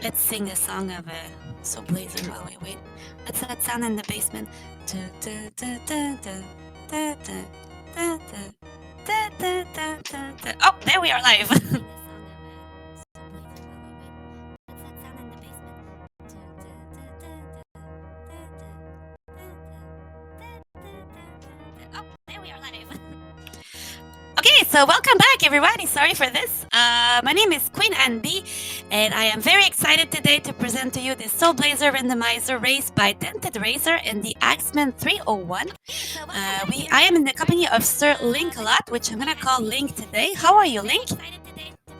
Let's sing a song of Soul Blazer while we wait. What's that sound in the basement? Oh, there we are live. Oh, there we are live. Okay, so welcome back, everybody. Sorry for this. My name is Queen Andy, and I am very excited today to present to you the Soul Blazer Randomizer race by DentedRazor and TheAxeMan301. I am in the company of Sir Link a lot, which I'm gonna call Link today. How are you, Link?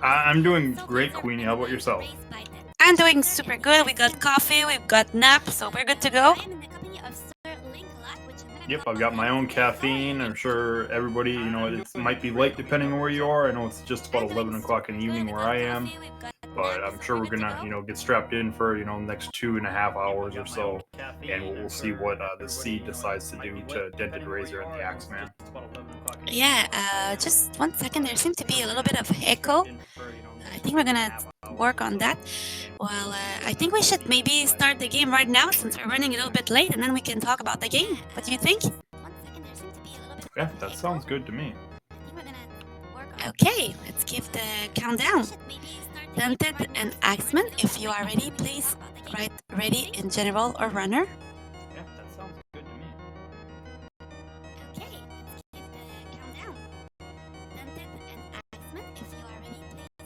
I'm doing great, Queenie. How about yourself? I'm doing super good. We got coffee, we've got nap, so we're good to go. Yep, I've got my own caffeine. I'm sure everybody, it might be late depending on where you are. I know it's just about 11 o'clock in the evening where I am, but I'm sure we're gonna, get strapped in for, next 2.5 hours or so, and we'll see what the seed decides to do to DentedRazor and the Axeman. Yeah, just 1 second. There seems to be a little bit of echo. I think we're gonna work on that. Well, I think we should maybe start the game right now since we're running a little bit late, and then we can talk about the game. What do you think? Yeah, that sounds good to me. Okay, let's give the countdown. Dented and Axeman, if you are ready, please write ready in general or runner. Yeah, that sounds good to me. Okay, let's give the countdown. Dented and Axeman, if you are ready, please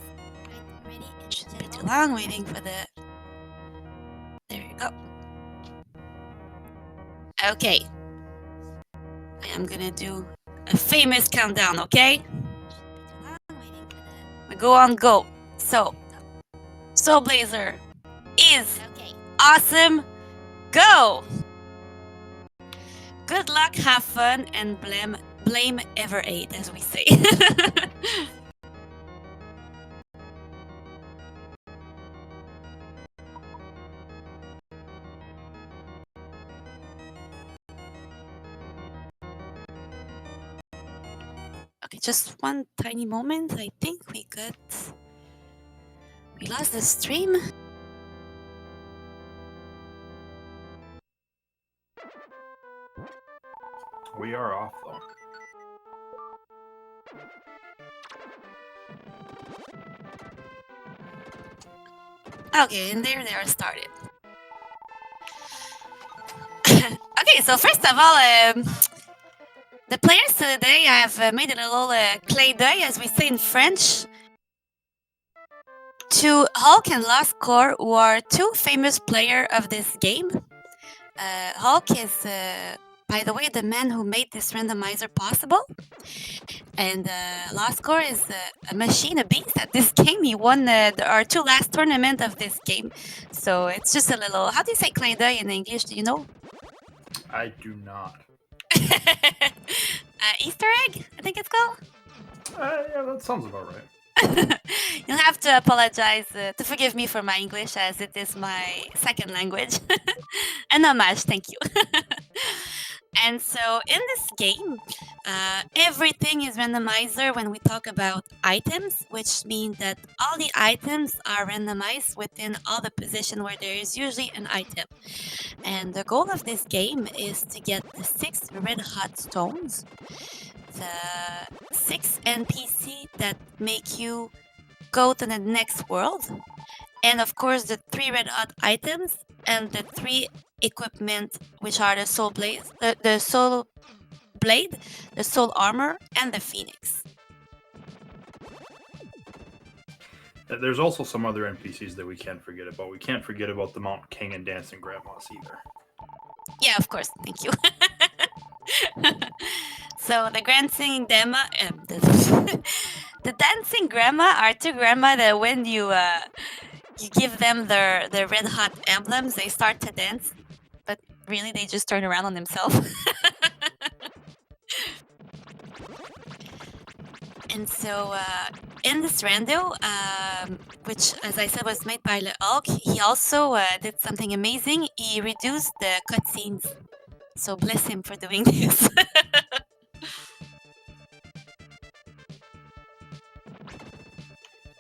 write ready. It shouldn't be too long waiting for the... There you go. Okay. I am gonna do a famous countdown, okay? We go on go. So, Soul Blazer is awesome. Go! Good luck, have fun, and blame ever aid, as we say. Okay, just one tiny moment. I think we lost the stream. We are off though. Okay, and there they are started. Okay, so first of all, the players today have made a little clay d'oeil, as we say in French, to Hulk and Lost Core, who are two famous players of this game. Hulk is, by the way, the man who made this randomizer possible. And Lost Core is a machine, a beast at this game. He won our two last tournament of this game. So it's just a little... How do you say clin d'oeil in English? Do you know? I do not. Easter egg, I think it's called? Yeah, that sounds about right. You'll have to apologize, to forgive me for my English, as it is my second language. An homage, thank you. And so in this game, everything is randomizer when we talk about items, which means that all the items are randomized within all the position where there is usually an item. And the goal of this game is to get the 6 red hot stones, the 6 NPC that make you go to the next world, and of course the 3 red hot items and the 3 equipment, which are the soul blade, the soul blade, the soul armor, and the phoenix. There's also some other NPCs that we can't forget about. We can't forget about the Mountain King and Dancing Grandmas either. Yeah, of course. Thank you. So the dancing grandma, the dancing grandma are 2 grandma that when you give them their red hot emblems, they start to dance, but really they just turn around on themselves. And so in this rando, which, as I said, was made by Le Hulk, he also did something amazing. He reduced the cutscenes. So bless him for doing this.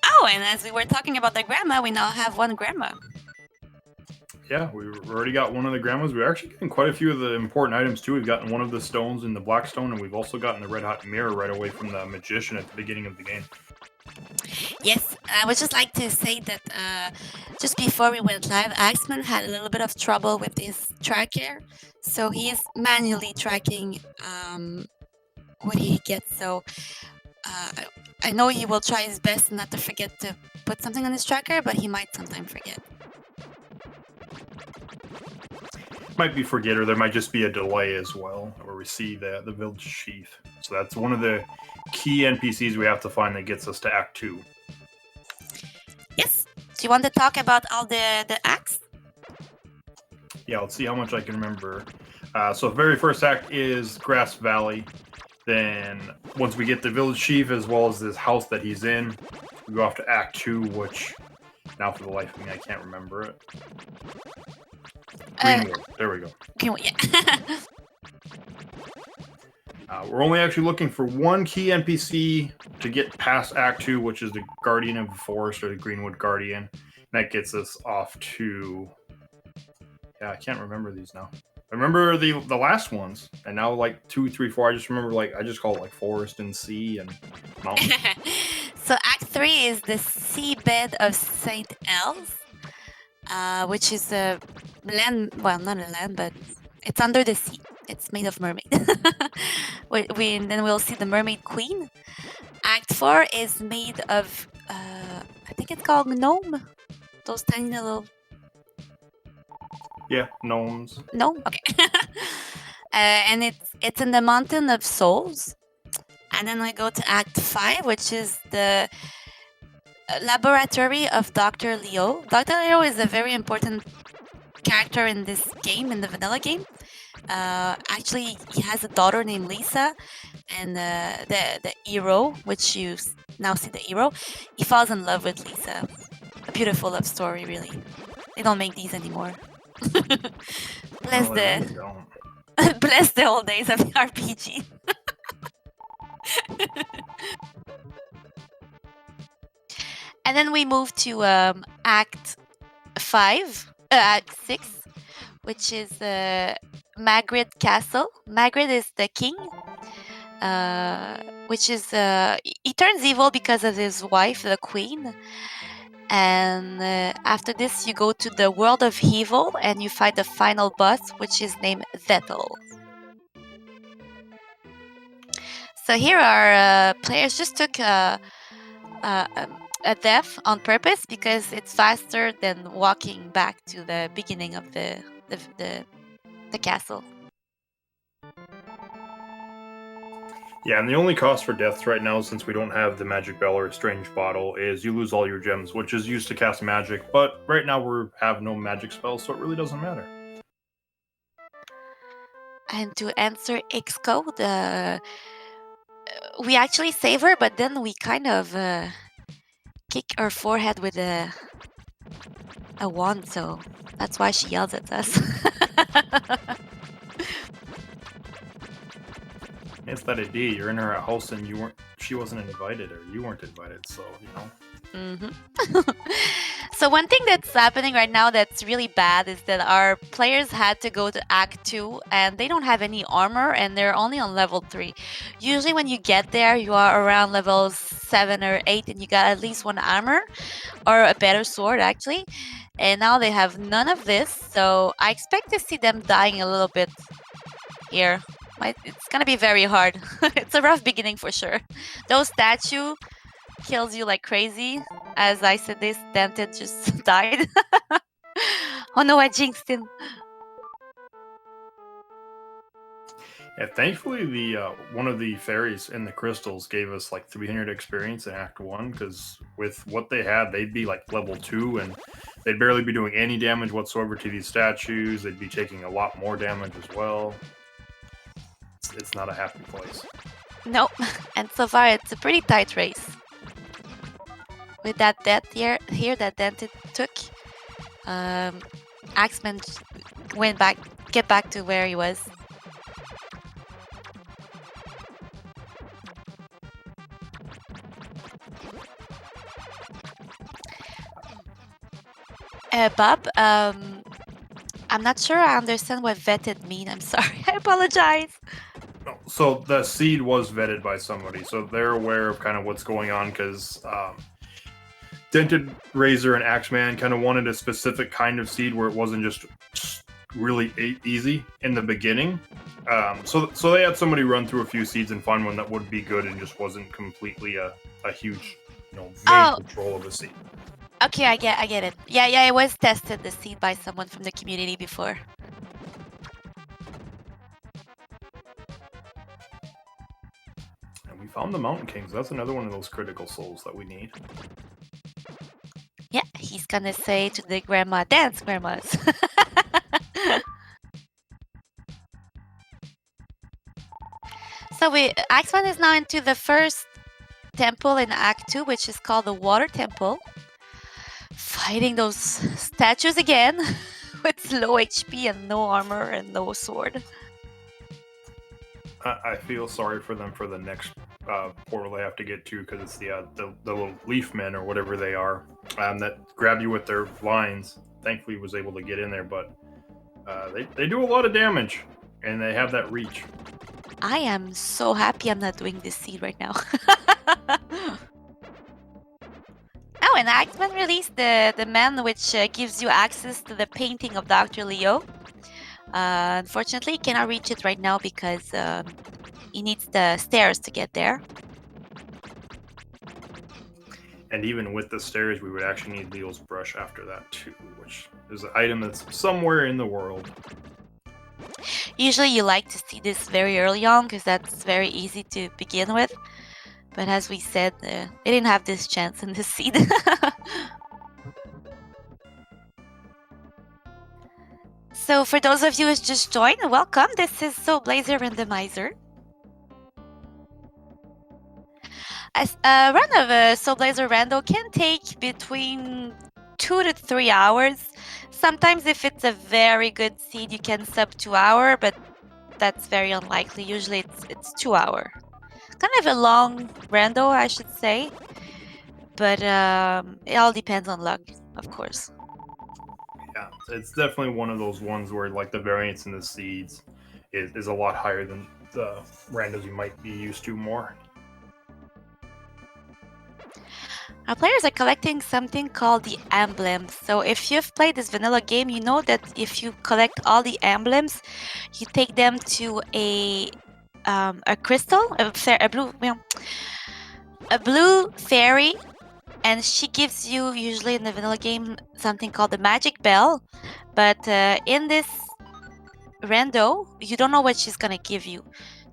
Oh, and as we were talking about the grandma, we now have 1 grandma. yeah, we've already got one of the grandmas. We're actually getting quite a few of the important items too. We've gotten one of the stones in the black stone, and we've also gotten the red hot mirror right away from the magician at the beginning of the game. Yes, I would just like to say that just before we went live, Axeman had a little bit of trouble with his tracker, so he is manually tracking what he gets. So I know he will try his best not to forget to put something on his tracker, but he might sometimes forget. Might be forget, or there might just be a delay as well, where we see the village chief. So that's one of the key NPCs we have to find that gets us to Act 2. Yes. Do you want to talk about all the acts? Yeah, let's see how much I can remember. So the very first act is Grass Valley. Then once we get the village chief as well as this house that he's in, we go off to Act 2, which now for the life of me I can't remember it. Greenwood. There we go. Greenwood, yeah. We're only actually looking for one key NPC to get past Act 2, which is the Guardian of the Forest, or the Greenwood Guardian. That gets us off to... Yeah, I can't remember these now. I remember the last ones, and now like 2, 3, 4, I just remember I just call it like forest and sea and mountain. So Act 3 is the seabed of St. El's, which is a land, well, not a land, but it's under the sea. It's made of mermaid. Then we'll see the Mermaid Queen. Act 4 is made of, I think it's called gnome. Those tiny little... Yeah, gnomes. No? Okay. And it's in the Mountain of Souls. And then we go to Act 5, which is the laboratory of Dr. Leo. Dr. Leo is a very important character in this game, in the vanilla game. Actually, he has a daughter named Lisa, and the hero, which you now see the hero, he falls in love with Lisa. A beautiful love story, really. They don't make these anymore. Bless bless the old days of the RPG. And then we move to Act 6, which is Margaret Castle. Margaret is the king, which is he turns evil because of his wife, the queen. And after this, you go to the world of evil, and you fight the final boss, which is named Vettel. So here our players just took a death on purpose because it's faster than walking back to the beginning of the castle. Yeah, and the only cost for deaths right now, since we don't have the magic bell or strange bottle, is you lose all your gems, which is used to cast magic. But right now we have no magic spells, so it really doesn't matter. And to answer Xcode, we actually save her, but then we kind of kick her forehead with a wand, so that's why she yells at us. It's that idea. You're in her house and she wasn't invited, or you weren't invited, so you know. Mm-hmm. So one thing that's happening right now that's really bad is that our players had to go to Act 2 and they don't have any armor and they're only on level 3. Usually when you get there, you are around level 7 or 8 and you got at least one armor or a better sword actually. And now they have none of this, so I expect to see them dying a little bit here. It's gonna be very hard. It's a rough beginning for sure. Those statue kills you like crazy. As I said this, Dented just died. Oh no, I jinxed him. Yeah, thankfully the one of the fairies in the crystals gave us like 300 experience in Act 1, because with what they had, they'd be like level 2 and they'd barely be doing any damage whatsoever to these statues. They'd be taking a lot more damage as well. It's not a happy place. Nope. And so far it's a pretty tight race. With that death here that Dented took, Axeman get back to where he was. Bob, I'm not sure I understand what vetted mean. I'm sorry. I apologize. So the seed was vetted by somebody, so they're aware of kind of what's going on because DentedRazor and Axeman kind of wanted a specific kind of seed where it wasn't just really easy in the beginning. So they had somebody run through a few seeds and find one that would be good and just wasn't completely a huge, main control of a seed. Okay, I get it. Yeah, it was tested the seed by someone from the community before. And we found the Mountain Kings. That's another one of those critical souls that we need. Yeah, he's gonna say to the grandma, dance, grandmas. So Axeman is now into the first temple in Act 2, which is called the Water Temple. Fighting those statues again with low HP and no armor and no sword. I feel sorry for them for the next portal they have to get to because it's the little leaf men or whatever they are that grab you with their vines. Thankfully, was able to get in there, but they do a lot of damage and they have that reach. I am so happy I'm not doing this seed right now. Oh, and Axeman released the man which gives you access to the painting of Dr. Leo. Unfortunately, he cannot reach it right now because he needs the stairs to get there. And even with the stairs, we would actually need Leo's brush after that too, which is an item that's somewhere in the world. Usually you like to see this very early on because that's very easy to begin with. But as we said, they didn't have this chance in this seed. So for those of you who just joined, welcome. This is SoulBlazer Randomizer. A run of a SoulBlazer Rando can take between 2 to 3 hours. Sometimes if it's a very good seed, you can sub 2 hours, but that's very unlikely. Usually it's 2 hours. Kind of a long rando, I should say. But it all depends on luck, of course. Yeah, it's definitely one of those ones where like the variance in the seeds is a lot higher than the randos you might be used to more. Our players are collecting something called the emblems. So if you've played this vanilla game, you know that if you collect all the emblems, you take them to a crystal, a blue fairy, and she gives you, usually in the vanilla game, something called the magic bell. But in this rando, you don't know what she's gonna give you.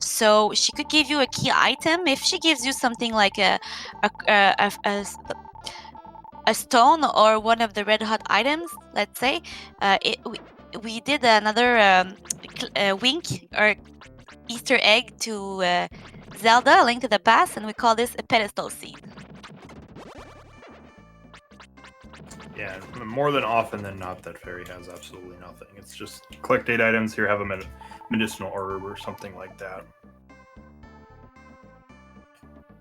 So she could give you a key item. If she gives you something like a stone or one of the red hot items, let's say, we did another wink or Easter egg to Zelda, A Link to the Past, and we call this a pedestal seed. Yeah, more than often than not, that fairy has absolutely nothing. It's just collect 8 items, here have a medicinal herb or something like that.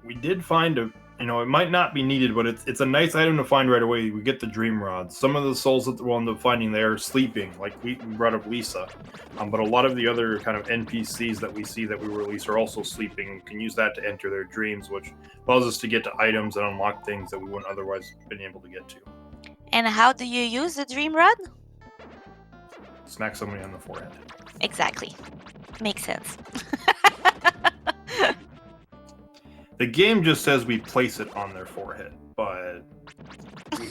We did find it might not be needed, but it's a nice item to find right away. We get the dream rods. Some of the souls that we'll end up finding there are sleeping, like we brought up Lisa. But a lot of the other kind of NPCs that we see that we release are also sleeping. We can use that to enter their dreams, which allows us to get to items and unlock things that we wouldn't otherwise been able to get to. And how do you use the dream rod? Smack somebody on the forehead. Exactly. Makes sense. The game just says we place it on their forehead, but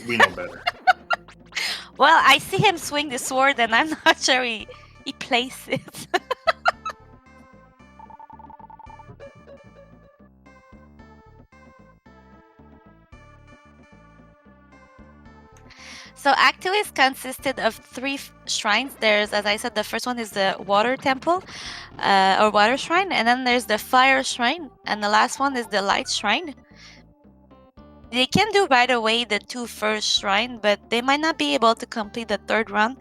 we know better. Well, I see him swing the sword, and I'm not sure he places it. So Act 2 is consisted of 3 shrines. There's, as I said, the first one is the water temple, or water shrine, and then there's the fire shrine, and the last one is the light shrine. They can do right away the 2 first shrine, but they might not be able to complete the third one,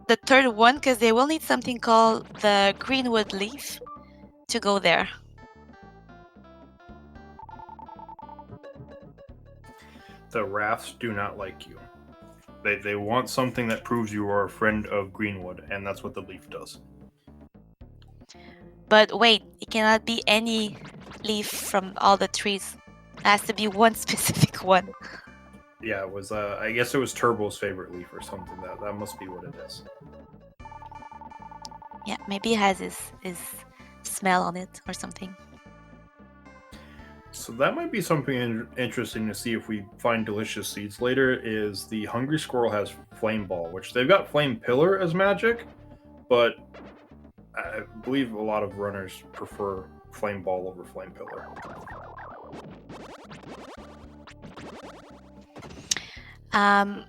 because they will need something called the greenwood leaf to go there. The rafts do not like you. They want something that proves you are a friend of Greenwood, and that's what the leaf does. But wait, it cannot be any leaf from all the trees. It has to be one specific one. Yeah, it was. I guess it was Turbo's favorite leaf or something. That must be what it is. Yeah, maybe it has his smell on it or something. So that might be something interesting to see if we find delicious seeds later. Is the hungry squirrel has flame ball, which they've got flame pillar as magic, but I believe a lot of runners prefer flame ball over flame pillar.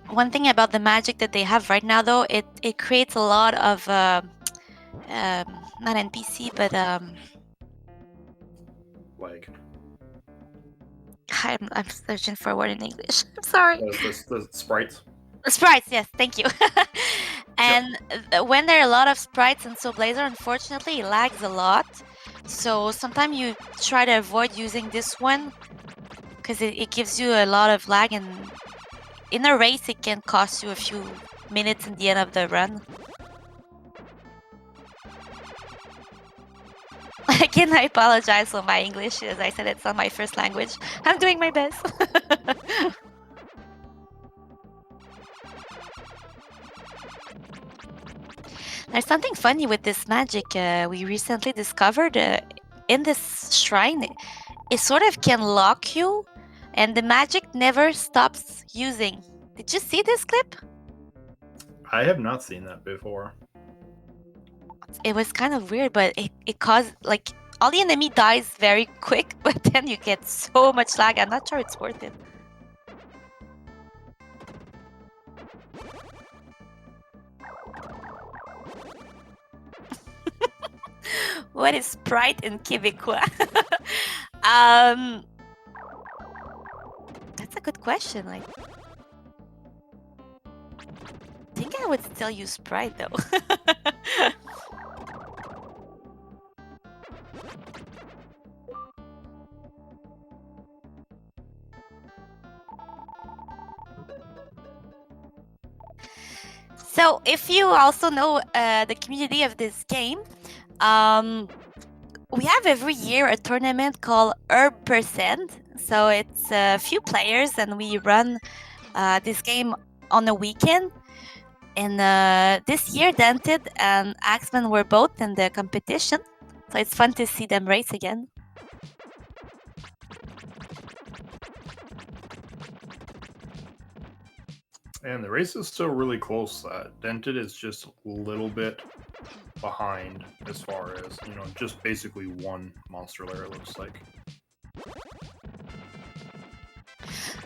One thing about the magic that they have right now, though, it creates a lot of not NPC, but Like I'm searching for a word in English. I'm sorry. the sprites. Sprites, yes, thank you. And when there are a lot of sprites in Soul Blazer, unfortunately, it lags a lot. So sometimes you try to avoid using this one because it gives you a lot of lag, and in a race, it can cost you a few minutes in the end of the run. Again, I apologize for my English. As I said, it's not my first language. I'm doing my best. There's something funny with this magic we recently discovered in this shrine. It sort of can lock you, and the magic never stops using. Did you see this clip? I have not seen that before. It was kind of weird, but it caused, like, all the enemy dies very quick, but then you get so much lag. I'm not sure it's worth it. What is Sprite in Quebecois? That's a good question. Like, I think I would still use Sprite though. So, if you also know the community of this game, we have every year a tournament called Herb%. So it's a few players, and we run this game on a weekend. And this year, Dented and Axeman were both in the competition, so it's fun to see them race again. And the race is still really close. Dented is just a little bit behind as far as, just basically one monster layer, it looks like.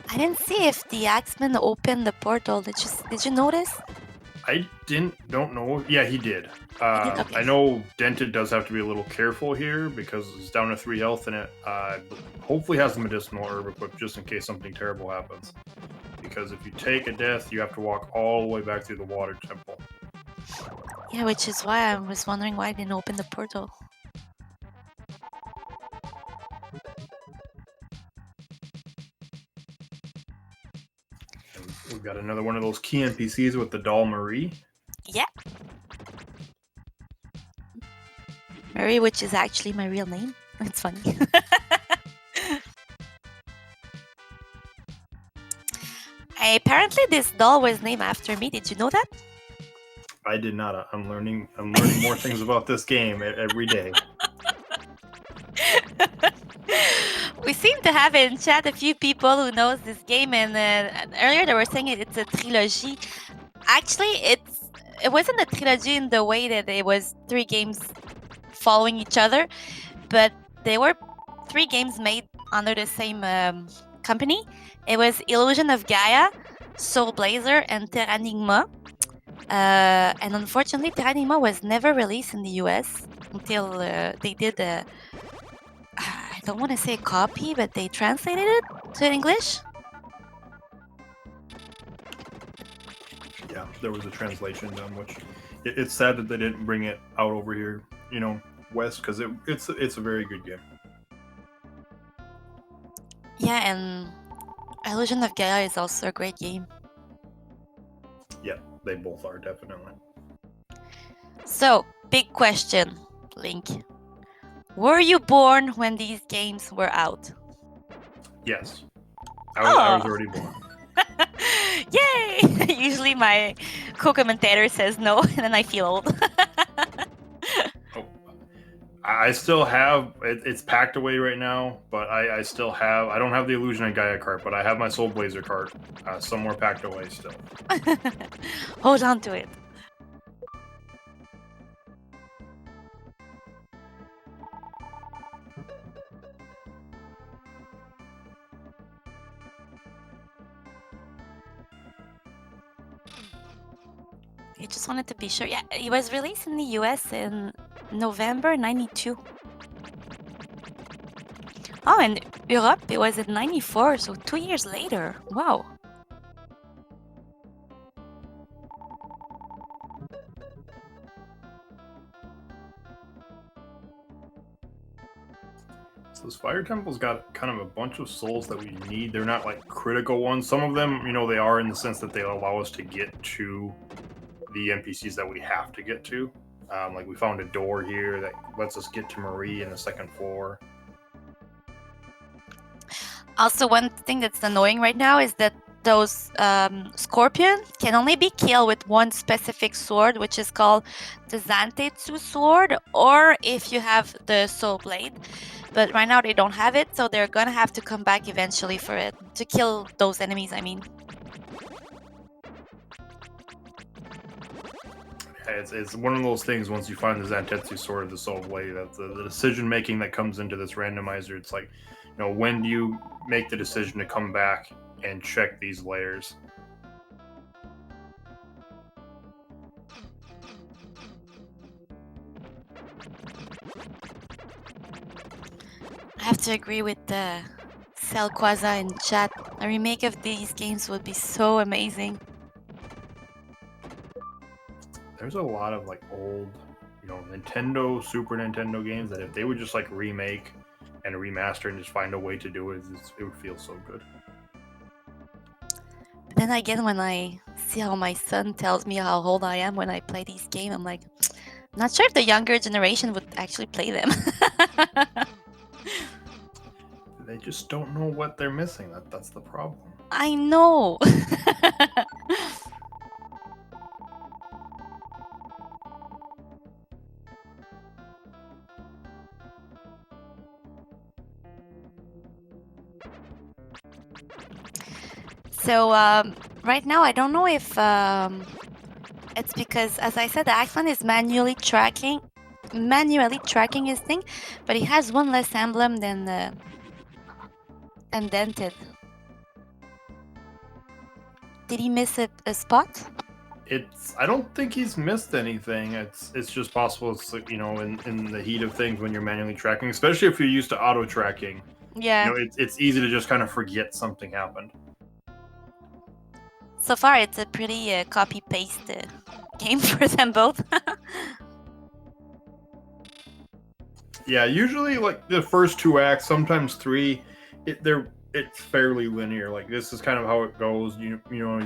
I didn't see if the Axeman opened the portal. Did you notice? I don't know. Yeah, he did. Okay. I know Dented does have to be a little careful here because it's down to 3 health, and it hopefully has the medicinal herb equipped just in case something terrible happens. Because if you take a death, you have to walk all the way back through the water temple. Yeah, which is why I was wondering why I didn't open the portal. And we've got another one of those key NPCs with the doll Marie. Yeah. Marie, which is actually my real name. It's funny. Apparently, this doll was named after me. Did you know that? I did not. I'm learning more things about this game every day. We seem to have in chat a few people who knows this game, and earlier they were saying it's a trilogy. Actually, it wasn't a trilogy in the way that it was 3 games following each other, but they were 3 games made under the same company. It was Illusion of Gaia, Soul Blazer, and TerraEnigma. And unfortunately, TerraEnigma was never released in the US until they did a, I don't want to say a copy, but they translated it to English. Yeah, there was a translation done, which it's sad that they didn't bring it out over here, west, because it's a very good game. Yeah, and Illusion of Gaia is also a great game. Yeah, they both are, definitely. So, big question, Link. Were you born when these games were out? Yes. I was already born. Yay! Usually my co-commentator says no, and then I feel old. Oh, I still have it's packed away right now, but I still have. I don't have the Illusion and Gaia cart, but I have my Soul Blazer cart somewhere packed away still. Hold on to it. I just wanted to be sure. Yeah, it was released in the US in November 92. Oh, and Europe, it was in 94, so 2 years later. Wow. So this Fire Temple's got kind of a bunch of souls that we need. They're not like critical ones. Some of them, they are in the sense that they allow us to get to the NPCs that we have to get to. Like we found a door here that lets us get to Marie in the second floor. Also, one thing that's annoying right now is that those scorpion can only be killed with one specific sword, which is called the Zantetsu sword, or if you have the Soul Blade. But right now they don't have it, so they're gonna have to come back eventually for it to kill those enemies. I mean, It's one of those things. Once you find the Zantetsu sword of the Soul Blade, that the decision making that comes into this randomizer. It's like, when do you make the decision to come back and check these layers? I have to agree with the Selquaza in chat. A remake of these games would be so amazing. There's a lot of like old, Nintendo, Super Nintendo games that if they would just like remake and remaster and just find a way to do it, it would feel so good. But then again, when I see how my son tells me how old I am when I play these games, I'm like, not sure if the younger generation would actually play them. They just don't know what they're missing. That's the problem. I know. So right now, I don't know if it's because, as I said, the Axeman is manually tracking his thing, but he has one less emblem than Dented. Did he miss a spot? I don't think he's missed anything. It's just possible. It's like, in the heat of things when you're manually tracking, especially if you're used to auto tracking. Yeah. It's easy to just kind of forget something happened. So far, it's a pretty copy-paste game for them both. Yeah, usually like the first 2 acts, sometimes 3, it's fairly linear. Like this is kind of how it goes. You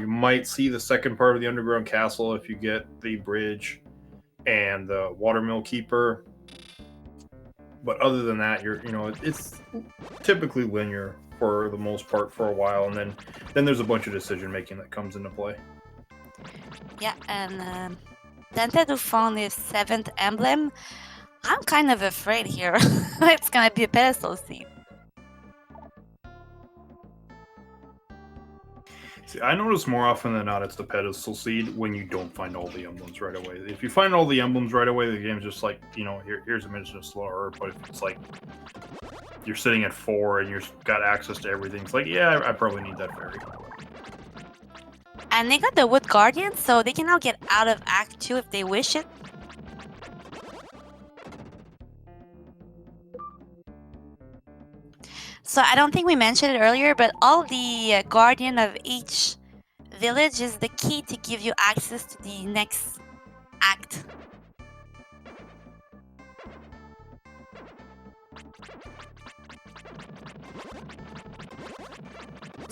might see the second part of the underground castle if you get the bridge and the watermill keeper. But other than that, it's typically linear for the most part for a while, and then there's a bunch of decision making that comes into play. Yeah, and Dante who found his 7th emblem. I'm kind of afraid here. It's gonna be a pedestal seed. See, I notice more often than not it's the pedestal seed when you don't find all the emblems right away. If you find all the emblems right away, the game's just like, here's a mission of slower. But if it's like you're sitting at 4 and you've got access to everything, it's like, yeah, I probably need that fairy. And they got the Wood Guardian, so they can now get out of Act 2 if they wish it. So I don't think we mentioned it earlier, but all the guardian of each village is the key to give you access to the next act.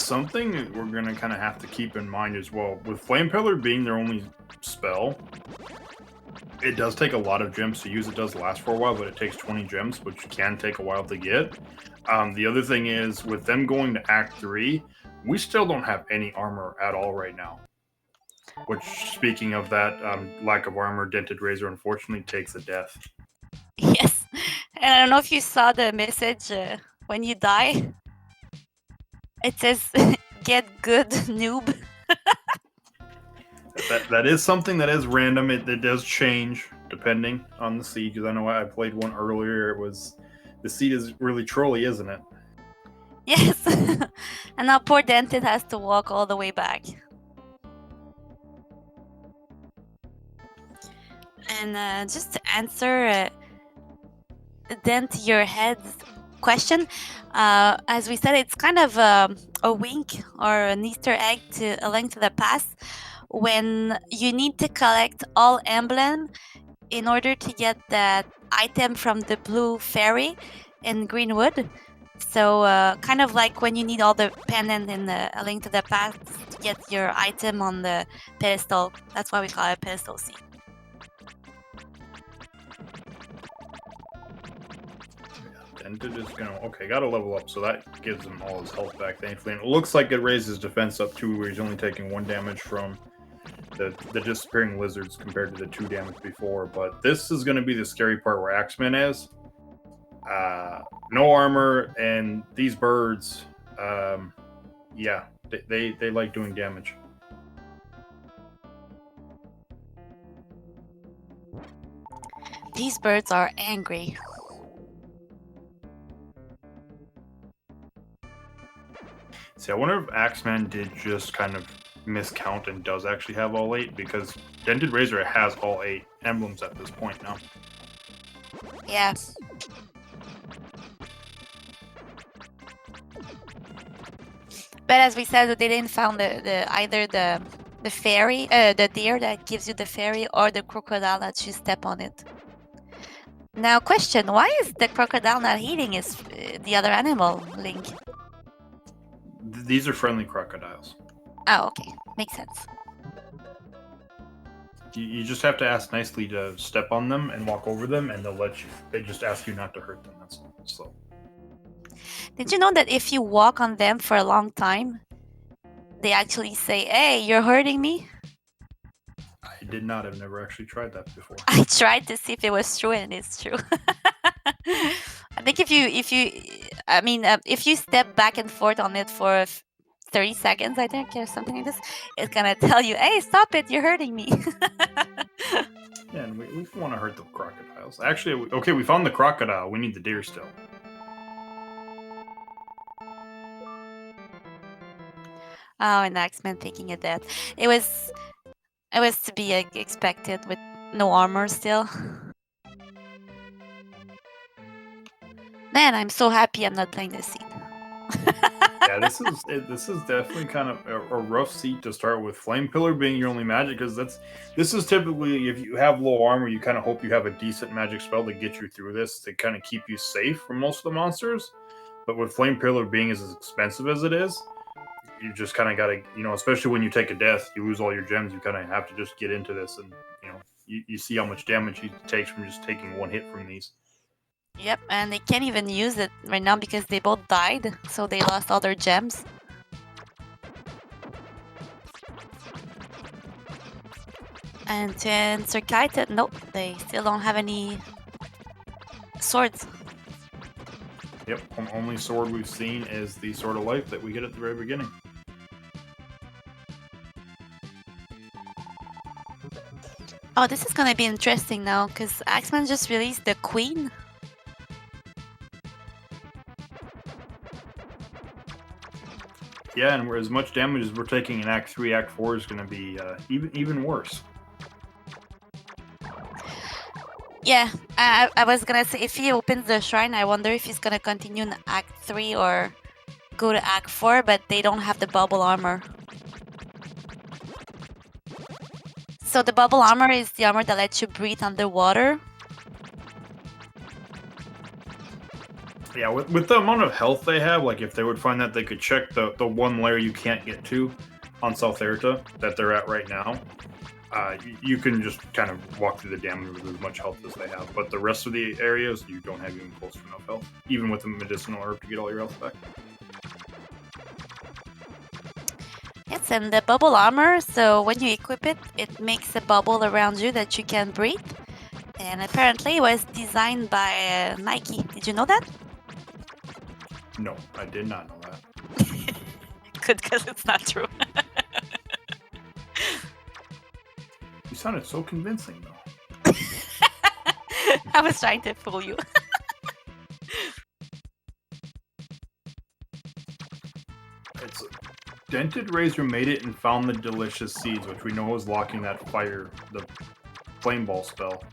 something we're gonna kind of have to keep in mind as well. With Flame Pillar being their only spell, it does take a lot of gems to use. It does last for a while, but it takes 20 gems, which can take a while to get. The other thing is, with them going to Act 3, we still don't have any armor at all right now. Which, speaking of that lack of armor, DentedRazor unfortunately takes a death. Yes. And I don't know if you saw the message when you die. It says, get good, noob. That is something that is random. It does change depending on the seed, because I know I played one earlier. The seed is really trolly, isn't it? Yes. And now poor Dented has to walk all the way back. And just to answer Dent Your Head's question, as we said, it's kind of a wink or an Easter egg to A Link to the Past, when you need to collect all emblem in order to get that item from the blue fairy in Greenwood. So kind of like when you need all the pendant in A Link to the Past to get your item on the pedestal. That's why we call it a pedestal seed. Dented is gotta level up, so that gives him all his health back, thankfully. And it looks like it raised his defense up too, where he's only taking 1 damage from the disappearing lizards compared to the 2 damage before. But this is going to be the scary part where Axeman is. No armor, and these birds, yeah, they like doing damage. These birds are angry. See, I wonder if Axeman did just kind of miscount and does actually have all 8, because DentedRazor has all 8 emblems at this point now. Yeah. But as we said, they didn't found either the fairy, the deer that gives you the fairy, or the crocodile that you step on it. Now, question: why is the crocodile not eating the other animal, Link? These are friendly crocodiles. Oh, okay, makes sense. You just have to ask nicely to step on them and walk over them, and they'll let you. They just ask you not to hurt them. That's all. So. Did you know that if you walk on them for a long time, they actually say, "Hey, you're hurting me"? I did not. I've never actually tried that before. I tried to see if it was true, and it's true. I think if you step back and forth on it for 30 seconds, I think, or something like this, it's gonna tell you, "Hey, stop it! You're hurting me." Yeah, and we want to hurt the crocodiles. Actually, okay, we found the crocodile. We need the deer still. Oh, and Axeman taking a death. It was to be expected with no armor still. Man, I'm so happy I'm not playing this scene. Yeah, this is definitely kind of a rough seat to start with. Flame Pillar being your only magic, because this is typically, if you have low armor, you kind of hope you have a decent magic spell to get you through this, to kind of keep you safe from most of the monsters. But with Flame Pillar being as expensive as it is, you just kind of got to, especially when you take a death, you lose all your gems, you kind of have to just get into this, and you see how much damage he takes from just taking 1 hit from these. Yep, and they can't even use it right now because they both died, so they lost all their gems. And to answer Kaita, nope, they still don't have any swords. Yep, only sword we've seen is the Sword of Life that we get at the very beginning. Oh, this is gonna be interesting now, because Axeman just released the Queen. Yeah, and as much damage as we're taking in Act 3, Act 4 is going to be even worse. Yeah, I was gonna say, if he opens the shrine, I wonder if he's gonna continue in Act 3 or go to Act 4, but they don't have the bubble armor. So the bubble armor is the armor that lets you breathe underwater. Yeah, with the amount of health they have, like if they would find that they could check the one layer you can't get to on South Erta that they're at right now, you can just kind of walk through the damage with as much health as they have. But the rest of the areas, you don't have even close to enough health, even with the medicinal herb to get all your health back. Yes, and the bubble armor, so when you equip it, it makes a bubble around you that you can breathe. And apparently it was designed by Nike. Did you know that? No, I did not know that. Good, because it's not true. You sounded so convincing, though. I was trying to fool you. It's DentedRazor made it and found the delicious seeds, which we know is locking that fire, the flame ball spell.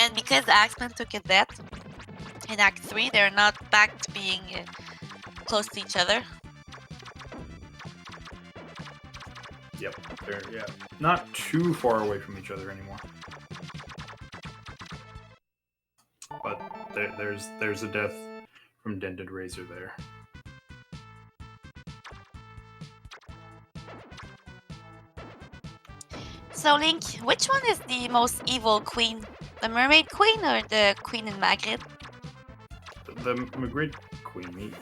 And because the Axeman took a death in Act 3, they're not back to being close to each other. Yep, they're not too far away from each other anymore. But there's a death from DentedRazor there. So Link, which one is the most evil queen? The Mermaid Queen or the Queen in Margaret? The Margaret Queen,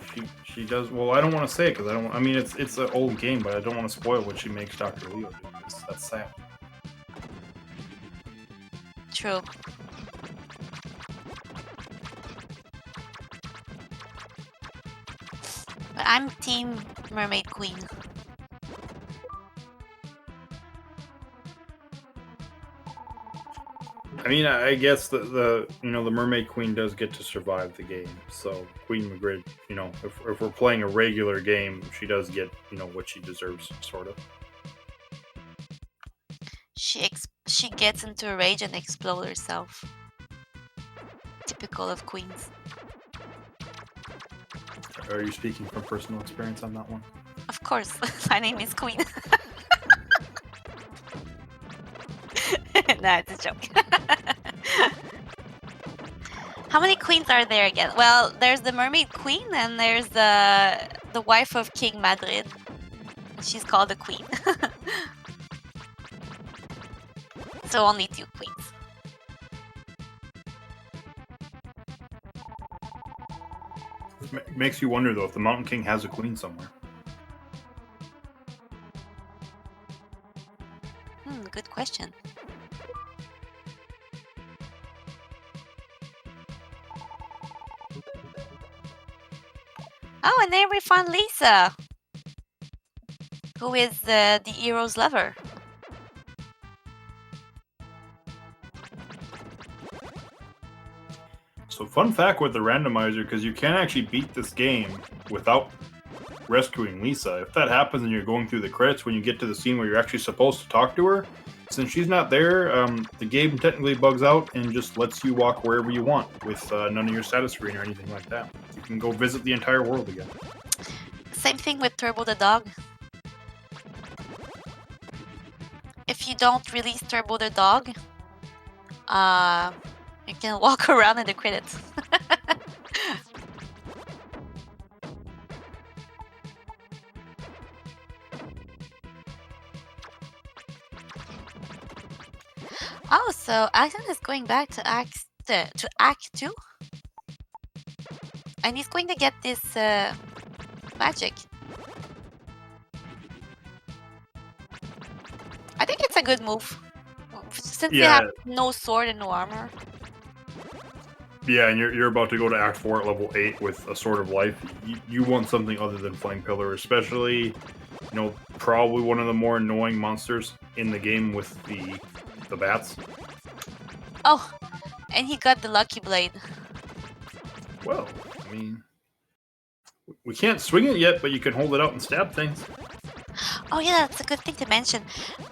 she does well. I don't want to say it because I don't. I mean, it's an old game, but I don't want to spoil what she makes Dr. Leo do. That's sad. True. But I'm Team Mermaid Queen. I mean, I guess the Mermaid Queen does get to survive the game. So Queen Margaret, if we're playing a regular game, she does get what she deserves, sort of. She gets into a rage and explodes herself. Typical of queens. Are you speaking from personal experience on that one? Of course, my name is Queen. Nah, it's a joke. How many queens are there again? Well, there's the Mermaid Queen and there's the wife of King Madrid. She's called the Queen. So only 2 queens. Makes you wonder though if the Mountain King has a queen somewhere. Good question. Oh, and then we found Lisa, who is the hero's lover. So fun fact with the randomizer, because you can actually beat this game without rescuing Lisa. If that happens and you're going through the credits when you get to the scene where you're actually supposed to talk to her, since she's not there, the game technically bugs out and just lets you walk wherever you want with none of your status screen or anything like that. You can go visit the entire world again. Same thing with Turbo the dog. If you don't release Turbo the dog, you can walk around in the credits. Oh, so Axeman is going back to Act 2, and he's going to get this magic. I think it's a good move, since they have no sword and no armor. Yeah, and you're about to go to Act 4 at level 8 with a Sword of Life. You want something other than Flame Pillar, especially, probably one of the more annoying monsters in the game with the bats. Oh, and he got the Lucky Blade. Well, I mean, we can't swing it yet, but you can hold it out and stab things. Oh yeah, that's a good thing to mention.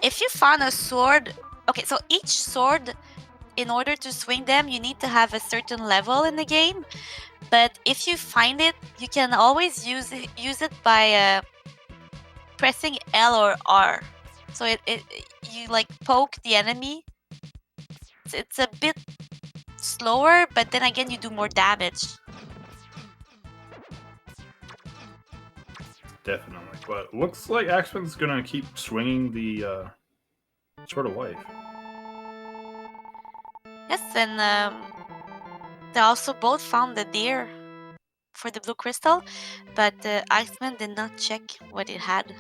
If you found a sword... Okay, so each sword, in order to swing them, you need to have a certain level in the game. But if you find it, you can always use it by pressing L or R. So you like poke the enemy. It's a bit slower, but then again, you do more damage. Definitely. But looks like Axeman's gonna keep swinging the Sword of Life. Yes, and they also both found the deer for the blue crystal, but Axeman did not check what it had.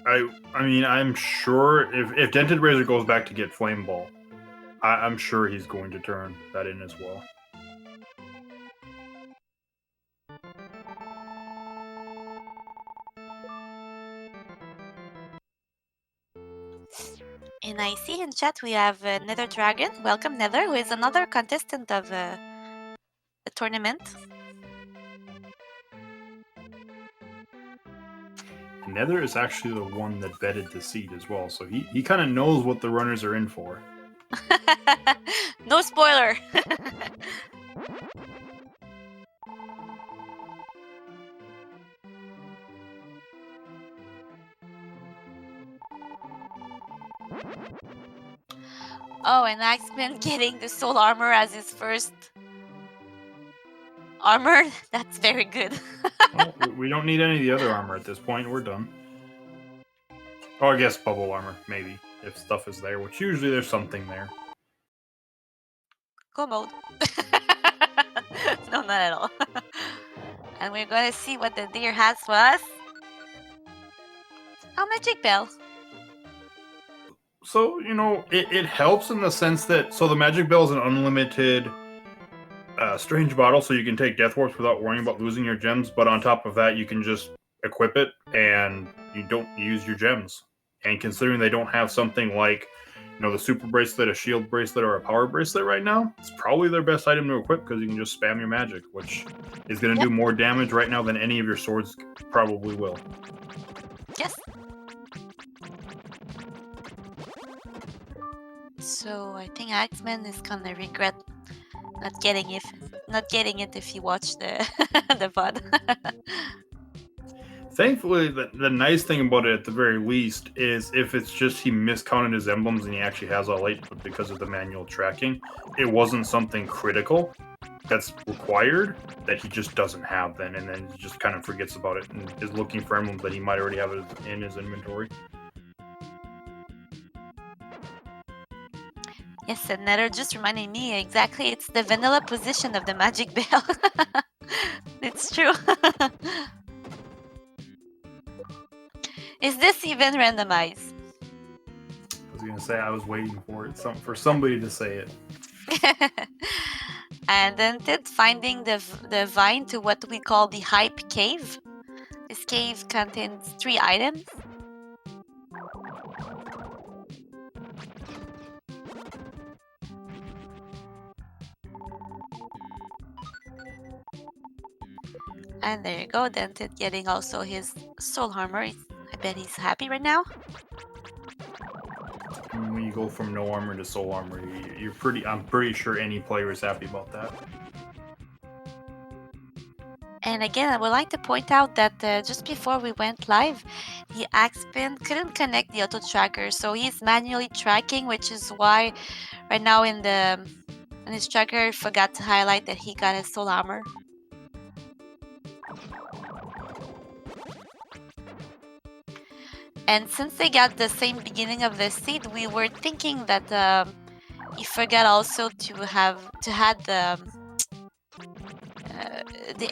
I mean, I'm sure if DentedRazor goes back to get Flame Ball, I'm sure he's going to turn that in as well. And I see in chat we have Nether Dragon. Welcome, Nether, who is another contestant of the tournament. Nether is actually the one that vetted the seed as well, so he kind of knows what the runners are in for. No spoiler. Oh, and Axeman getting the soul armor as his first armor. That's very good. Well, we don't need any of the other armor at this point. We're done. Oh, I guess bubble armor, maybe, if stuff is there, which usually there's something there. Go mode. No, not at all. And we're gonna see what the deer has for us. Oh, magic bell. So, you know, it helps in the sense that, so the Magic Bell is an unlimited strange bottle, so you can take Death Warps without worrying about losing your gems, but on top of that, you can just equip it and you don't use your gems. And considering they don't have something like, you know, the Super Bracelet, a Shield Bracelet, or a Power Bracelet right now, it's probably their best item to equip because you can just spam your magic, which is going to do more damage right now than any of your swords probably will. Yes. So I think Axeman is gonna regret not getting it if you watch the the VOD. Thankfully, the nice thing about it, at the very least, is if it's just he miscounted his emblems and he actually has all 8, but because of the manual tracking, it wasn't something critical that's required that he just doesn't have then, and then he just kind of forgets about it and is looking for emblems that he might already have in his inventory. Yes, and Nether just reminded me exactly. It's the vanilla position of the magic bell. It's true. Is this even randomized? I was gonna say I was waiting for it, for somebody to say it. And then finding the vine to what we call the hype cave. This cave contains 3 items. And there you go, Dented getting also his soul armor. I bet he's happy right now. When you go from no armor to soul armor, I'm pretty sure any player is happy about that. And again, I would like to point out that just before we went live, the Axeman couldn't connect the auto tracker, so he's manually tracking, which is why right now in his tracker forgot to highlight that he got his soul armor. And since they got the same beginning of the seed, we were thinking that he forgot also to add the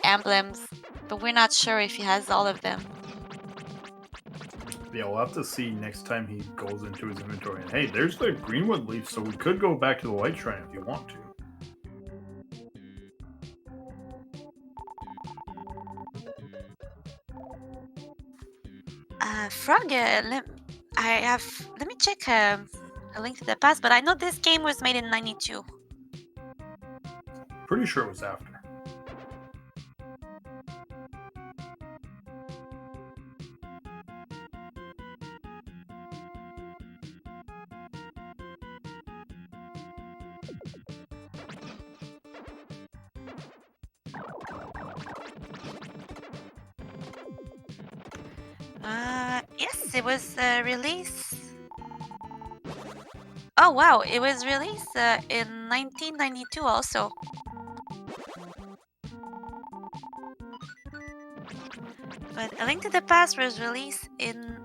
emblems, but we're not sure if he has all of them. Yeah, we'll have to see next time he goes into his inventory. And hey, there's the greenwood leaf, so we could go back to the light shrine if you want to. Frog, let me check a link to the past, but I know this game was made in 92. Pretty sure it was after. Yes, it was released. Oh wow, it was released in in 1992 also. But A Link to the Past was released in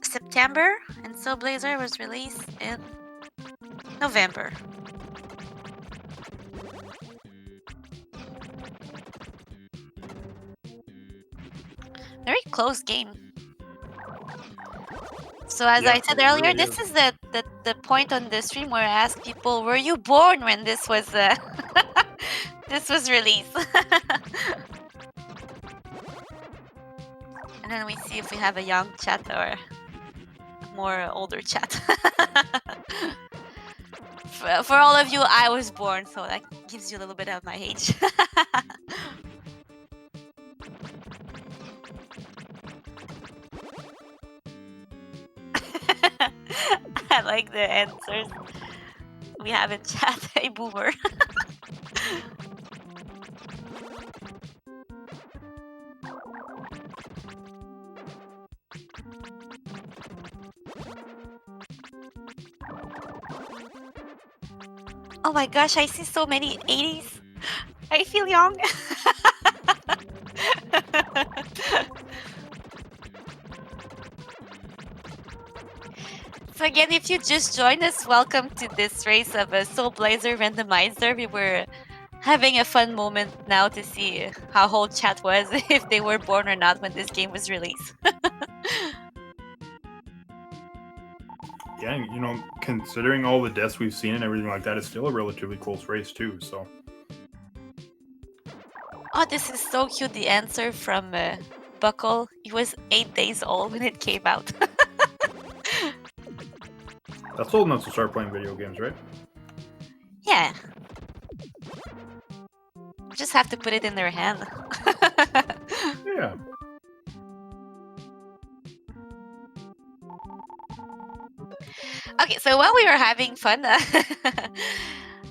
September, and Soul Blazer was released in November. Very close game. So as I said earlier, really this is the point on the stream where I ask people, were you born when this was this was released? And then we see if we have a young chat or a more older chat. For all of you, I was born, so that gives you a little bit of my age. I like the answers we have in chat. Hey, boomer. Oh my gosh, I see so many 80s. I feel young. So again, if you just joined us, welcome to this race of a Soul Blazer Randomizer. We were having a fun moment now to see how whole chat was, if they were born or not when this game was released. Yeah, you know, considering all the deaths we've seen and everything like that, it's still a relatively close race too. So. Oh, this is so cute. The answer from Buckle. He was 8 days old when it came out. That's old enough to start playing video games, right? Yeah. Just have to put it in their hand. Yeah. Okay, so while we were having fun,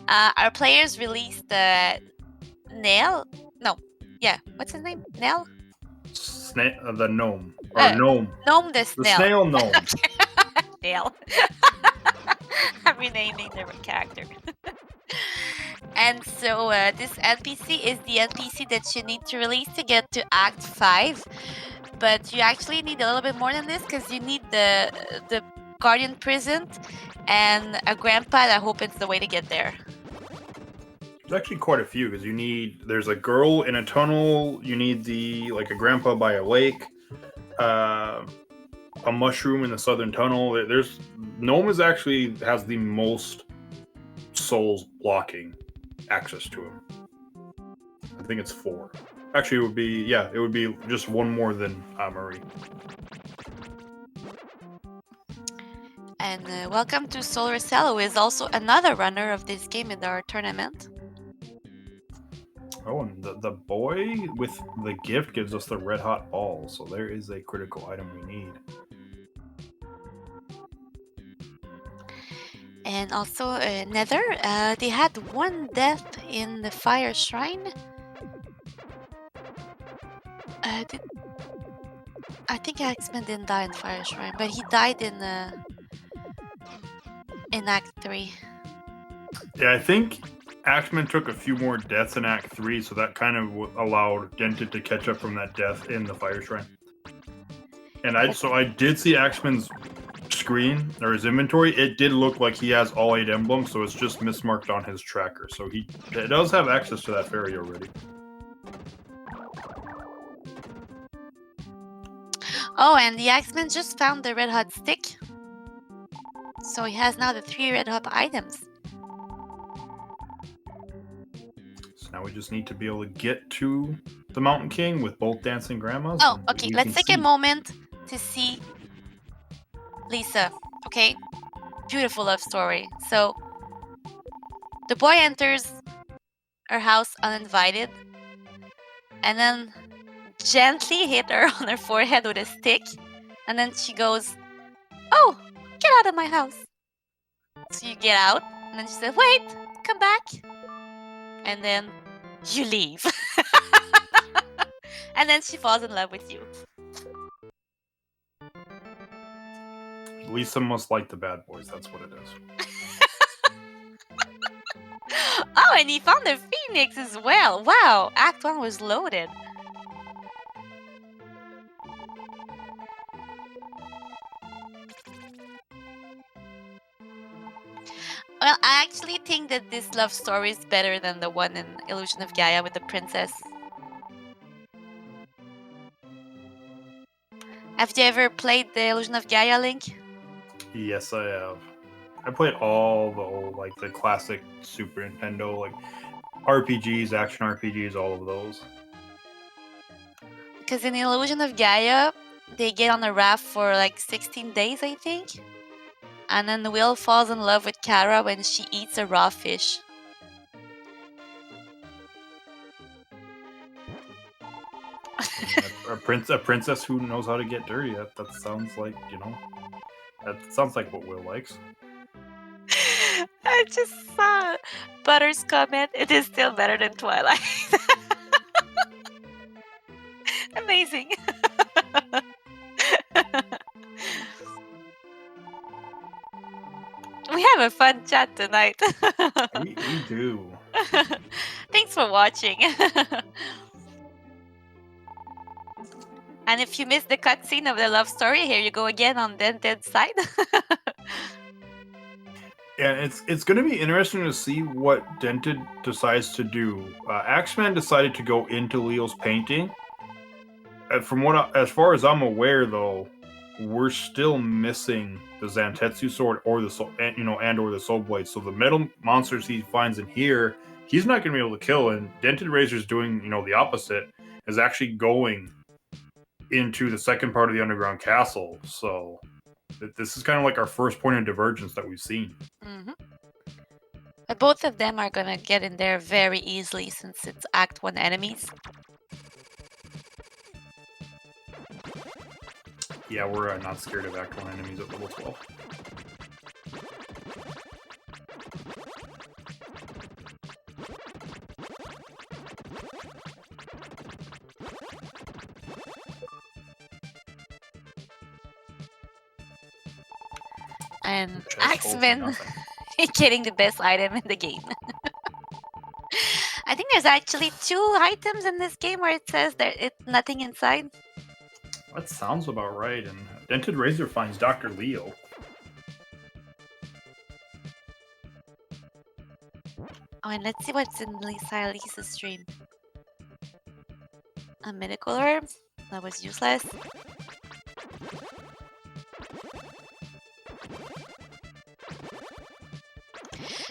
our players released Nail. No, yeah, what's his name? Nail? The gnome. Or gnome. Gnome the snail. The snail gnome. Nail. I'm renaming the character. And so this NPC is the NPC that you need to release to get to Act 5. But you actually need a little bit more than this, because you need the Guardian Prison and a grandpa. I hope it's the way to get there. There's actually quite a few, because there's a girl in a tunnel, you need a grandpa by a lake, a mushroom in the southern tunnel. Gnome actually has the most souls blocking access to him. I think it's 4. Actually, it would be just one more than Marie. And welcome to Solar Cell, who is also another runner of this game in our tournament. Oh, and the boy with the gift gives us the red hot ball, so there is a critical item we need. And also Nether, they had 1 death in the Fire Shrine. I think Axeman didn't die in Fire Shrine, but he died in Act 3. Yeah, I think Axeman took a few more deaths in Act 3, so that kind of allowed Dented to catch up from that death in the Fire Shrine. And I did see Axeman's screen, or his inventory. It did look like he has all 8 emblems, so it's just mismarked on his tracker. So he does have access to that fairy already. Oh, and the Axeman just found the red hot stick. So he has now the 3 red hot items. So now we just need to be able to get to the Mountain King with both dancing grandmas. Oh, okay. Let's take a moment to see Lisa. Okay? Beautiful love story. So the boy enters her house uninvited and then gently hit her on her forehead with a stick. And then she goes, "Oh, get out of my house." So you get out, and then she said, "Wait, come back." And then you leave. And then she falls in love with you. Lisa must like the bad boys, that's what it is. Oh, and he found the phoenix as well. Wow, Act 1 was loaded. Well, I actually think that this love story is better than the one in Illusion of Gaia with the princess. Have you ever played the Illusion of Gaia, Link? Yes, I have. I played all the old, like the classic Super Nintendo, like RPGs, action RPGs, all of those. Because in Illusion of Gaia, they get on a raft for like 16 days, I think. And then Will falls in love with Kara when she eats a raw fish. A princess who knows how to get dirty. That sounds like, that sounds like what Will likes. I just saw Butter's comment. It is still better than Twilight. Amazing. We have a fun chat tonight. we do. Thanks for watching. And if you missed the cutscene of the love story, here you go again on Dented's side. Yeah, it's going to be interesting to see what Dented decides to do. Axeman decided to go into Leo's painting. As far as I'm aware, though, we're still missing the Zantetsu sword or the soul, or the soul blade. So the metal monsters he finds in here, he's not going to be able to kill. And DentedRazor's doing, the opposite, is actually going into the second part of the underground castle. So this is kind of like our first point of divergence that we've seen. Mm-hmm. But both of them are gonna get in there very easily since it's Act 1 enemies. Yeah, we're not scared of Act 1 enemies at level 12. And Axeman getting the best item in the game. I think there's actually 2 items in this game where it says it's nothing inside. That sounds about right. And DentedRazor finds Dr. Leo. Oh, and let's see what's in Lisa's stream. A medical herb? That was useless.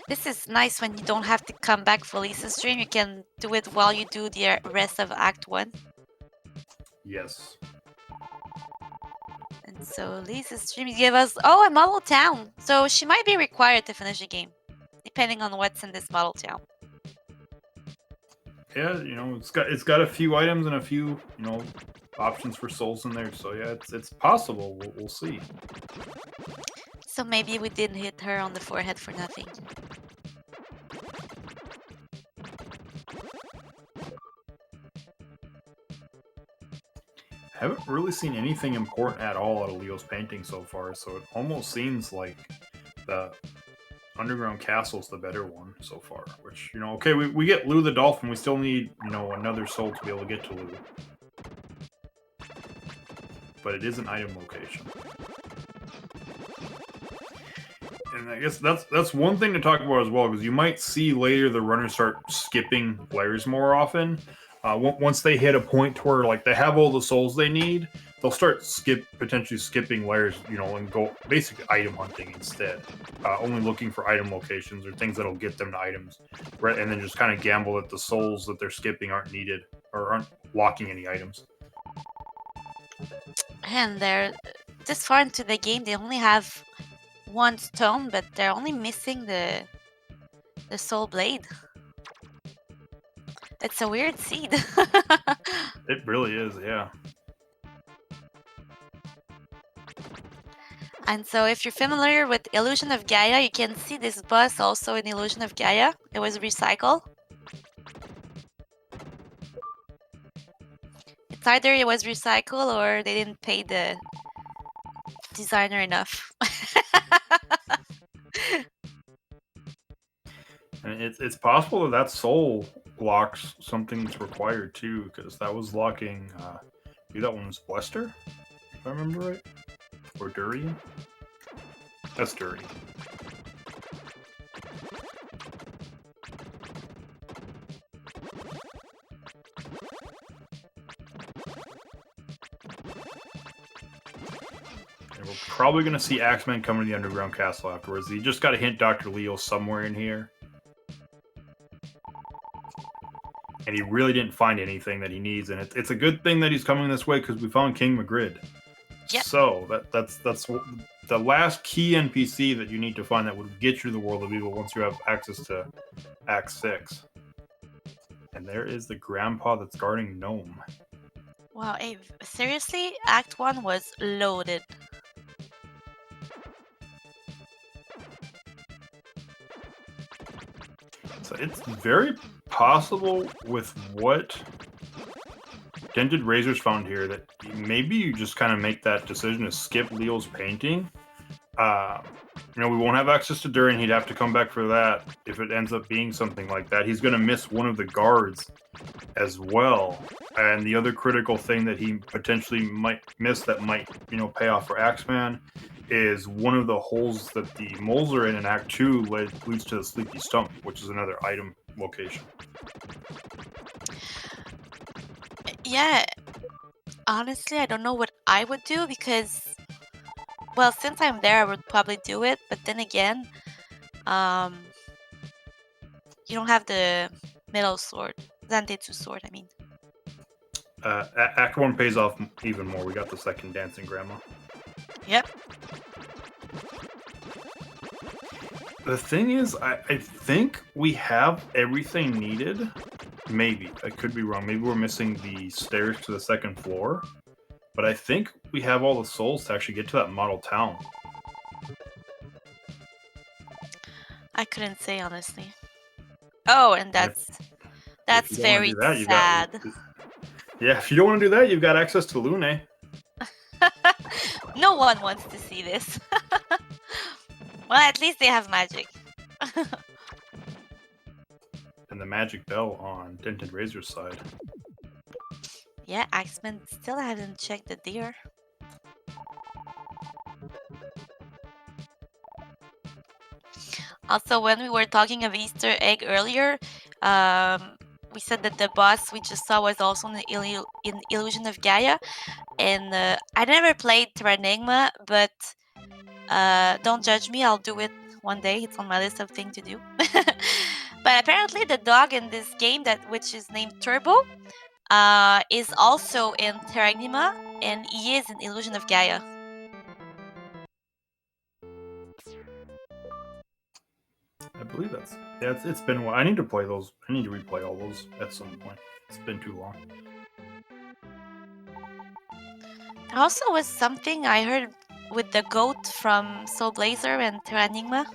This is nice when you don't have to come back for Lisa's stream. You can do it while you do the rest of Act 1. Yes. And so Lisa's stream give us, a model town. So she might be required to finish the game, depending on what's in this model town. Yeah, it's got a few items and a few, options for souls in there. So yeah, it's possible. We'll see. So maybe we didn't hit her on the forehead for nothing. I haven't really seen anything important at all out of Leo's painting so far, so it almost seems like the underground castle's the better one so far. Which, okay, we get Lou the Dolphin, we still need, another soul to be able to get to Lou. But it is an item location. And I guess that's one thing to talk about as well, because you might see later the runners start skipping layers more often. Once they hit a point to where they have all the souls they need, they'll start potentially skipping layers, and go basic item hunting instead. Only looking for item locations or things that'll get them to items, right? And then just kind of gamble that the souls that they're skipping aren't needed or aren't locking any items. And they're this far into the game, they only have 1 stone, but they're only missing the soul blade. It's a weird seed. It really is, yeah. And so if you're familiar with Illusion of Gaia, you can see this boss also in Illusion of Gaia. It was recycled. It's either it was recycled or they didn't pay the designer enough. And it's possible that soul blocks something that's required too, because that was locking. Maybe that one was Bluster, if I remember right, or Durian. That's Durian. And we're probably going to see Axeman come to the underground castle afterwards. You just got to hint Dr. Leo somewhere in here. And he really didn't find anything that he needs, and it's a good thing that he's coming this way because we found King Magrid. Yep. So that's the last key NPC that you need to find that would get you to the world of evil once you have access to Act 6. And there is the grandpa that's guarding Gnome. Wow, seriously? Act 1 was loaded. So it's very possible with what DentedRazor's found here that maybe you just kind of make that decision to skip Leo's painting. We won't have access to Durian. He'd have to come back for that. If it ends up being something like that, he's going to miss one of the guards as well. And the other critical thing that he potentially might miss that might, pay off for Axeman is one of the holes that the moles are in Act 2 leads to the Sleepy Stump, which is another item location. Yeah, honestly, I don't know what I would do because, well, since I'm there, I would probably do it. But then again, you don't have the metal sword, Zantetsu sword, I mean. Act 1 pays off even more. We got the second dancing grandma. Yep. The thing is, I think we have everything needed. Maybe. I could be wrong. Maybe we're missing the stairs to the second floor. But I think we have all the souls to actually get to that model town. I couldn't say, honestly. Oh, and that's very sad. Yeah, if you don't want to do that, you've got access to Lune. No one wants to see this. Well, at least they have magic. And the magic bell on DentedRazor's side. Yeah, Axeman still hasn't checked the deer. Also, when we were talking of Easter egg earlier, we said that the boss we just saw was also in Illusion of Gaia. And I never played Terranigma, but don't judge me, I'll do it one day. It's on my list of things to do. But apparently the dog in this game, which is named Turbo, is also in Terranigma, and he is in Illusion of Gaia. I believe it's been a while. I need to play those. I need to replay all those at some point. It's been too long. There also was something I heard with the goat from Soul Blazer and Terranigma.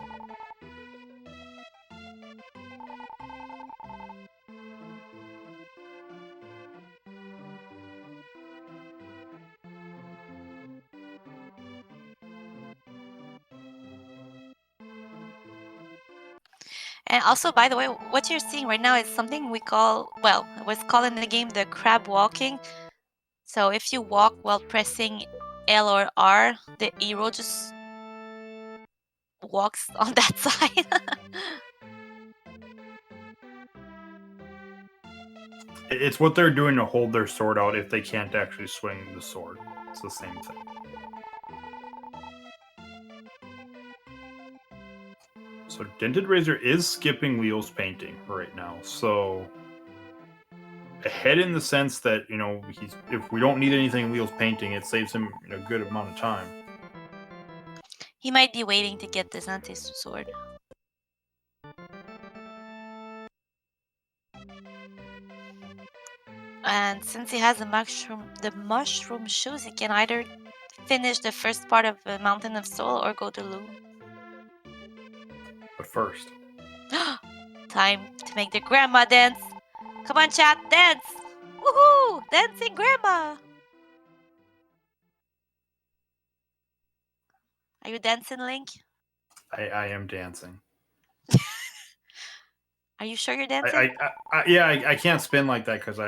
And also, by the way, what you're seeing right now is something we call, well, it was called in the game the crab walking. So if you walk while pressing L or R, the hero just walks on that side. It's what they're doing to hold their sword out if they can't actually swing the sword. It's the same thing. So DentedRazor is skipping Leo's painting right now. So ahead in the sense that, if we don't need anything in Leo's painting, it saves him a good amount of time. He might be waiting to get the Zantetsu sword. And since he has the mushroom shoes, he can either finish the first part of the Mountain of Soul or go to Loom. But first, time to make the grandma dance. Come on, chat, dance! Woohoo! Dancing grandma! Are you dancing, Link? I am dancing. Are you sure you're dancing? I can't spin like that because I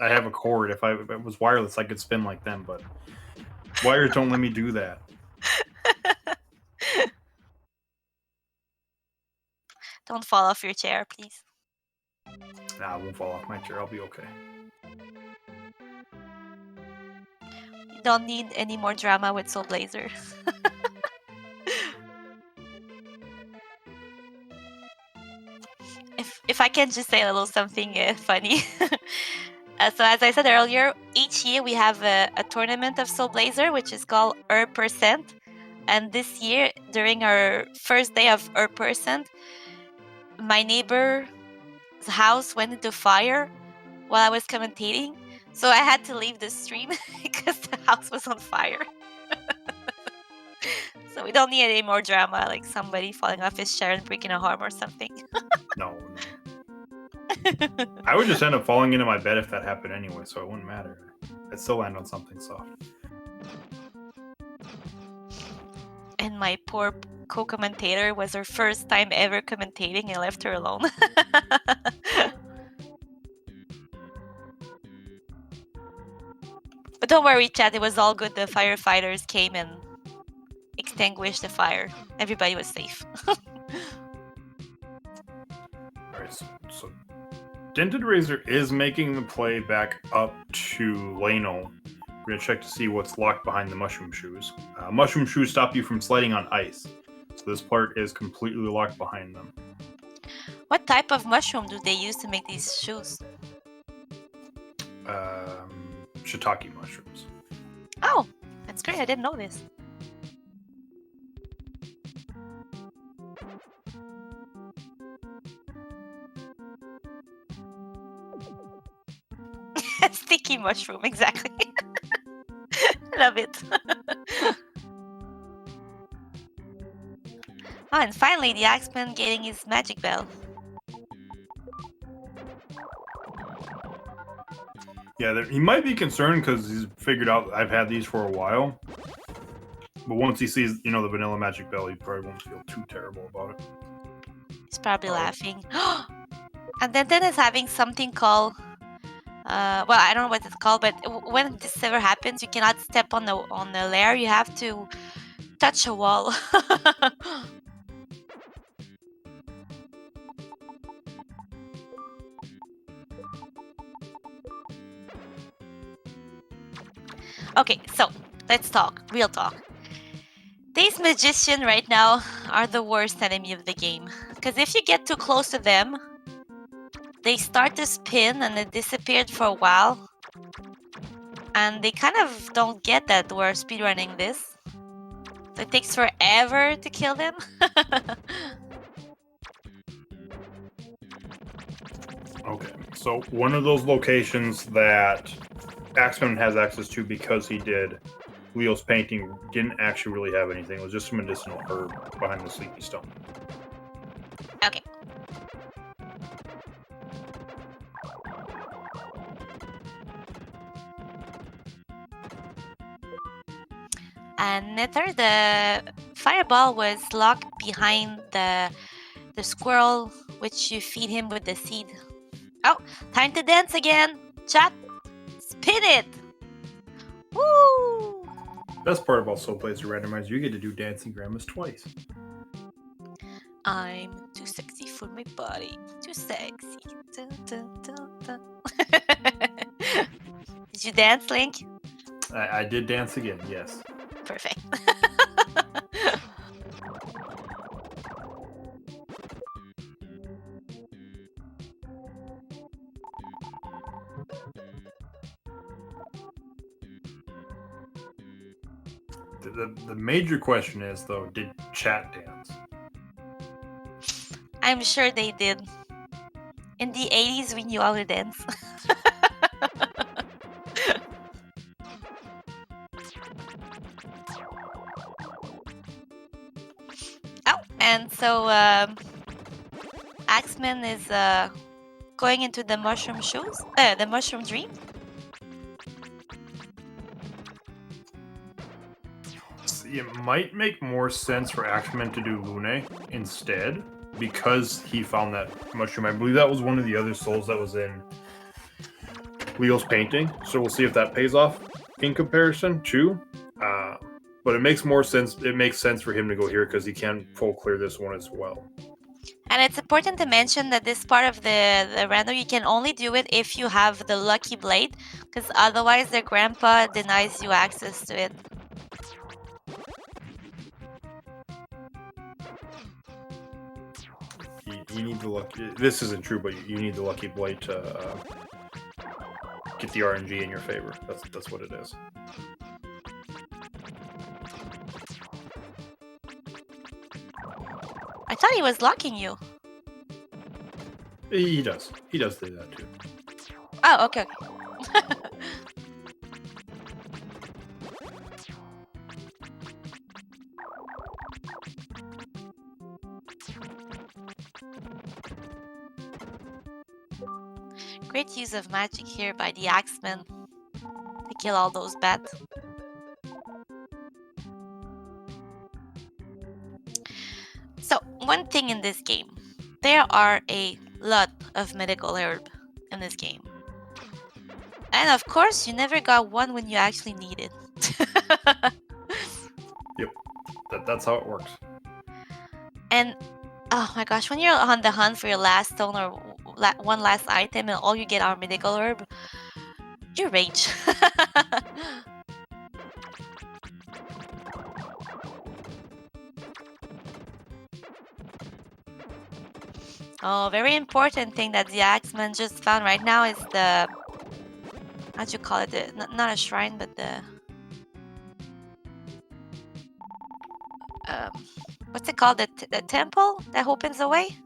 have a cord. If it was wireless, I could spin like them, but wires don't let me do that. Don't fall off your chair, please. Nah, I won't fall off my chair. I'll be okay. You don't need any more drama with Soul Blazer. If I can just say a little something funny. So as I said earlier, each year we have a tournament of Soul Blazer, which is called %. And this year, during our first day of %, my neighbor's house went into fire while I was commentating. So I had to leave the stream because the house was on fire. So we don't need any more drama, like somebody falling off his chair and breaking a arm or something. No. I would just end up falling into my bed if that happened anyway, so it wouldn't matter. I'd still land on something soft. And my poor co-commentator was her first time ever commentating and left her alone. But don't worry, chat, it was all good. The firefighters came and extinguished the fire. Everybody was safe. Alright, so DentedRazor is making the play back up to Lano. We're gonna check to see what's locked behind the mushroom shoes. Mushroom shoes stop you from sliding on ice, so this part is completely locked behind them. What type of mushroom do they use to make these shoes? Shiitake mushrooms. Oh, that's great. I didn't know this. Sticky mushroom, exactly. Love it. And finally, the Axeman getting his magic bell. Yeah, he might be concerned because he's figured out I've had these for a while. But once he sees, the vanilla magic bell, he probably won't feel too terrible about it. He's probably laughing. And then is having something called... well, I don't know what it's called, but when this ever happens, you cannot step on the layer. You have to touch a wall. Okay, so let's talk. Real talk. These magicians right now are the worst enemy of the game. Because if you get too close to them, they start to spin and they disappeared for a while. And they kind of don't get that we're speedrunning this. So it takes forever to kill them. Okay, so one of those locations that Axeman has access to because he did Leo's painting didn't actually really have anything. It was just a medicinal herb behind the Sleepy Stone. Okay. And Nether, the fireball was locked behind the squirrel, which you feed him with the seed. Oh, time to dance again. Chat, spin it. Woo! Best part about Soul Blazer Randomizer, you get to do dancing grandmas twice. I'm too sexy for my body. Too sexy. Dun, dun, dun, dun. Did you dance, Link? I did dance again, yes. Perfect. The major question is, though, did chat dance? I'm sure they did. In the 80s, we knew how to dance. Oh, and so Axeman is going into the mushroom shoes, the mushroom dream. See, it might make more sense for Axeman to do Lune instead, because he found that mushroom. I believe that was one of the other souls that was in Leo's painting. So we'll see if that pays off in comparison too. But it makes more sense. It makes sense for him to go here because he can full clear this one as well. And it's important to mention that this part of the random, you can only do it if you have the lucky blade, because otherwise their grandpa denies you access to it. You need the lucky. This isn't true, but you need the lucky blade to get the RNG in your favor. That's what it is. I thought he was locking you. He does. He does do that too. Oh, okay. Great use of magic here by the Axeman to kill all those bats. So, one thing in this game, there are a lot of medical herb in this game. And of course, you never got one when you actually need it. Yep, that's how it works. And oh my gosh, when you're on the hunt for your last stone or one last item and all you get are medical herb, you rage. Oh, very important thing that the Axeman just found right now is the, how'd you call it? Not a shrine, but the what's it called? The temple that opens the way?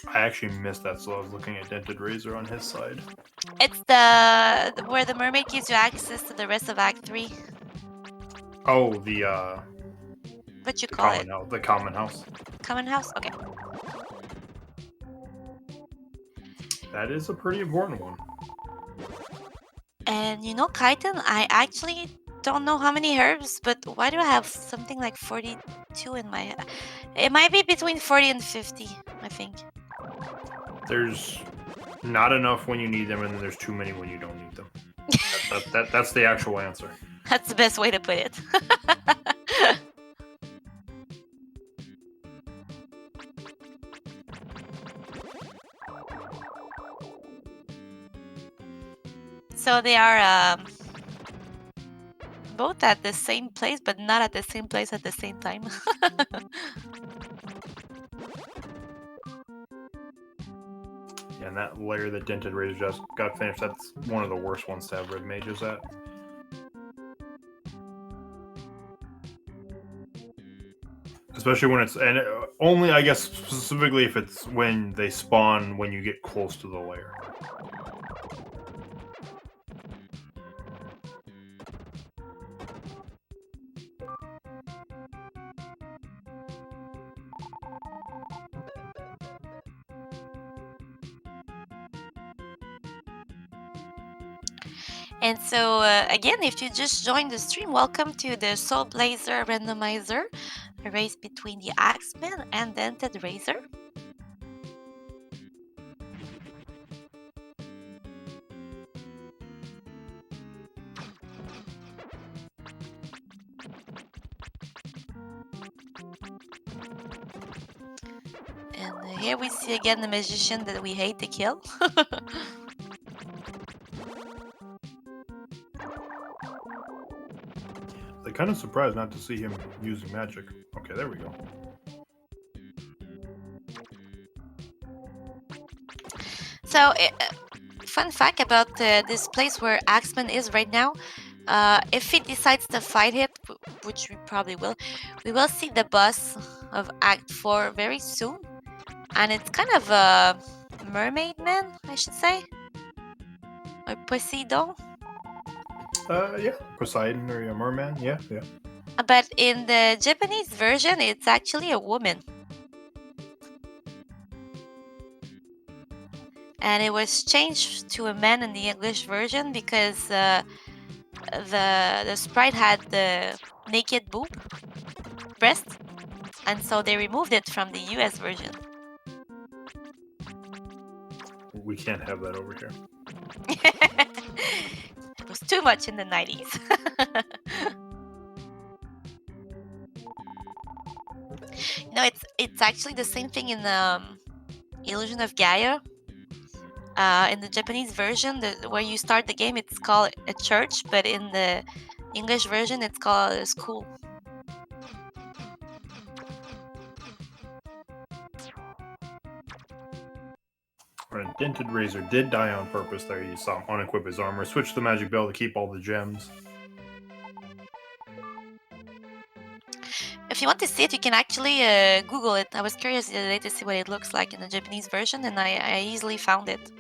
I actually missed that, so I was looking at DentedRazor on his side. It's the where the mermaid gives you access to the rest of Act 3. Oh, What you call it? The common house. Common house? Okay. That is a pretty important one. And you know, Kaiten, I actually don't know how many herbs, but why do I have something like 42 in my... It might be between 40 and 50, I think. There's not enough when you need them, and then there's too many when you don't need them. That's the actual answer. That's the best way to put it. So they are both at the same place, but not at the same place at the same time. Yeah, and that layer that DentedRazor just got finished, that's one of the worst ones to have red mages at. Especially when it's, and only, I guess, specifically if it's when they spawn when you get close to the layer. And so, again, if you just joined the stream, welcome to the Soul Blazer Randomizer, a race between the Axeman and DentedRazor. And here we see again the magician that we hate to kill. I'm kind of surprised not to see him using magic. Okay, there we go. So, fun fact about this place where Axeman is right now, if he decides to fight it, which we probably will, we will see the boss of Act 4 very soon. And it's kind of a mermaid man, I should say. Or Poseidon. Yeah, Poseidon or a merman, yeah. But in the Japanese version, it's actually a woman. And it was changed to a man in the English version because the sprite had the naked breast. and so they removed it from the US version. We can't have that over here. It was too much in the 90s. No, it's actually the same thing in Illusion of Gaia. In the Japanese version, where you start the game, it's called a church, but in the English version, it's called a school. Right, DentedRazor did die on purpose there. You saw him unequip his armor, switch the magic bell to keep all the gems. If you want to see it, you can actually Google it. I was curious the other day to see what it looks like in the Japanese version, and I easily found it.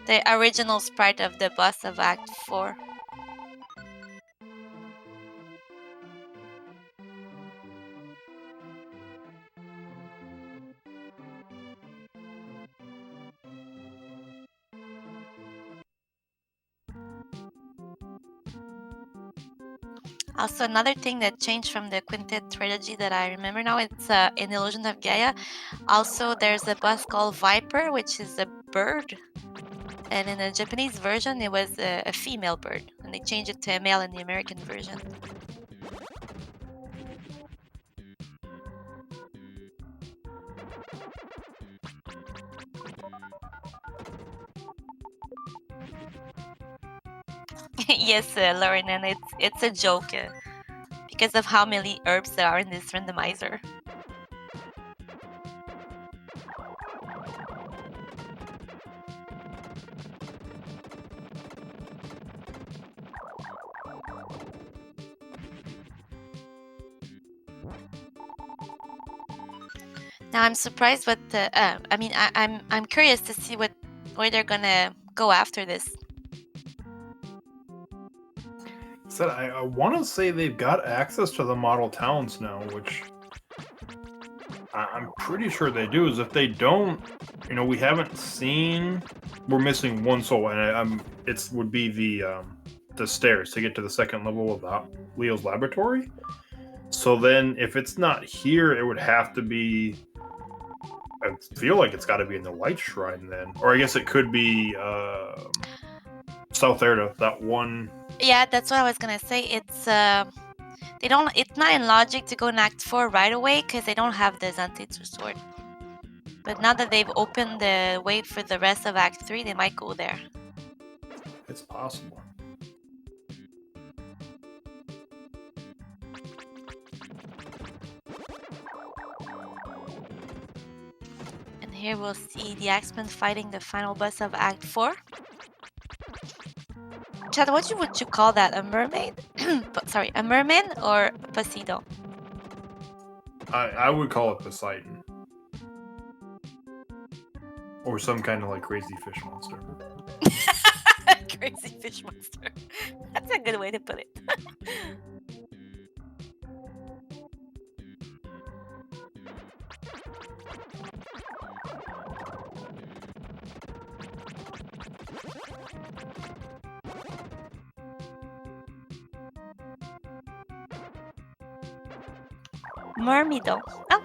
The original sprite of the boss of Act 4. Also, another thing that changed from the Quintet trilogy that I remember now, it's in Illusion of Gaia. Also, there's a boss called Viper, which is a bird. And in the Japanese version, it was a female bird. And they changed it to a male in the American version. Yes, Lauren, and it's a joke because of how many herbs there are in this randomizer. Now I'm surprised what I'm curious to see where they're gonna go after this. Said I want to say they've got access to the model towns now, which I'm pretty sure they do. Is if they don't, we haven't seen. We're missing one soul, and it would be the stairs to get to the second level of Leo's laboratory. So then, if it's not here, it would have to be. I feel like it's got to be in the Light Shrine then, or I guess it could be South Erda, that one. Yeah, that's what I was gonna say. It's it's not in logic to go in Act 4 right away because they don't have the Untitled Sword. But now that they've opened the way for the rest of Act 3, they might go there. It's possible. And here we'll see the Axeman fighting the final boss of Act 4. Chad, what would you call that? A mermaid? Sorry, a merman or Poseidon? I would call it Poseidon. Or some kind of crazy fish monster. Crazy fish monster. That's a good way to put it. Myrmidon. Oh.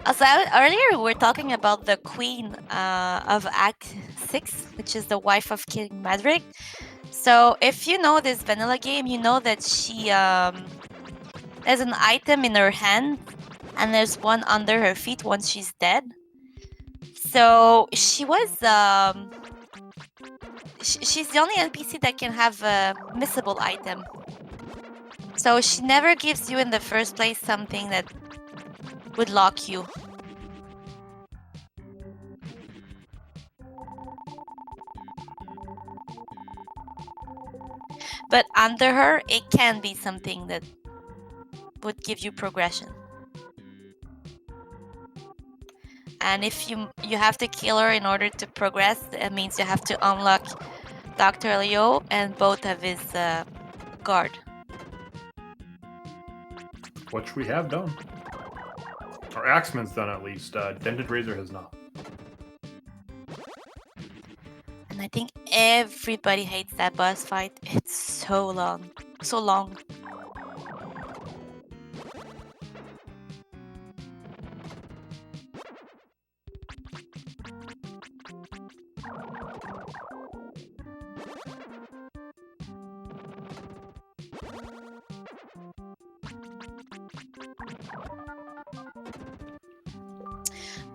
Also, earlier we were talking about the queen of Act 6, which is the wife of King Madrick. So if you know this vanilla game, you know that she there's an item in her hand, and there's one under her feet once she's dead. So she was she's the only NPC that can have a missable item. So she never gives you in the first place something that would lock you. But under her, it can be something that would give you progression. And if you have to kill her in order to progress, it means you have to unlock Dr. Leo and both of his guard. Which we have done. Or Axeman's done at least. DentedRazor has not. And I think everybody hates that boss fight. It's so long. So long.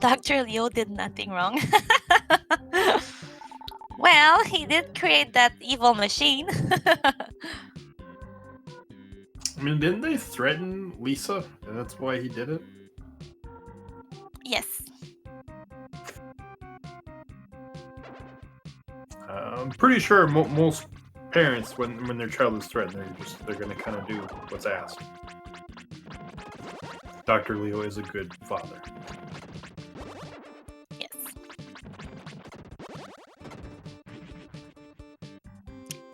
Dr. Leo did nothing wrong. Well, he did create that evil machine. I mean, didn't they threaten Lisa? And that's why he did it? Yes. I'm pretty sure most parents, when their child is threatened, they're gonna kind of do what's asked. Dr. Leo is a good father. Yes.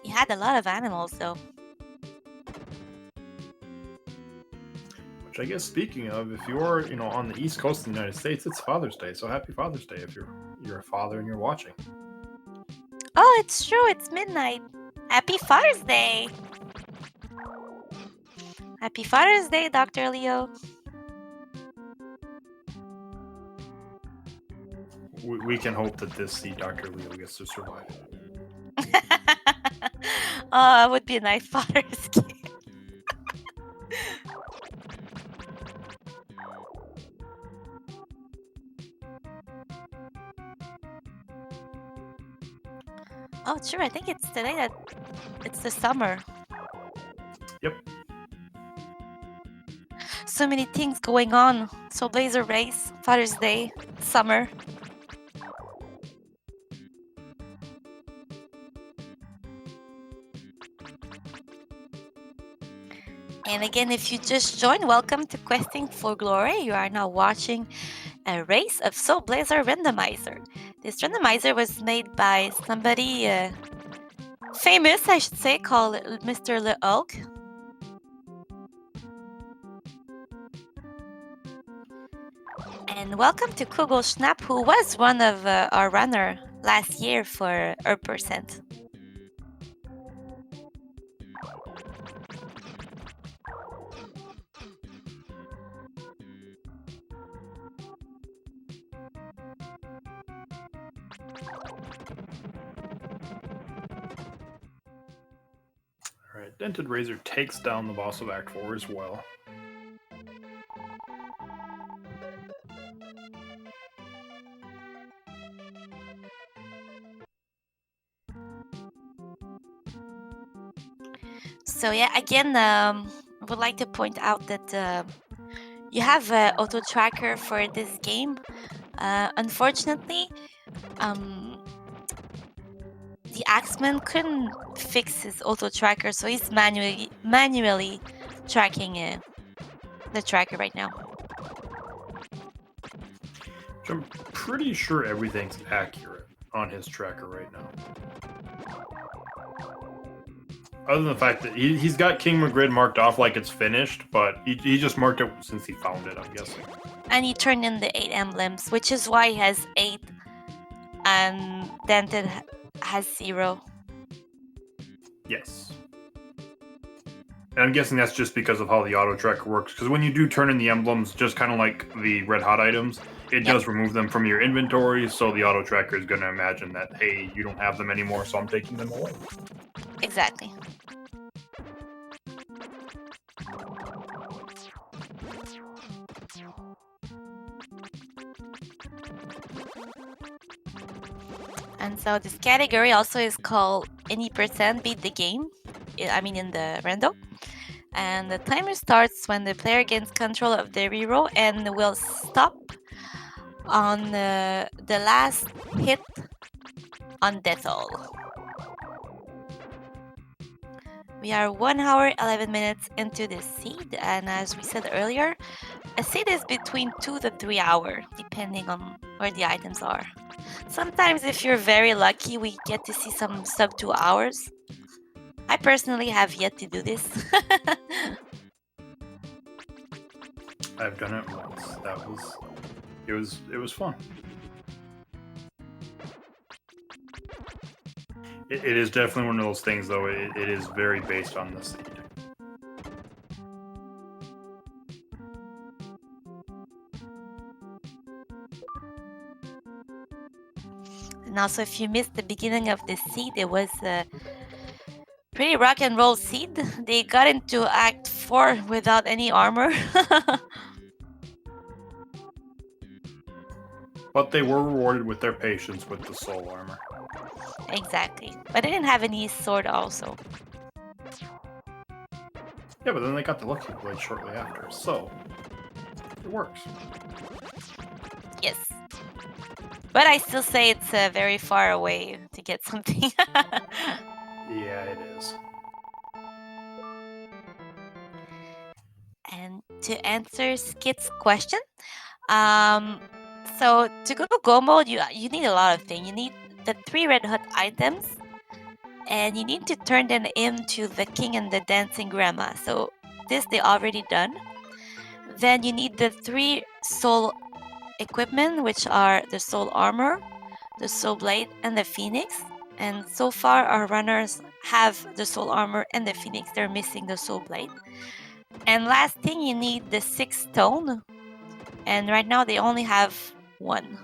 He had a lot of animals, though. Which I guess, speaking of, if you're on the East Coast of the United States, it's Father's Day. So happy Father's Day if you're a father and you're watching. Oh, it's true. It's midnight. Happy Father's Day. Happy Father's Day, Dr. Leo. We can hope that this Dr. Leo gets to survive. Oh, it would be a nice Father's Day. Oh, sure. I think it's today that it's the summer. Yep. So many things going on. So Blazer race, Father's Day, summer. And again, if you just joined, welcome to Questing for Glory. You are now watching a race of Soul Blazer Randomizer. This randomizer was made by somebody famous, I should say, called Mr. Le Hulk. And welcome to Kugel Schnapp, who was one of our runner last year for %. Alright, DentedRazor takes down the boss of Act 4 as well. So yeah, again, I would like to point out that you have an auto tracker for this game. Unfortunately, the Axeman couldn't fix his auto tracker, so he's manually tracking the tracker right now. Which I'm pretty sure everything's accurate on his tracker right now. Other than the fact that he's got King McGrid marked off like it's finished, but he just marked it since he found it, I'm guessing. And he turned in the 8 emblems, which is why he has 8 and Dented has 0. Yes. And I'm guessing that's just because of how the auto tracker works. Because when you do turn in the emblems, just kind of like the red hot items, it does remove them from your inventory. So the auto tracker is going to imagine that, hey, you don't have them anymore, so I'm taking them away. Exactly. And so this category also is called any % beat the game. I mean in the rando. And the timer starts when the player gains control of the reroll and will stop on the last hit on death all. We are 1 hour 11 minutes into this seed, and as we said earlier, a seed is between 2 to 3 hours, depending on where the items are. Sometimes if you're very lucky, we get to see some sub 2 hours. I personally have yet to do this. I've done it once. It was fun. It is definitely one of those things, though. It is very based on the seed. And also, if you missed the beginning of this seed, it was a pretty rock and roll seed. They got into Act 4 without any armor. But they were rewarded with their patience with the soul armor. Exactly. But they didn't have any sword also. Yeah, but then they got the lucky blade shortly after, so it works. Yes. But I still say it's very far away to get something. Yeah, it is. And to answer Skit's question, so to go mode, you need a lot of things. You need the 3 red hot items, and you need to turn them into the king and the dancing grandma. So this they already done. Then you need the 3 soul equipment, which are the soul armor, the soul blade, and the phoenix. And so far, our runners have the soul armor and the phoenix. They're missing the soul blade. And last thing, you need the 6 stone. And right now, they only have 1.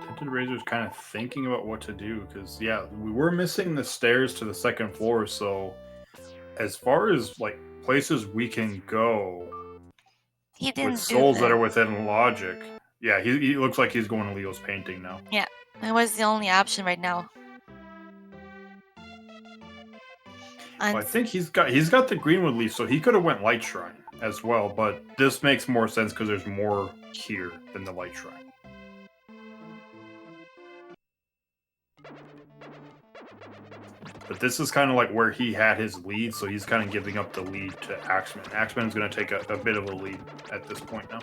DentedRazor's kind of thinking about what to do, because, yeah, we were missing the stairs to the 2nd floor, so as far as, like, places we can go He didn't with do souls that the- are within logic, yeah, he looks like he's going to Leo's painting now. Yeah, that was the only option right now. Well, I think he's got the greenwood leaf, so he could have went light shrine as well, but this makes more sense because there's more here than the light shrine. But this is kind of like where he had his lead, so he's kind of giving up the lead to Axeman. Axeman's going to take a bit of a lead at this point now.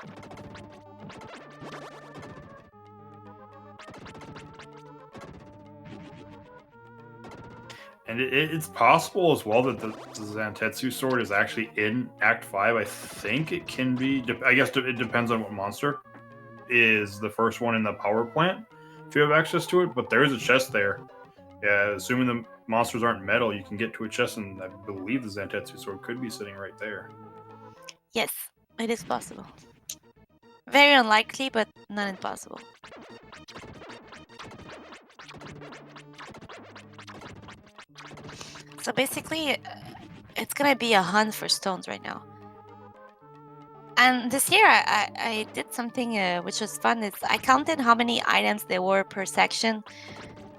And it's possible as well that the Zantetsu sword is actually in Act 5. I think it can be. I guess it depends on what monster is the first one in the power plant, if you have access to it. But there is a chest there. Yeah, assuming the monsters aren't metal, you can get to a chest, and I believe the Zantetsu sword could be sitting right there. Yes, it is possible. Very unlikely, but not impossible. So basically, it's gonna be a hunt for stones right now. And this year, I did something which was fun. Is I counted how many items there were per section.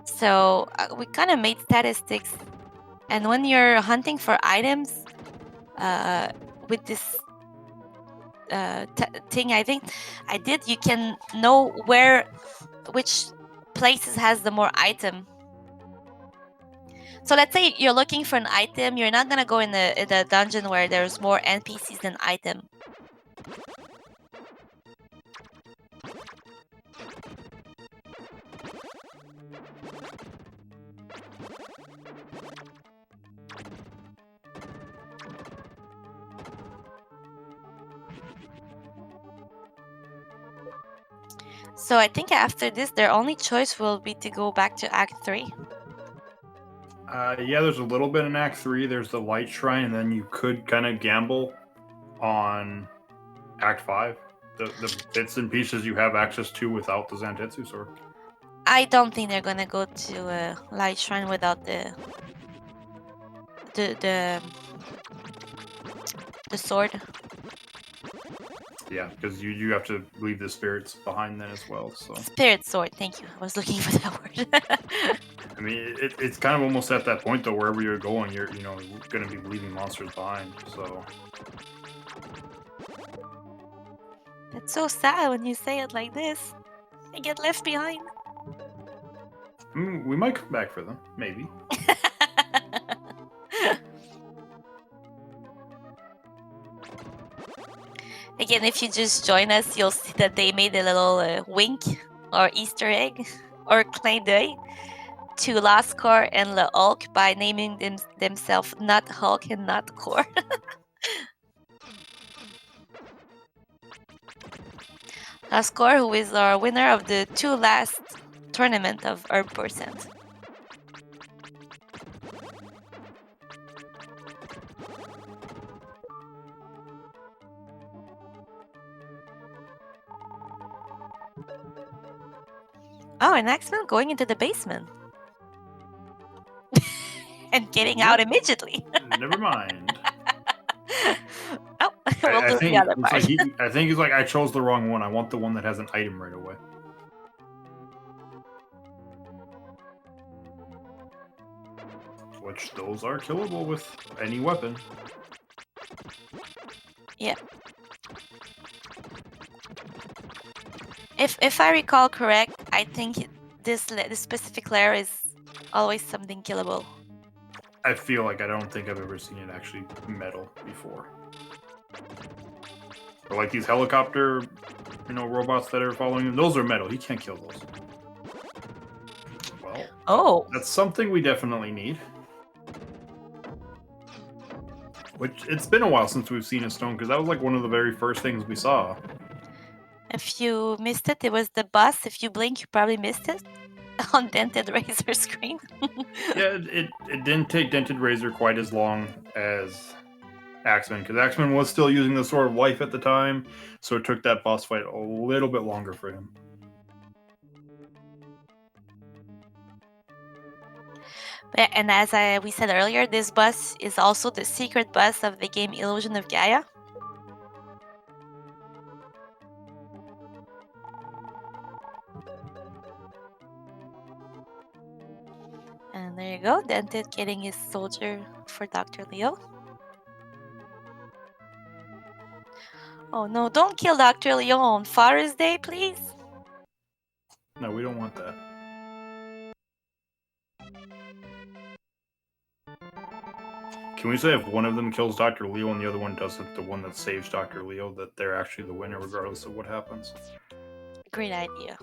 So we kind of made statistics. And when you're hunting for items with this thing, I think I did, you can know which places has the more item. So let's say you're looking for an item, you're not gonna go in the dungeon where there's more NPCs than item. So I think after this, their only choice will be to go back to Act 3. Yeah, there's a little bit in Act 3. There's the light shrine, and then you could kind of gamble on Act 5. The bits and pieces you have access to without the Zantetsu sword. I don't think they're gonna go to Light Shrine without the sword. Yeah, because you have to leave the spirits behind then as well. So Spirit sword, thank you. I was looking for that word. I mean, it's kind of almost at that point though. Wherever you're going, you're going to be leaving monsters behind. So It's so sad when you say it like this. They get left behind. we might come back for them, maybe. Again, if you just join us, you'll see that they made a little wink or Easter egg or clin d'oeil to Lascor and Le Hulk by naming themselves not Hulk and not Core. Lascor, who is our winner of the 2 last tournament of Herb Percent. Oh, an Axeman going into the basement. And getting out immediately. Never mind. Oh, we'll I do think the other it's part. like I think he's like, I chose the wrong one. I want the one that has an item right away. Which those are killable with any weapon. Yeah. If I recall correct, I think this specific layer is always something killable. I feel like I don't think I've ever seen it actually metal before. Or like these helicopter, robots that are following him. Those are metal. He can't kill those. Well, Oh, that's something we definitely need. Which, it's been a while since we've seen a stone, because that was like one of the very first things we saw. if you missed it, it was the boss. If you blink, you probably missed it on DentedRazor screen. Yeah, it didn't take DentedRazor quite as long as Axeman, because Axeman was still using the Sword of Life at the time, so it took that boss fight a little bit longer for him. And as we said earlier, this boss is also the secret boss of the game Illusion of Gaia. And there you go, Dented getting his soldier for Dr. Leo. Oh no, don't kill Dr. Leo on Father's Day, please. No, we don't want that. Can we say if one of them kills Dr. Leo and the other one doesn't, the one that saves Dr. Leo, that they're actually the winner regardless of what happens? Great idea.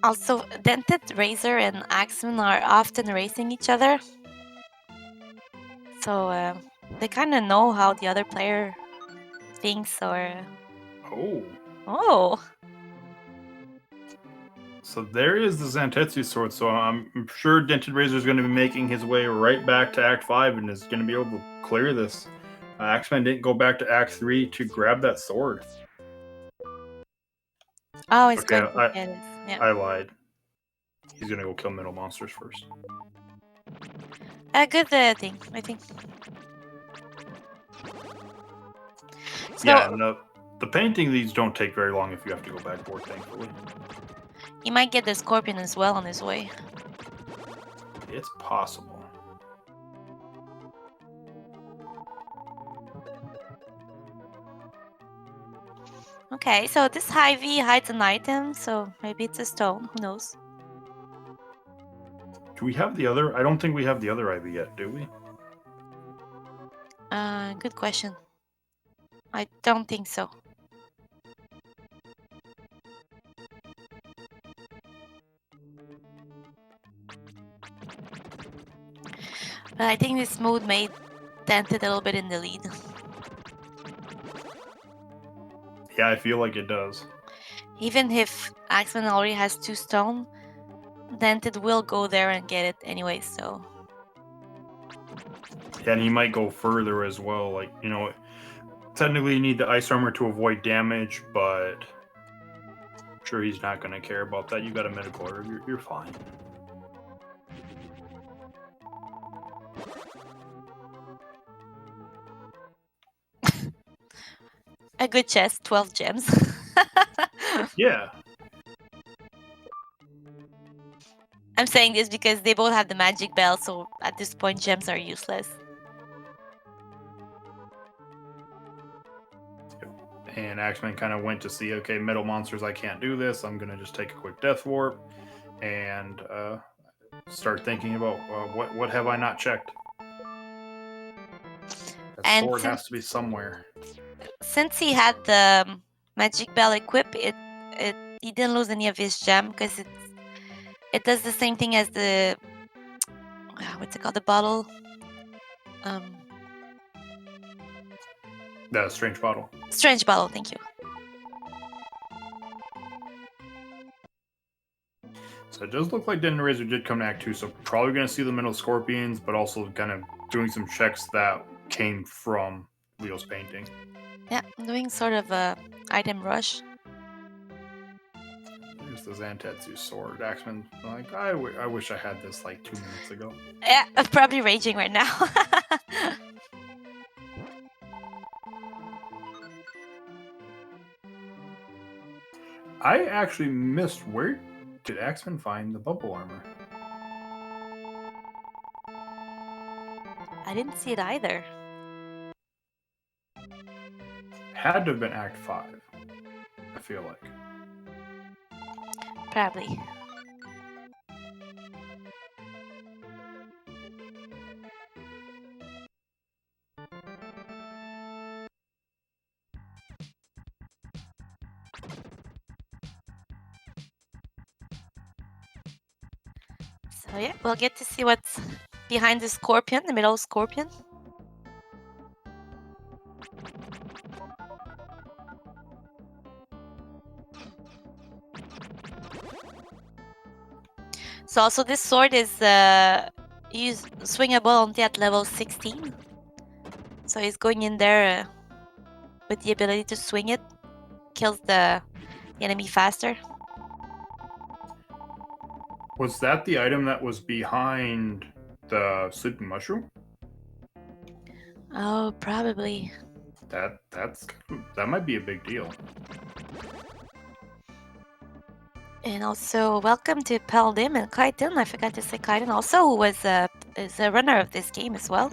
Also, DentedRazor and Axeman are often racing each other. So they kind of know how the other player thinks or... Oh. Oh! So there is the Zantetsu sword, so I'm sure DentedRazor is going to be making his way right back to Act 5 and is going to be able to clear this. Axeman didn't go back to Act 3 to grab that sword. Oh, he's Okay, going to get it. Yeah. I lied. He's going to go kill middle monsters first. A good thing, I think. So, Yeah, and the painting these don't take very long if you have to go backboard, thankfully. he might get the scorpion as well on his way. It's possible. Okay, so this Hy-Vee hides an item, so maybe it's a stone, who knows? Do we have the other? I don't think we have the other IV yet, do we? Good question. I don't think so. But I think this mode made Dented a little bit in the lead. Yeah, I feel like it does. Even if Axeman already has 2 stone, Dented will go there and get it anyway, so... Yeah, and he might go further as well. Like, technically you need the ice armor to avoid damage, but I'm sure he's not going to care about that. You got a medical herb, you're fine. A good chest, 12 gems. Yeah. I'm saying this because they both have the magic bell, so at this point gems are useless. And Axeman kind of went to see, okay, metal monsters, I can't do this. I'm going to just take a quick death warp and start thinking about what have I not checked? That sword has to be somewhere. Since he had the magic bell equipped, he didn't lose any of his gem because it does the same thing as the what's it called, the bottle. The strange bottle. Strange bottle, thank you. So it does look like DentedRazor did come to Act 2, so probably going to see the middle scorpions, but also kind of doing some checks that came from Leo's painting. Yeah, I'm doing sort of a item rush. Here's the Zantetsu sword. Axeman, like, I wish I had this like 2 minutes ago. Yeah, I'm probably raging right now. I actually missed, where did Axeman find the bubble armor? I didn't see it either. Had to have been Act 5, I feel like. Probably. So yeah, we'll get to see what's behind the scorpion, the middle scorpion. So also this sword is swingable only at level 16. So he's going in there with the ability to swing it, kills the enemy faster. Was that the item that was behind the sleeping mushroom? Oh, probably. That might be a big deal. And also, welcome to Peldim and Kaiten. I forgot to say Kaiten also, who was is a runner of this game as well.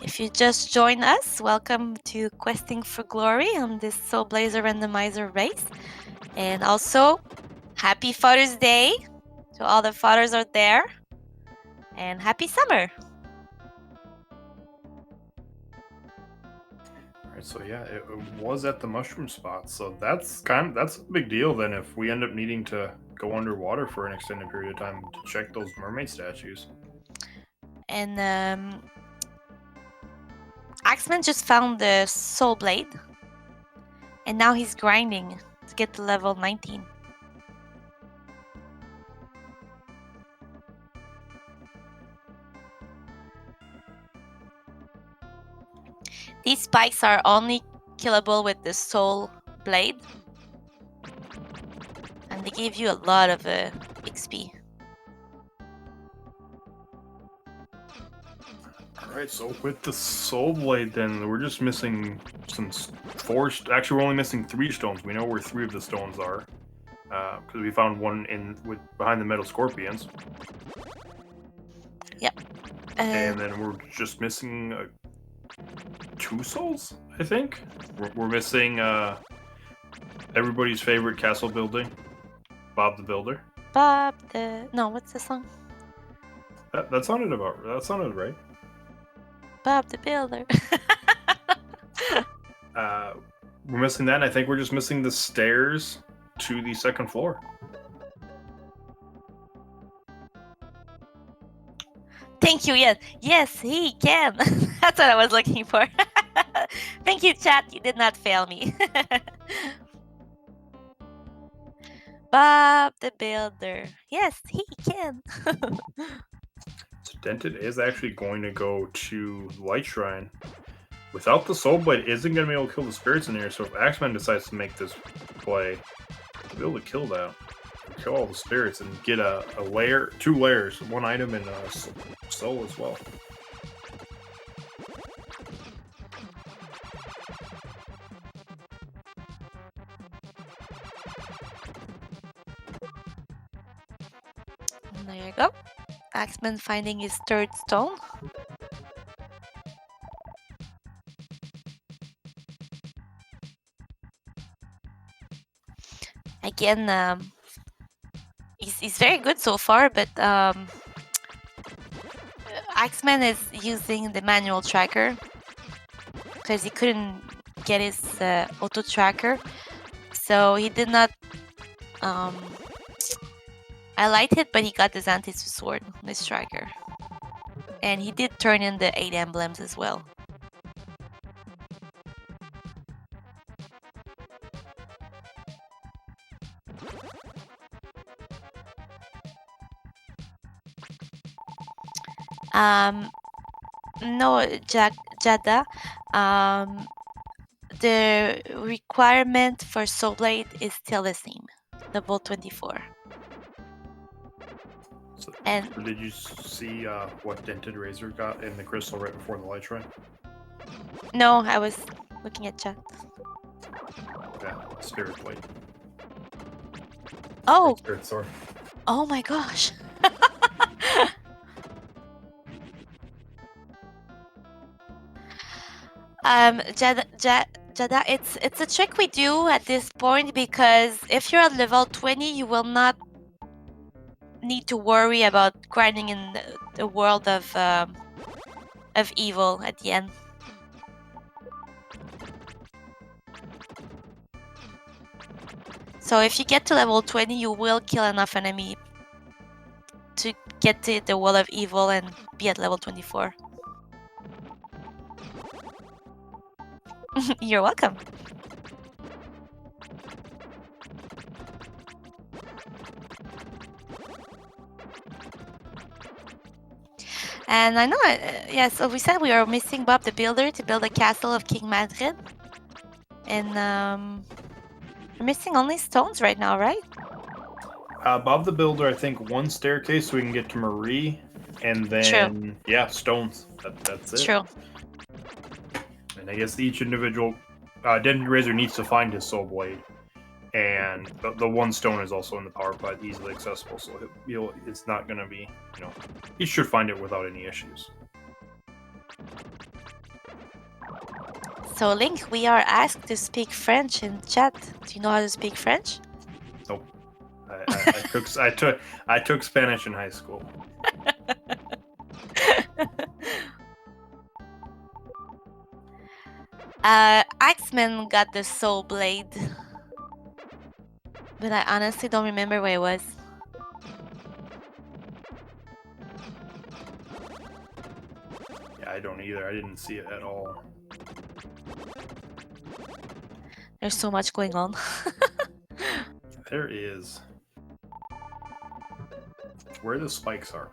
If you just joined us, welcome to Questing for Glory on this Soul Blazer Randomizer race. And also, happy Father's Day to all the fathers out there. And happy summer. Alright, so yeah, it was at the mushroom spot. So that's a big deal then if we end up needing to go underwater for an extended period of time to check those mermaid statues. And Axeman just found the Soul Blade. And now he's grinding to get to level 19. These spikes are only killable with the Soul Blade. And they give you a lot of XP. Alright, so with the soul blade then, we're just missing some actually we're only missing 3 stones. We know where 3 of the stones are. Because we found one behind the metal scorpions. Yep. And then we're just missing 2 souls, I think. We're missing everybody's favorite castle building, Bob the Builder. No, what's the song? That sounded right. Bob the Builder. We're missing that, and I think we're just missing the stairs to the 2nd floor. Thank you, yes. Yes, he can. That's what I was looking for. Thank you, chat. You did not fail me. Bob the Builder. Yes, he can. So Dented is actually going to go to Light Shrine. Without the Soul Blade, isn't going to be able to kill the spirits in here, so if Axeman decides to make this play, he'll be able to kill that. Kill all the spirits and get a layer, 2 layers, 1 item and a soul as well. And there you go. Axeman finding his 3rd stone. Again, he's very good so far, but Axeman is using the manual tracker because he couldn't get his auto tracker, so he did not highlight it, but he got the Zantetsu sword, this tracker, and he did turn in the 8 emblems as well. No, Jada. The requirement for Soul Blade is still the same, level 24. So, And did you see what DentedRazor got in the crystal right before the light shrine? no, I was looking at chat. Yeah, Spirit Blade. Oh, Spirit Sword. oh my gosh. Jada, it's a trick we do at this point because if you're at level 20, you will not need to worry about grinding in the world of evil at the end. So if you get to level 20, you will kill enough enemy to get to the world of evil and be at level 24. You're welcome. And I know, yeah, so we said we are missing Bob the Builder to build a castle of King Madrid. And we're missing only stones right now, right? Bob the Builder, I think one staircase so we can get to Marie, and then yeah, stones. That's it. True. And I guess each individual DentedRazor needs to find his Soul Blade, and the one stone is also in the power pod, easily accessible. So it's not going to be, he should find it without any issues. So Link, we are asked to speak French in chat. Do you know how to speak French? Nope. I took Spanish in high school. Axeman got the Soul Blade, but I honestly don't remember where it was. Yeah, I don't either. I didn't see it at all. There's so much going on. There is. Where the spikes are.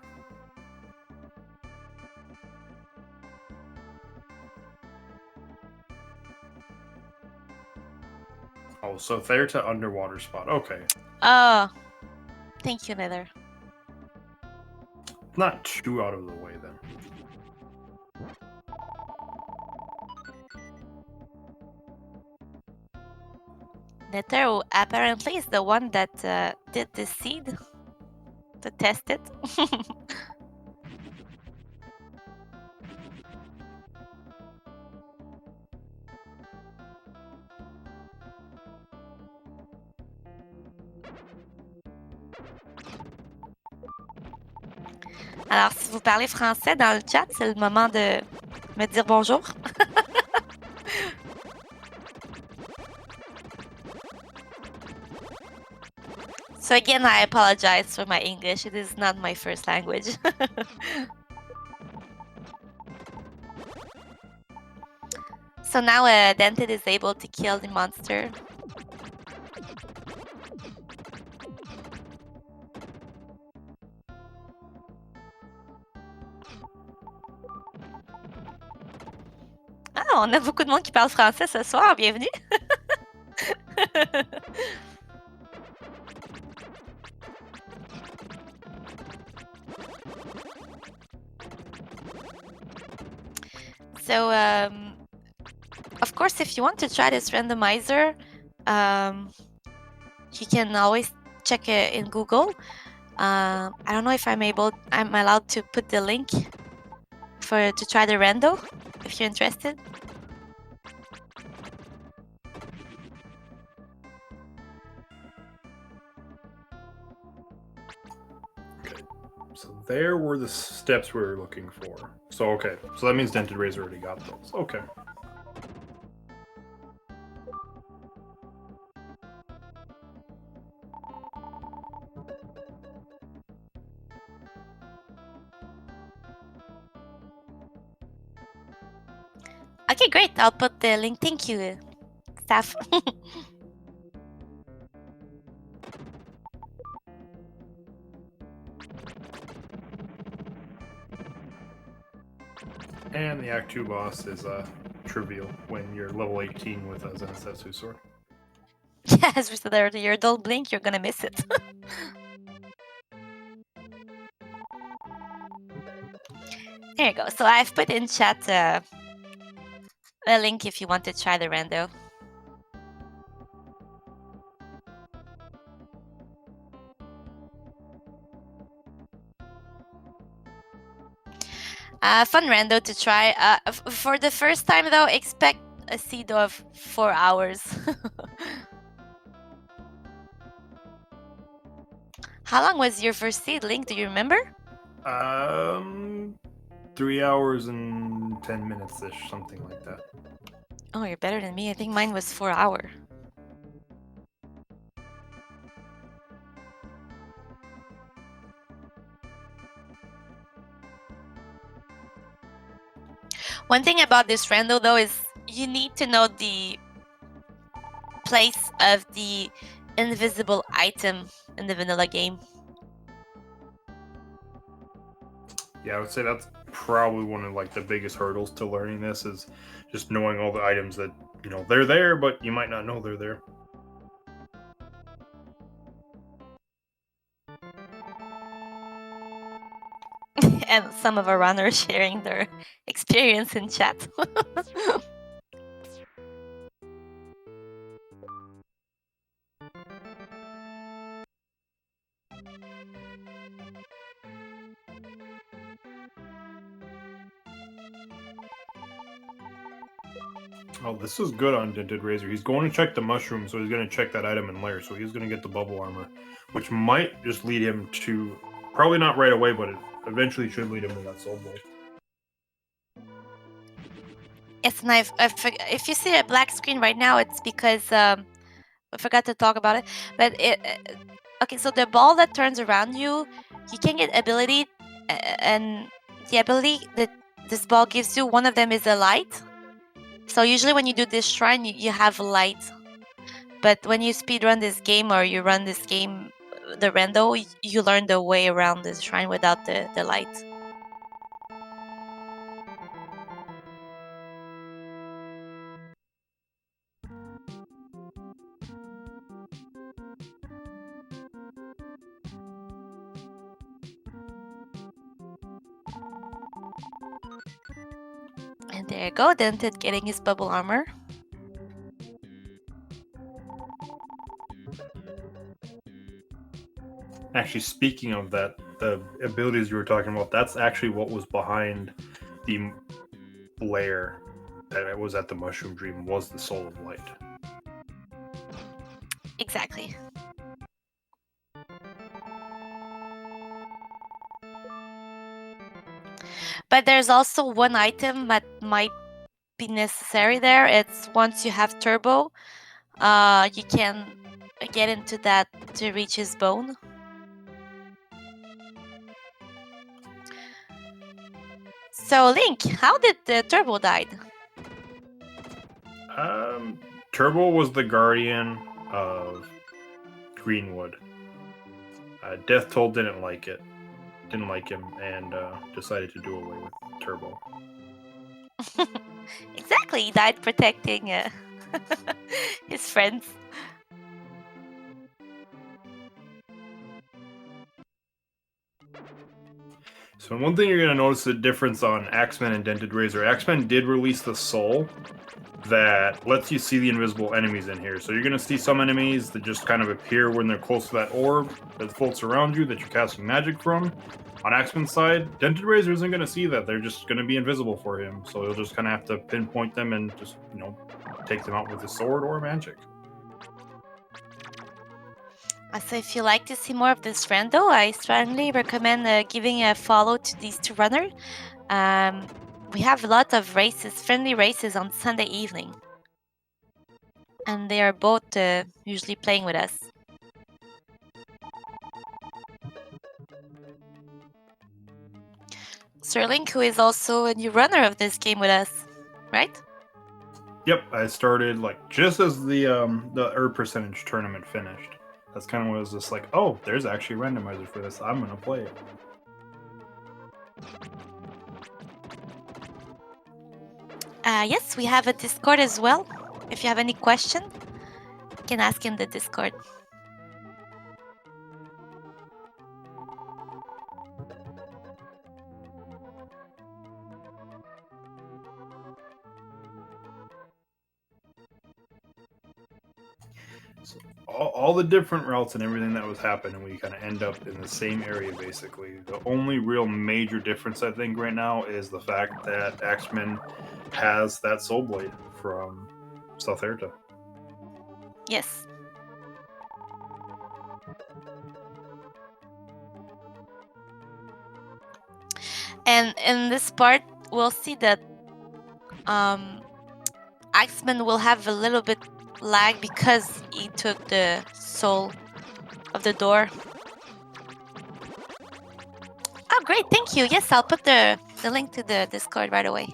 Oh, so they're to underwater spot. Okay. Oh, thank you, Nether. Not too out of the way then. Nether apparently is the one that did the seed to test it. Alors, si vous parlez français dans le chat, c'est le moment de me dire bonjour. So again, I apologize for my English. It is not my first language. So now Dented is able to kill the monster. Ah, on a beaucoup de monde qui parle français ce soir. Bienvenue. So, of course, if you want to try this randomizer, you can always check it in Google. I don't know if I'm allowed to put the link to try the rando, if you're interested. Okay. So there were the steps we were looking for. So okay. So that means DentedRazor already got those. Okay. Okay, great. I'll put the link. Thank you, staff. And the Act 2 boss is trivial when you're level 18 with a Zensetsu sword. Yeah, as we said earlier, don't blink, you're gonna miss it. There you go. So I've put in chat a link if you want to try the rando. Fun rando to try. For the first time though, expect a seed of 4 hours. How long was your first seed, Link? Do you remember? 3 hours and 10 minutes ish, something like that. Oh, you're better than me. I think mine was 4 hours. One thing about this rando though is you need to know the place of the invisible item in the vanilla game. Yeah, I would say that's probably one of like the biggest hurdles to learning this is just knowing all the items that, you know, they're there, but you might not know they're there. And some of our runners sharing their experience in chat. Oh, this is good on DentedRazor. He's going to check the mushroom, so he's going to check that item in lair, so he's going to get the bubble armor, which might just lead him to, probably not right away, but it eventually should lead him to that soul boy. Yes, and if you see a black screen right now, it's because I forgot to talk about it. But okay, so the ball that turns around you, you can get ability, and the ability that this ball gives you, one of them is a light. So usually when you do this shrine, you have a light. But when you speedrun this game or you run this game, the rando, you learn the way around this shrine without the light. And there you go, Dented getting his bubble armor. Actually, speaking of that, the abilities you were talking about, that's actually what was behind the lair that was at the Mushroom Dream, was the Soul of Light. Exactly. But there's also one item that might be necessary there. It's once you have turbo, you can get into that to reach his bone. So Link, how did the turbo died? Turbo was the guardian of Greenwood. Death Toll didn't like him, and decided to do away with Turbo. Exactly, he died protecting his friends. So one thing you're going to notice the difference on Axeman and DentedRazor. Axeman did release the soul that lets you see the invisible enemies in here. So you're going to see some enemies that just kind of appear when they're close to that orb that floats around you that you're casting magic from. On Axeman's side, DentedRazor isn't going to see that. They're just going to be invisible for him. So you'll just kind of have to pinpoint them and just, you know, take them out with a sword or magic. So if you like to see more of this rando, I strongly recommend giving a follow to these two runners. We have a lot of races, friendly races on Sunday evening. And they are both usually playing with us. Sterling, who is also a new runner of this game with us, right? Yep, I started like just as the herb percentage tournament finished. That's kind of what I was just like, oh, there's actually a randomizer for this. I'm gonna play it. Yes, we have a Discord as well. If you have any question, you can ask in the Discord. So all the different routes and everything that was happening, we kind of end up in the same area basically. The only real major difference I think right now is the fact that Axeman has that soul blade from South Erta. Yes. And in this part, we'll see that Axeman will have a little bit lag because he took the soul of the door. Oh, great. Thank you. Yes, I'll put the link to the Discord right away.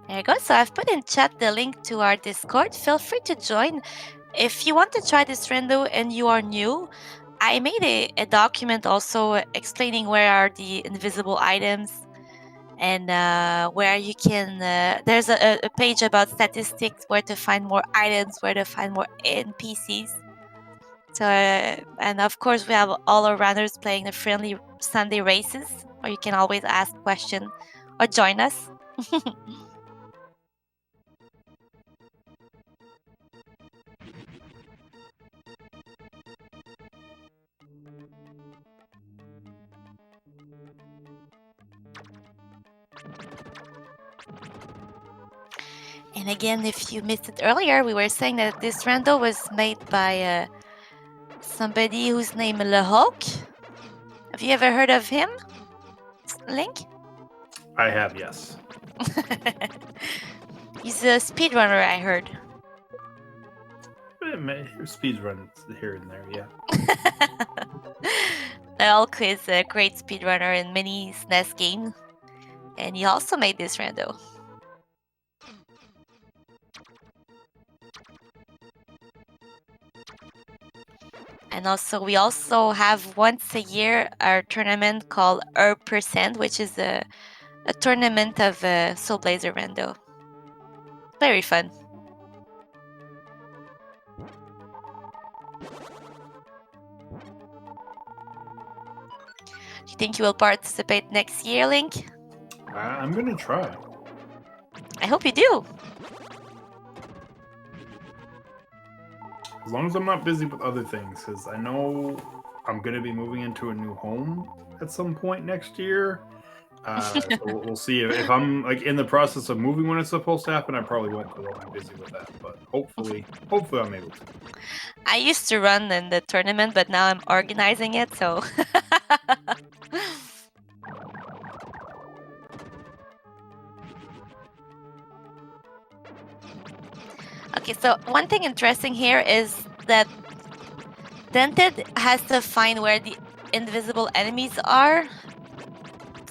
There you go. So I've put in chat the link to our Discord. Feel free to join. If you want to try this rando and you are new, I made a document also explaining where are the invisible items and where you can, there's a page about statistics, where to find more items, where to find more NPCs. So, and of course we have all our runners playing the friendly Sunday races, where you can always ask questions or join us. And again, if you missed it earlier, we were saying that this rando was made by somebody whose name Le Hawk. Have you ever heard of him, Link? I have, yes. He's a speedrunner, I heard. Speed runs here and there, yeah. Elk is a great speedrunner in many SNES games, and he also made this rando. And also, we also have once a year our tournament called %, which is a tournament of Soul Blazer rando. Very fun. Do you think you will participate next year, Link? I'm gonna try. I hope you do. As long as I'm not busy with other things, because I know I'm gonna be moving into a new home at some point next year. So we'll see if I'm like in the process of moving when it's supposed to happen. I probably won't because I'll be busy with that. But hopefully I'm able to. I used to run in the tournament, but now I'm organizing it, so. Okay, so one thing interesting here is that Dented has to find where the invisible enemies are.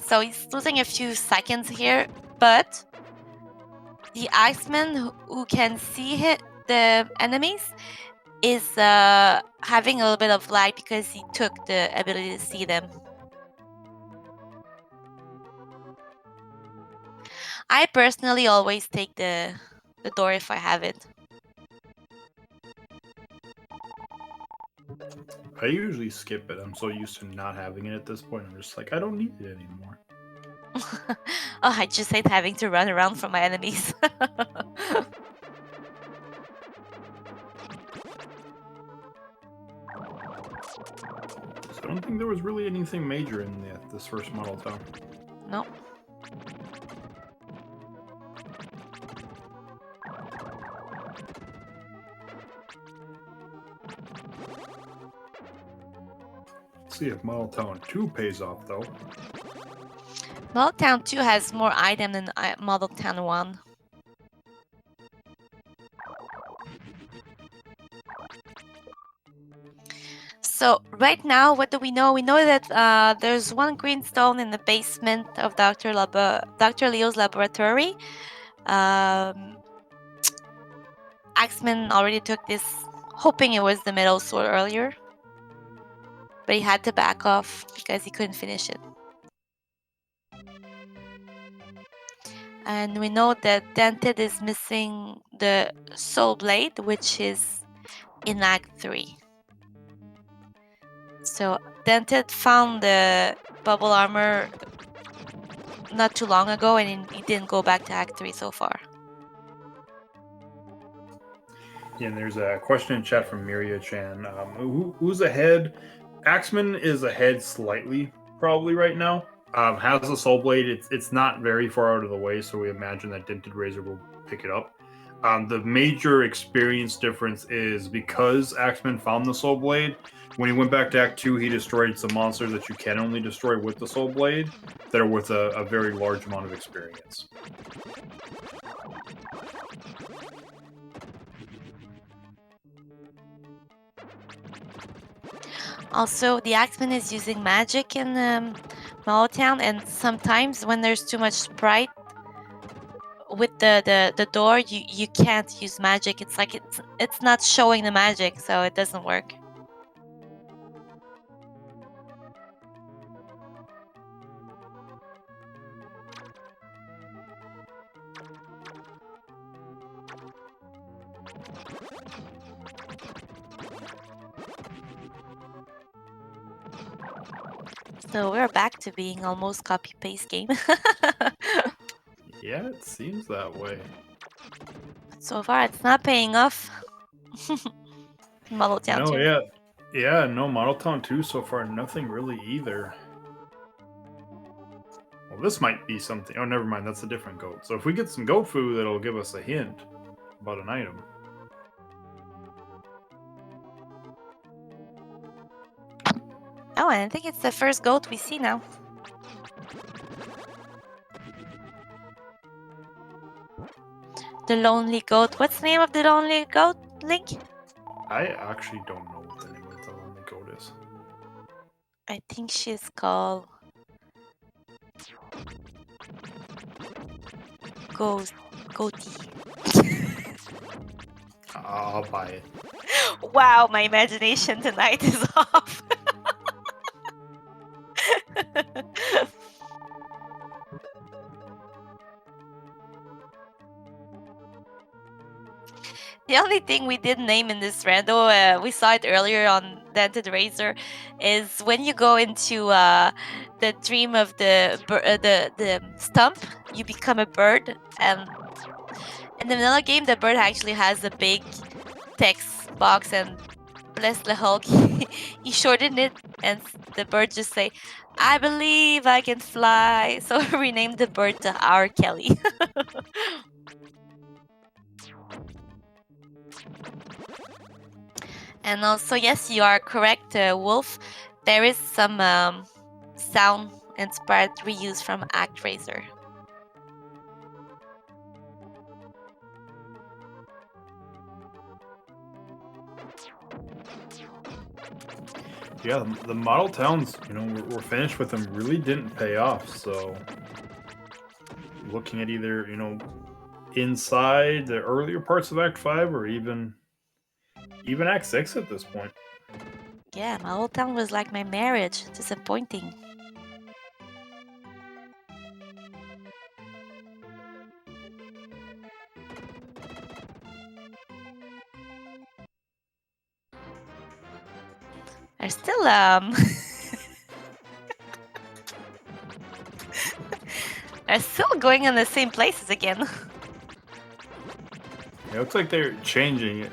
So he's losing a few seconds here, but the Axeman who can see the enemies is having a little bit of lag because he took the ability to see them. I personally always take the door if I have it. I usually skip it. I'm so used to not having it at this point. I'm just like, I don't need it anymore. Oh, I just hate having to run around from my enemies. So I don't think there was really anything major in this first model town. No. Let's see if Model Town 2 pays off, though. Model Town 2 has more item than Model Town 1. So right now, what do we know? We know that there's one green stone in the basement of Dr. Leo's laboratory. Axeman already took this, hoping it was the middle sword earlier, but he had to back off because he couldn't finish it. And we know that Dented is missing the Soul Blade, which is in Act 3. So Dented found the bubble armor not too long ago, and he didn't go back to Act 3 so far. Yeah, and there's a question in chat from Miria Chan. Who's ahead? Axeman is ahead slightly, probably right now. Has a Soul Blade. It's not very far out of the way, so we imagine that DentedRazor will pick it up. The major experience difference is because Axeman found the Soul Blade. When he went back to Act 2, he destroyed some monsters that you can only destroy with the Soul Blade that are worth a very large amount of experience. Also, the Axeman is using magic in Mallow Town, and sometimes when there's too much sprite with the door, you can't use magic. It's like it's not showing the magic, so it doesn't work. So we're back to being almost copy-paste game. Yeah, it seems that way. So far, it's not paying off. Mallow Town No, 2. yeah, no, Model Town 2 so far, nothing really either. Well, this might be something. Oh, never mind, that's a different goat. So if we get some goat food, that'll give us a hint about an item. Oh, and I think it's the first goat we see now. The lonely goat. What's the name of the lonely goat, Link? I actually don't know what the name of the lonely goat is. I think she's called Goaty. I'll buy it. Wow, my imagination tonight is off. The only thing we did name in this rando, we saw it earlier on DentedRazor, is when you go into the dream of the stump, you become a bird, and in the vanilla game, the bird actually has a big text box, and bless the Hulk, he shortened it, and the bird just say, "I believe I can fly." So we named the bird to Our Kelly. And also, yes, you are correct, Wolf. There is some sound inspired reuse from ActRazor. Yeah, the model towns, we're finished with them, really didn't pay off. So looking at either, inside the earlier parts of Act 5 or even Act 6 at this point. Yeah, my old town was like my marriage. Disappointing. They're still they're still going in the same places again. It looks like they're changing it.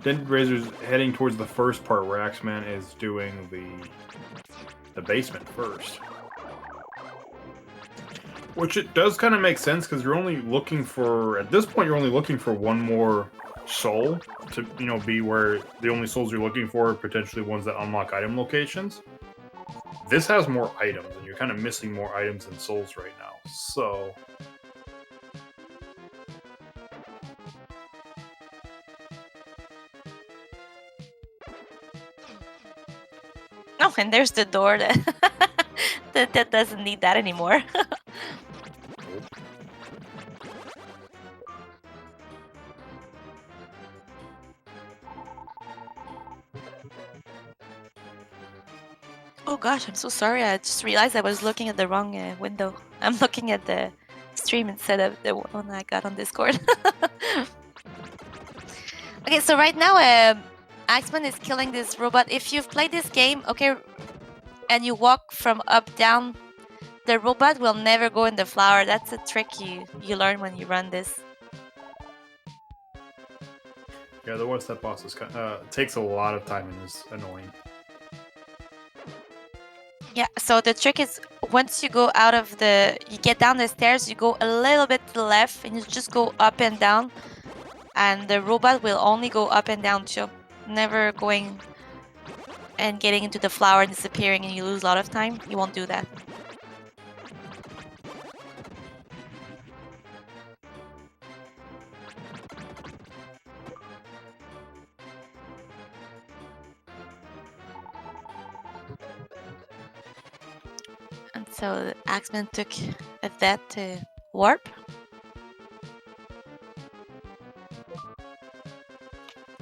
DentedRazor's heading towards the first part where Axeman is doing the basement first. Which it does kind of make sense because you're only looking for, at this point, you're only looking for one more soul to, be where the only souls you're looking for are potentially ones that unlock item locations. This has more items, and you're kind of missing more items than souls right now. So Oh, and there's the door that doesn't need that anymore. Oh gosh, I'm so sorry. I just realized I was looking at the wrong window. I'm looking at the stream instead of the one I got on Discord. Okay, so right now, Axeman is killing this robot. If you've played this game, okay, and you walk from up down, the robot will never go in the flower. That's a trick you learn when you run this. Yeah, the one-step boss is takes a lot of time and is annoying. Yeah, so the trick is once you go out of you get down the stairs, you go a little bit to the left and you just go up and down, and the robot will only go up and down too, never going and getting into the flower and disappearing and you lose a lot of time. You won't do that. And so the Axeman took a vet to warp.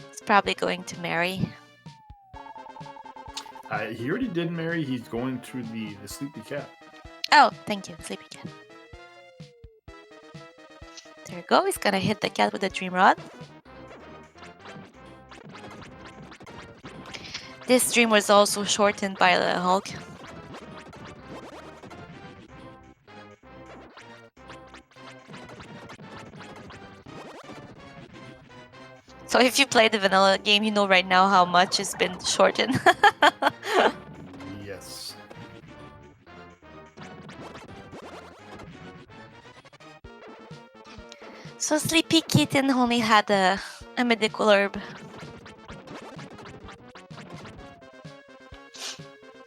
He's probably going to marry. He already did marry. He's going to the sleepy cat. Oh, thank you, sleepy cat. There you go. He's gonna hit the cat with a dream rod. This dream was also shortened by the Hulk. So if you play the vanilla game, you know right now how much has been shortened. Yes. So Sleepy Kitten only had a medical herb.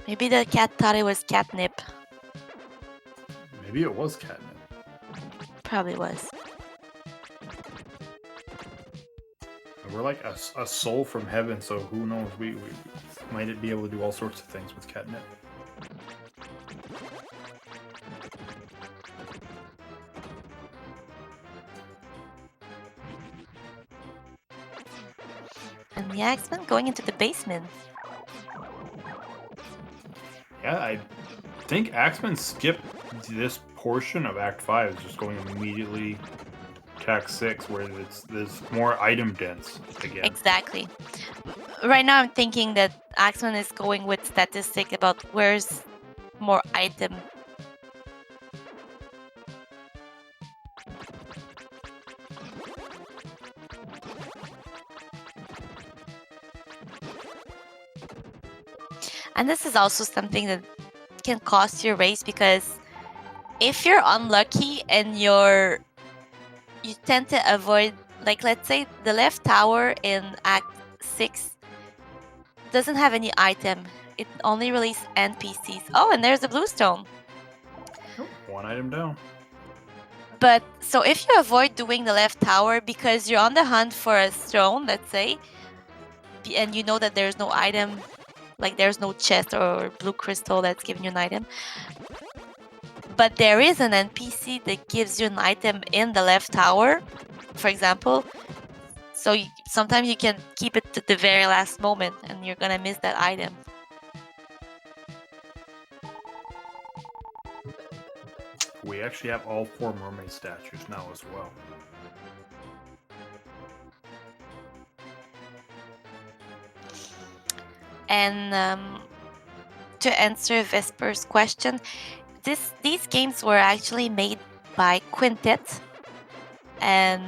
Maybe the cat thought it was catnip. Maybe it was catnip. Probably was. We're like a soul from heaven, so who knows? We might be able to do all sorts of things with catnip. And the Axeman going into the basement. Yeah, I think Axeman skipped this portion of Act 5. It's just going immediately to Act 6, where there's more item dense again. Exactly. Right now I'm thinking that Axeman is going with statistic about where's more item. And this is also something that can cost you a race, because if you're unlucky and you tend to avoid, like let's say the left tower in Act 6 doesn't have any item. It only releases NPCs. Oh, and there's a blue stone. Oh, one item down. But so if you avoid doing the left tower because you're on the hunt for a stone, let's say, and you know that there's no item, like there's no chest or blue crystal that's giving you an item, but there is an NPC that gives you an item in the left tower, for example, so sometimes you can keep it to the very last moment and you're gonna miss that item. We actually have all 4 mermaid statues now as well. And to answer Vesper's question, these games were actually made by Quintet, and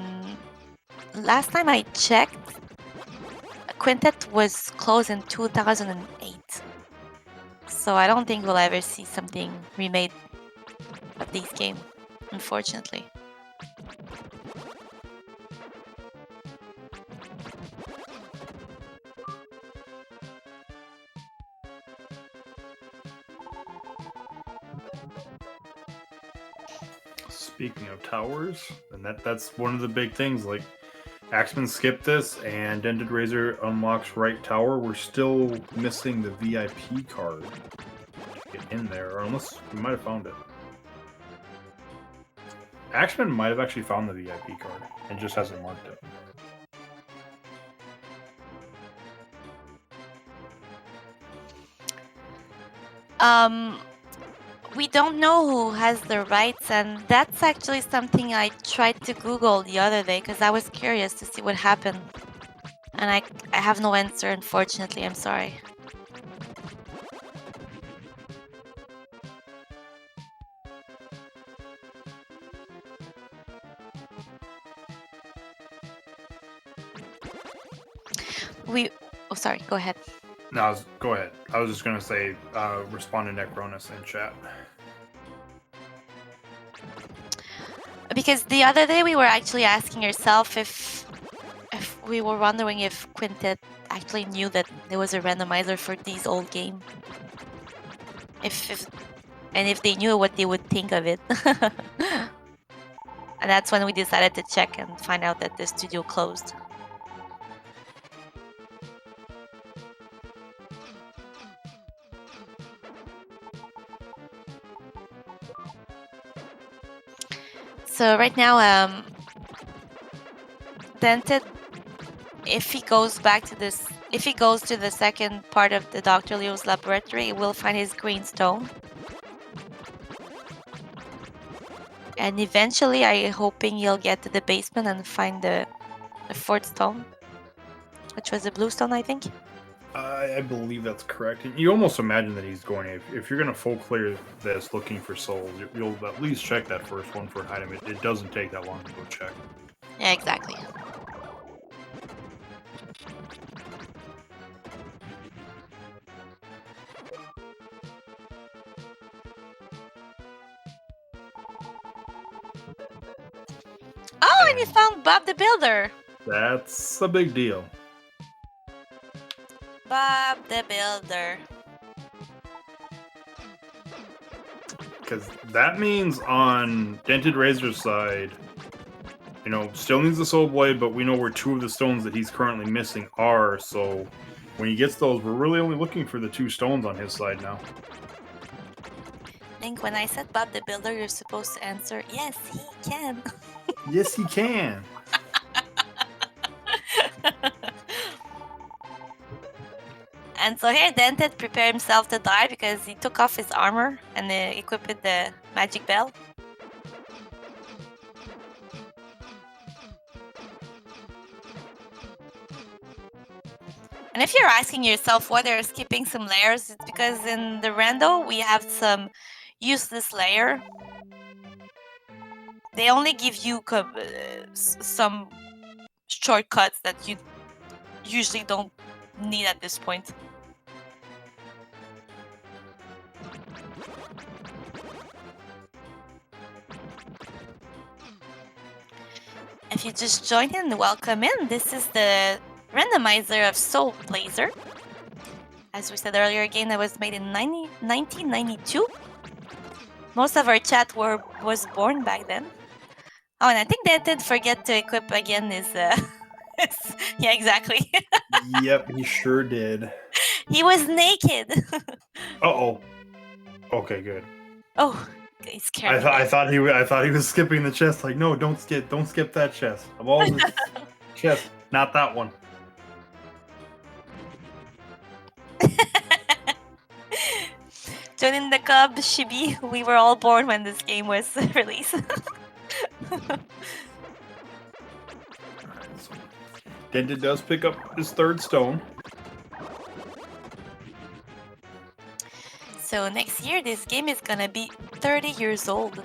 last time I checked, Quintet was closed in 2008. So I don't think we'll ever see something remade of these games, unfortunately. Speaking of towers, and that's one of the big things, like Axeman skipped this and DentedRazor unlocks right tower. We're still missing the VIP card to get in there, or unless we might have found it. Axeman might have actually found the VIP card and just hasn't marked it. We don't know who has the rights, and that's actually something I tried to Google the other day because I was curious to see what happened. And I have no answer, unfortunately. I'm sorry. Oh, sorry. Go ahead. No, go ahead. I was just gonna say, respond to Necronus in chat. Because the other day we were actually asking ourselves if we were wondering if Quintet actually knew that there was a randomizer for these old games. And if they knew what they would think of it. And that's when we decided to check and find out that the studio closed. So right now, Dented, if he goes to the second part of the Dr. Leo's laboratory, he will find his green stone. And eventually, I'm hoping he'll get to the basement and find the fourth stone, which was a blue stone, I think. I believe that's correct. And you almost imagine that he's going, if you're going to full clear this looking for souls, you'll at least check that first one for an item. It doesn't take that long to go check. Yeah, exactly. Oh, and you found Bob the Builder. That's a big deal. Bob the Builder. Because that means on DentedRazor's side, still needs the soul blade, but we know where 2 of the stones that he's currently missing are, so when he gets those, we're really only looking for the 2 stones on his side now. I think when I said Bob the Builder, you're supposed to answer, yes, he can. Yes, he can. And so here, Dented prepared himself to die because he took off his armor and equipped with the magic bell. And if you're asking yourself why they're skipping some layers, it's because in the rando we have some useless layer. They only give you some shortcuts that you usually don't need at this point. If you just joined in, welcome in. This is the Randomizer of Soul Blazer. As we said earlier, a game that was made in 1992. Most of our chat was born back then. Oh, and I think they did forget to equip again his... yeah, exactly. Yep, he sure did. He was naked. Uh-oh. Okay, good. Oh, he's scared. I thought he was skipping the chest. Like, no, don't skip that chest. Of all the chests, not that one. Join in the club, Shibi. We were all born when this game was released. So Dented does pick up his 3rd stone. So next year, this game is gonna be 30 years old.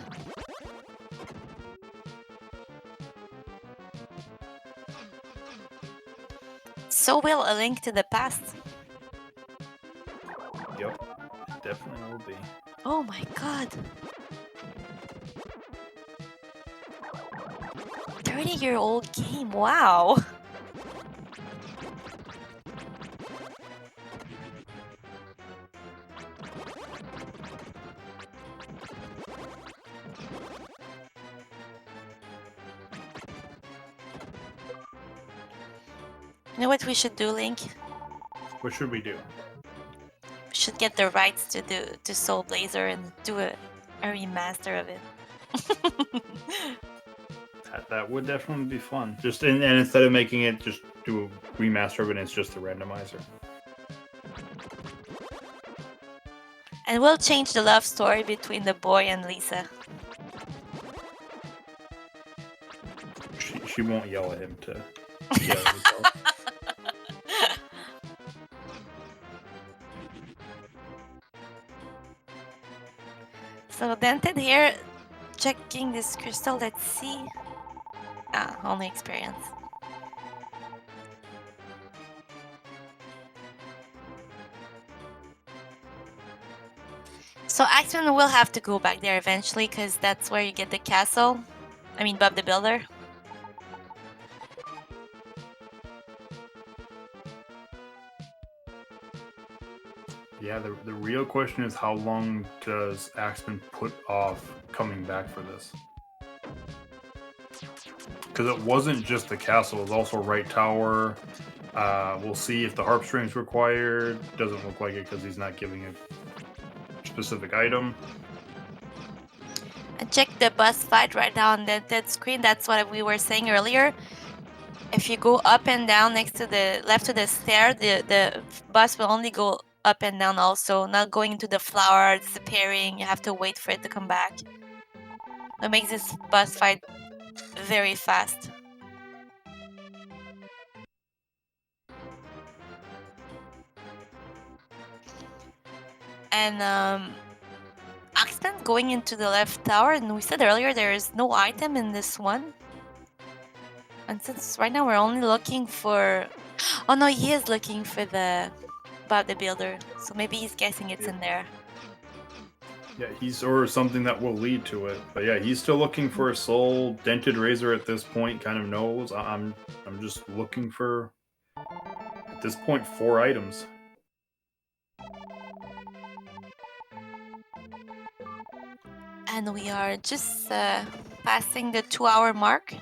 So will A Link to the Past. Yep, it definitely will be. Oh my god. 30-year-old game, wow. You know what we should do, Link? What should we do? We should get the rights to Soul Blazer and do a remaster of it. That would definitely be fun. Just and instead of making it, just do a remaster of it, and it's just the randomizer. And we'll change the love story between the boy and Lisa. She won't yell at him to get out of his house. So Dented here, checking this crystal. Let's see. Only experience. So Axeman will have to go back there eventually, because that's where you get the castle. I mean, Bob the Builder. Yeah, the real question is how long does Axeman put off coming back for this? Because it wasn't just the castle, it was also Right Tower. We'll see if the harp string's required. Doesn't look like it because he's not giving a specific item. And check the bus fight right now on that screen. That's what we were saying earlier. If you go up and down next to the left to the stair, the bus will only go up and down also, not going into the flower, disappearing. You have to wait for it to come back. That makes this bus fight very fast. And Axeman going into the left tower, and we said earlier there is no item in this one. And since right now we're only looking for... Oh no, he is looking for the Bob the Builder. So maybe he's guessing it's in there. Yeah, he's or something that will lead to it. But yeah, he's still looking for a soul. DentedRazor at this point kind of knows. I'm just looking for, at this point, 4 items. And we are just passing the 2-hour mark.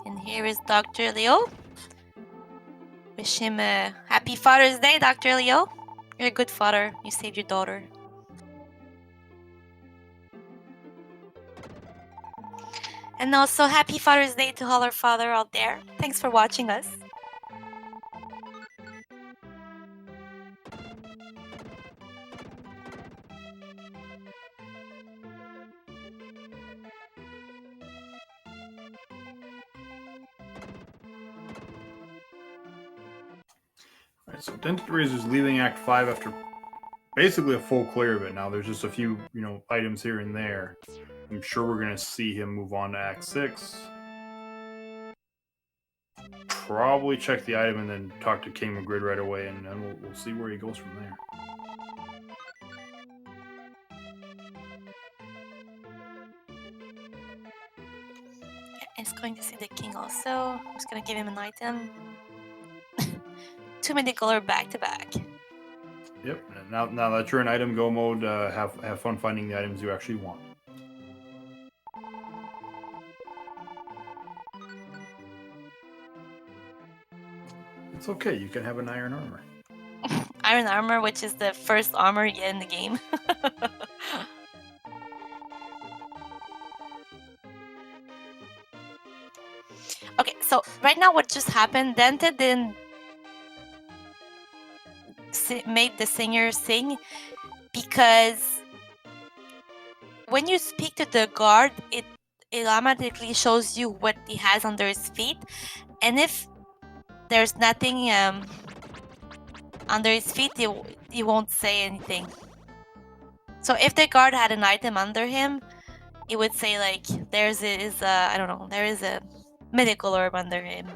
And here is Dr. Leo. Wish him a happy Father's Day, Dr. Leo. You're a good father. You saved your daughter. And also, happy Father's Day to all our father out there. Thanks for watching us. Alright, so DentedRazor's leaving Act 5 after basically a full clear of it. Now there's just a few, items here and there. I'm sure we're going to see him move on to Act 6. Probably check the item and then talk to King Magrid right away, and then we'll see where he goes from there. It's going to see the king also. I'm just going to give him an item. 2 Medicolor back to back. Yep. And now that you're in item go mode, have fun finding the items you actually want. It's okay. You can have an iron armor. Iron armor, which is the first armor you get in the game. Okay, so right now what just happened, Dented didn't made the singer sing because when you speak to the guard, it automatically shows you what he has under his feet, and if there's nothing under his feet, he won't say anything. So if the guard had an item under him, he would say like there is a medical orb under him.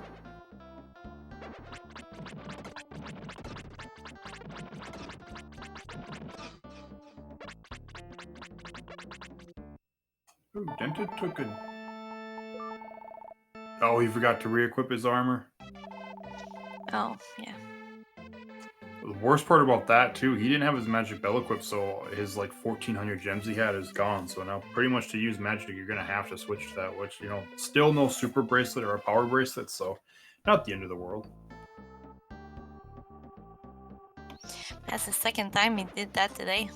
Ooh, Dented took a... Oh, he forgot to re-equip his armor. Oh, yeah. The worst part about that, too, he didn't have his magic bell equipped, so his, 1,400 gems he had is gone. So now, pretty much to use magic, you're going to have to switch to that, which, still no super bracelet or a power bracelet, so not the end of the world. That's the second time he did that today.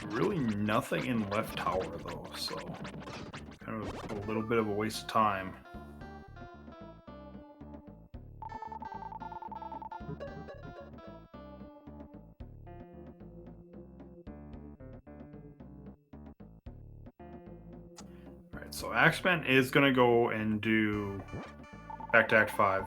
Really nothing in left tower though, so kind of a little bit of a waste of time. Alright, so Axeman is gonna go and do back to Act 5.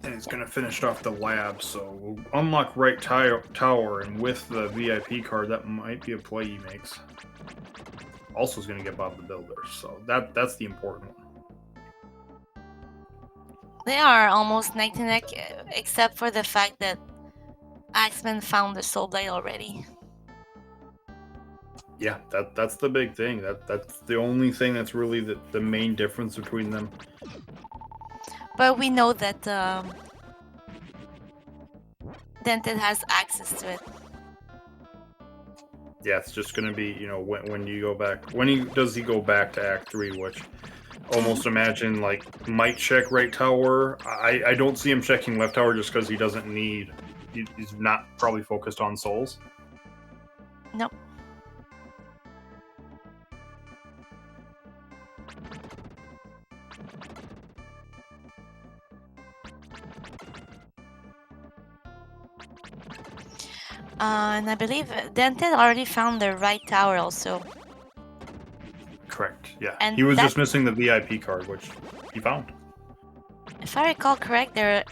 And he's gonna finish off the lab, so we'll unlock right tower, and with the VIP card, that might be a play he makes. Also is gonna get Bob the Builder, so that's the important one. They are almost neck to neck, except for the fact that Axeman found the Soul Blade already. Yeah, that's the big thing. That's the only thing that's really the main difference between them. But we know that Dented has access to it. Yeah, it's just gonna be, you know, when you go back, does he go back to Act 3, which almost imagine like might check right tower. I don't see him checking left tower just because he doesn't need. He's not probably focused on souls. Nope. And I believe Dented already found the right tower also. Correct. Yeah. And he was just missing the VIP card, which he found. If I recall correct, there are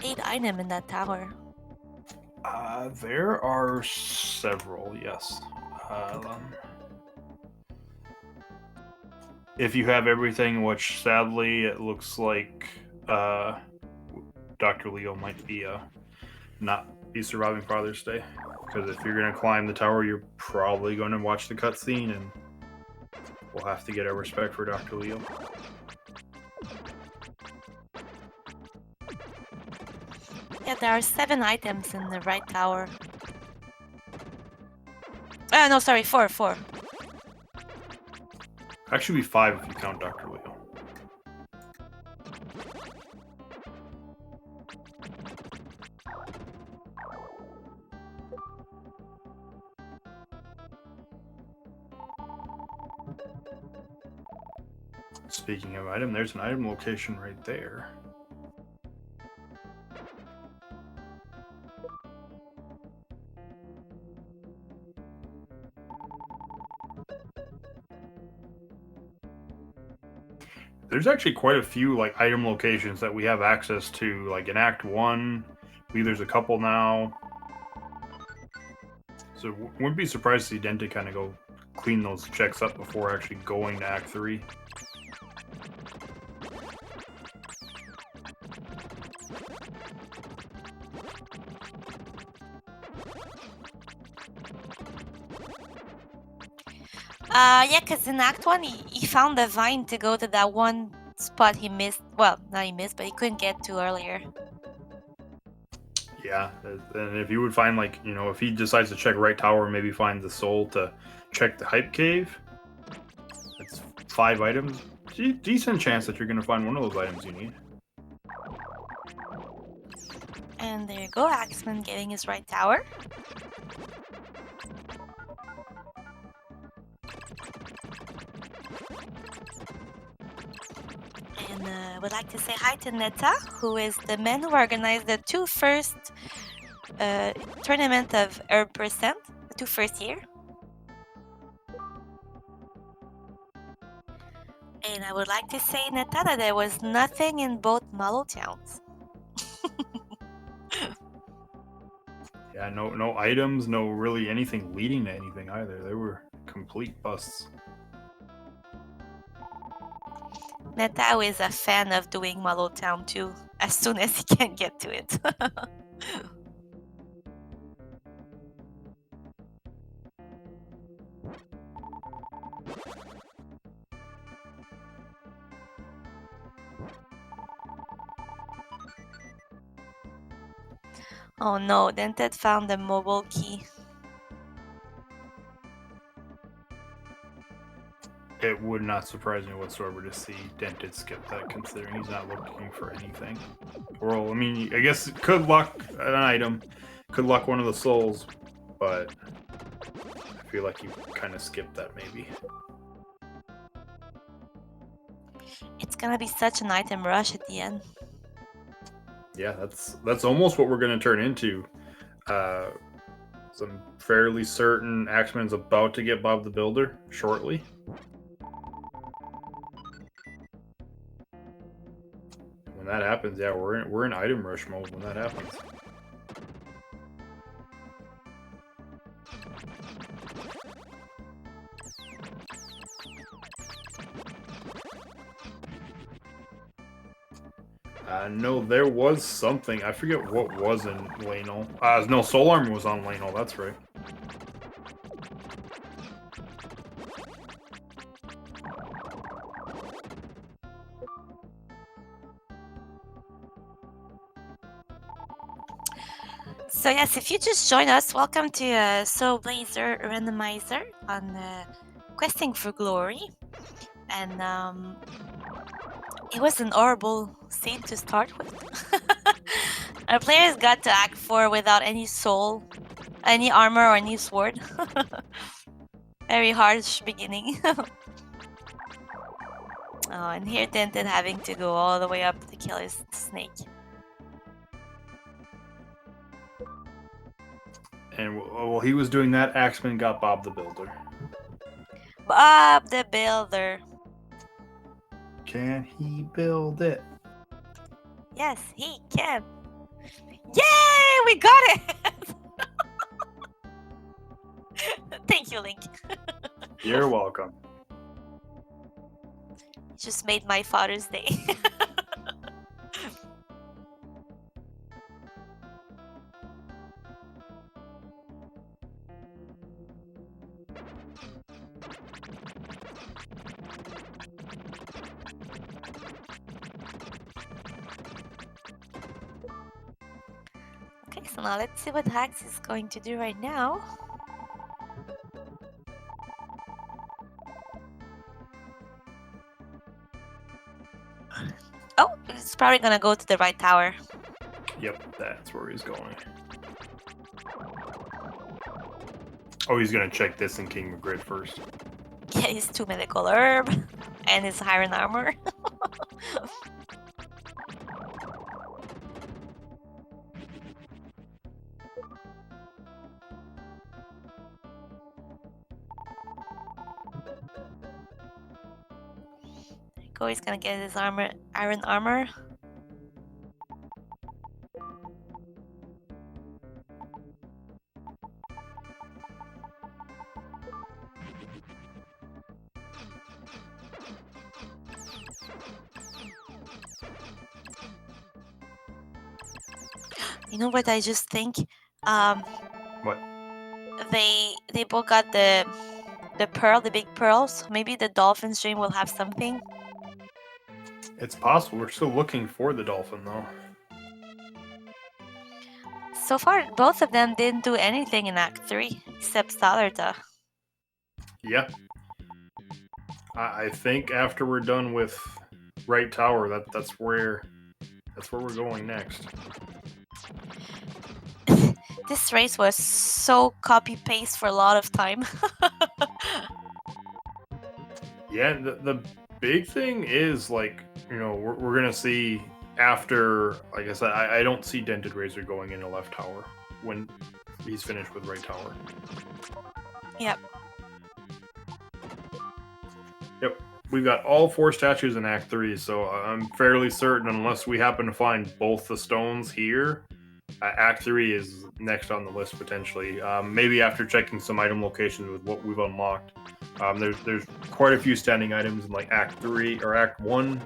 8 items in that tower. There are several. Yes. If you have everything, which sadly it looks like Dr. Leo might be not be surviving Father's Day, because if you're gonna climb the tower, you're probably going to watch the cutscene, and we'll have to get our respect for Dr. Leo. Yeah, there are 7 items in the right tower. No, sorry, 4. Actually, be 5 if you count Dr. Leo. Speaking of item, there's an item location right there. There's actually quite a few like item locations that we have access to, like in Act 1. I believe there's a couple now. So wouldn't be surprised to see Dented kind of go clean those checks up before actually going to Act 3. Yeah, because in Act 1, he found the vine to go to that one spot he missed. Well, not he missed, but he couldn't get to earlier. Yeah, and if you would find, like, you know, if he decides to check right tower, maybe find the soul to check the hype cave, it's 5 items. Decent chance that you're going to find one of those items you need. And there you go, Axeman getting his right tower. And I would like to say hi to Neta, who is the man who organized the 2 first tournament of Herb Percent, the 2 first year. And I would like to say, Neta, that there was nothing in both Mallow Towns. Yeah, no items, no really anything leading to anything either. They were complete busts. Netao is a fan of doing Mallow Town too, as soon as he can get to it. Oh no, Dented found the mobile key. It would not surprise me whatsoever to see Dented skip that, considering he's not looking for anything. Well, I mean, I guess it could luck an item, could luck one of the souls, but I feel like you kind of skipped that maybe. It's gonna be such an item rush at the end. Yeah, that's almost what we're going to turn into. I'm fairly certain Axeman's about to get Bob the Builder shortly. When that happens, yeah, we're in item rush mode when that happens. No, there was something. I forget what was in Lano. No, Soul Armor was on Lano, that's right. So yes, if you just join us, welcome to DentedRazor Randomizer on Questing for Glory. And it was an horrible scene to start with. Our players got to Act 4 without any soul, any armor, or any sword. Very harsh beginning. Oh, and here Dented having to go all the way up to kill his snake. And while he was doing that, Axeman got Bob the Builder. Bob the Builder. Can he build it? Yes, he can. Yay! We got it! Thank you, Link. You're welcome. Just made my Father's Day. Okay, so now let's see what Hax is going to do right now. Oh, he's probably gonna go to the right tower. Yep, that's where he's going. Oh, he's gonna check this in King of Grid first. Get his 2 medical herb and his iron armor. Go, he's gonna get his iron armor. You know what I just think? What? They both got the pearl, the big pearls. Maybe the dolphin stream will have something. It's possible. We're still looking for the dolphin, though. So far, both of them didn't do anything in Act 3, except Salarta. Yeah. I think after we're done with Right Tower, that's where we're going next. This race was so copy-paste for a lot of time. Yeah, the big thing is, like, you know, we're gonna see after, like I said, I don't see DentedRazor going into left tower when he's finished with right tower. Yep. Yep. We've got all 4 statues in Act 3, so I'm fairly certain, unless we happen to find both the stones here, Act 3 is next on the list potentially. Maybe after checking some item locations with what we've unlocked. There's quite a few standing items in like Act 3 or Act 1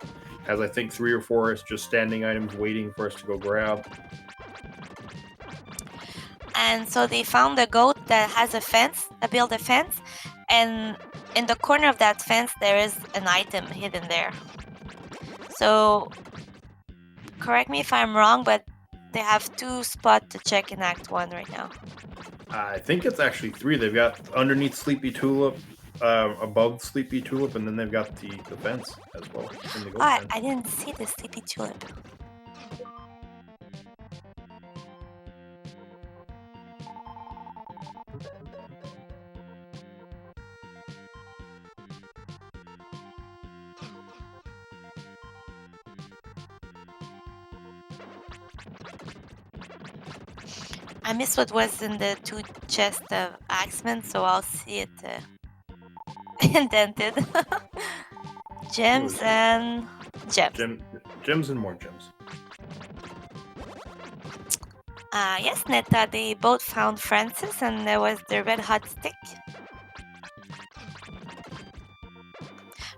has, I think, 3 or 4 is just standing items waiting for us to go grab. And so they found a goat that has a fence, built a fence, and in the corner of that fence there is an item hidden there. So correct me if I'm wrong, but they have 2 spots to check in Act 1 right now. I think it's actually 3. They've got underneath Sleepy Tulip, above Sleepy Tulip, and then they've got the fence as well. In the goat Oh, pen. I didn't see the Sleepy Tulip. I missed what was in the 2 chests of Axeman, so I'll see it indented. Gems and gems. Gems and more gems. Yes, Netta, they both found Francis, and there was the red hot stick.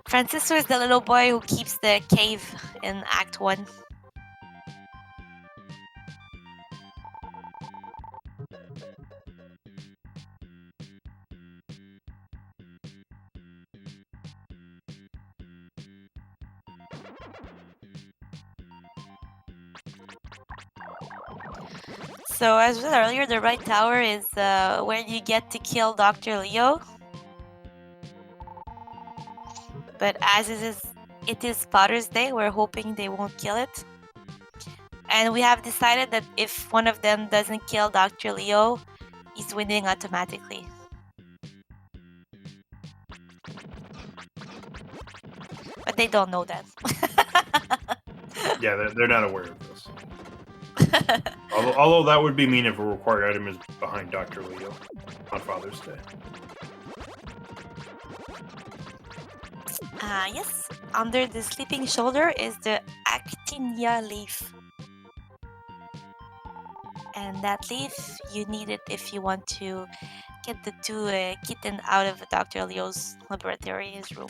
Francis was the little boy who keeps the cave in Act 1. So as well earlier, the right tower is where you get to kill Dr. Leo. But as it is Potter's Day, we're hoping they won't kill it. And we have decided that if one of them doesn't kill Dr. Leo, he's winning automatically. But they don't know that. Yeah, they're not aware of this. Although that would be mean if a required item is behind Dr. Leo on Father's Day. Yes, under the sleeping shoulder is the actinia leaf. And that leaf, you need it if you want to get the 2 kitten out of Dr. Leo's laboratory, his room.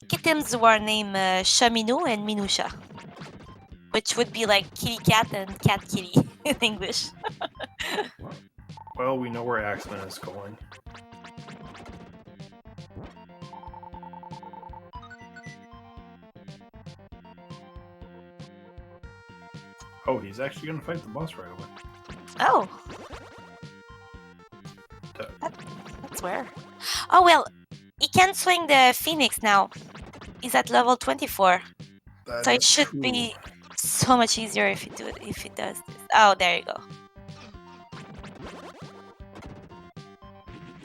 Kittens were named Chaminou and Minusha, which would be like kitty cat and cat kitty in English. Well, we know where Axeman is going. Oh, he's actually going to fight the boss right away. Oh. That's where. Oh, well, he can swing the Phoenix now. He's at level 24. So it should be so much easier if he does this. Oh, there you go.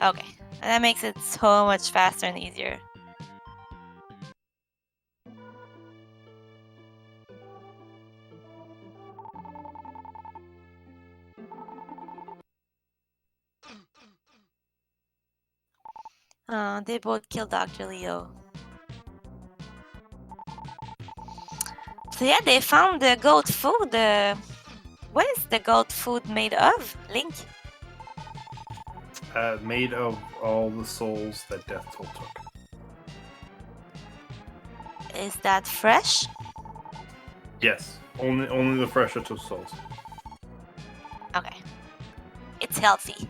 Okay. And that makes it so much faster and easier. They both killed Dr. Leo. So yeah, they found the goat food. What is the goat food made of, Link? Made of all the souls that Death Toll took. Is that fresh? Yes, only the freshest of souls. Okay. It's healthy.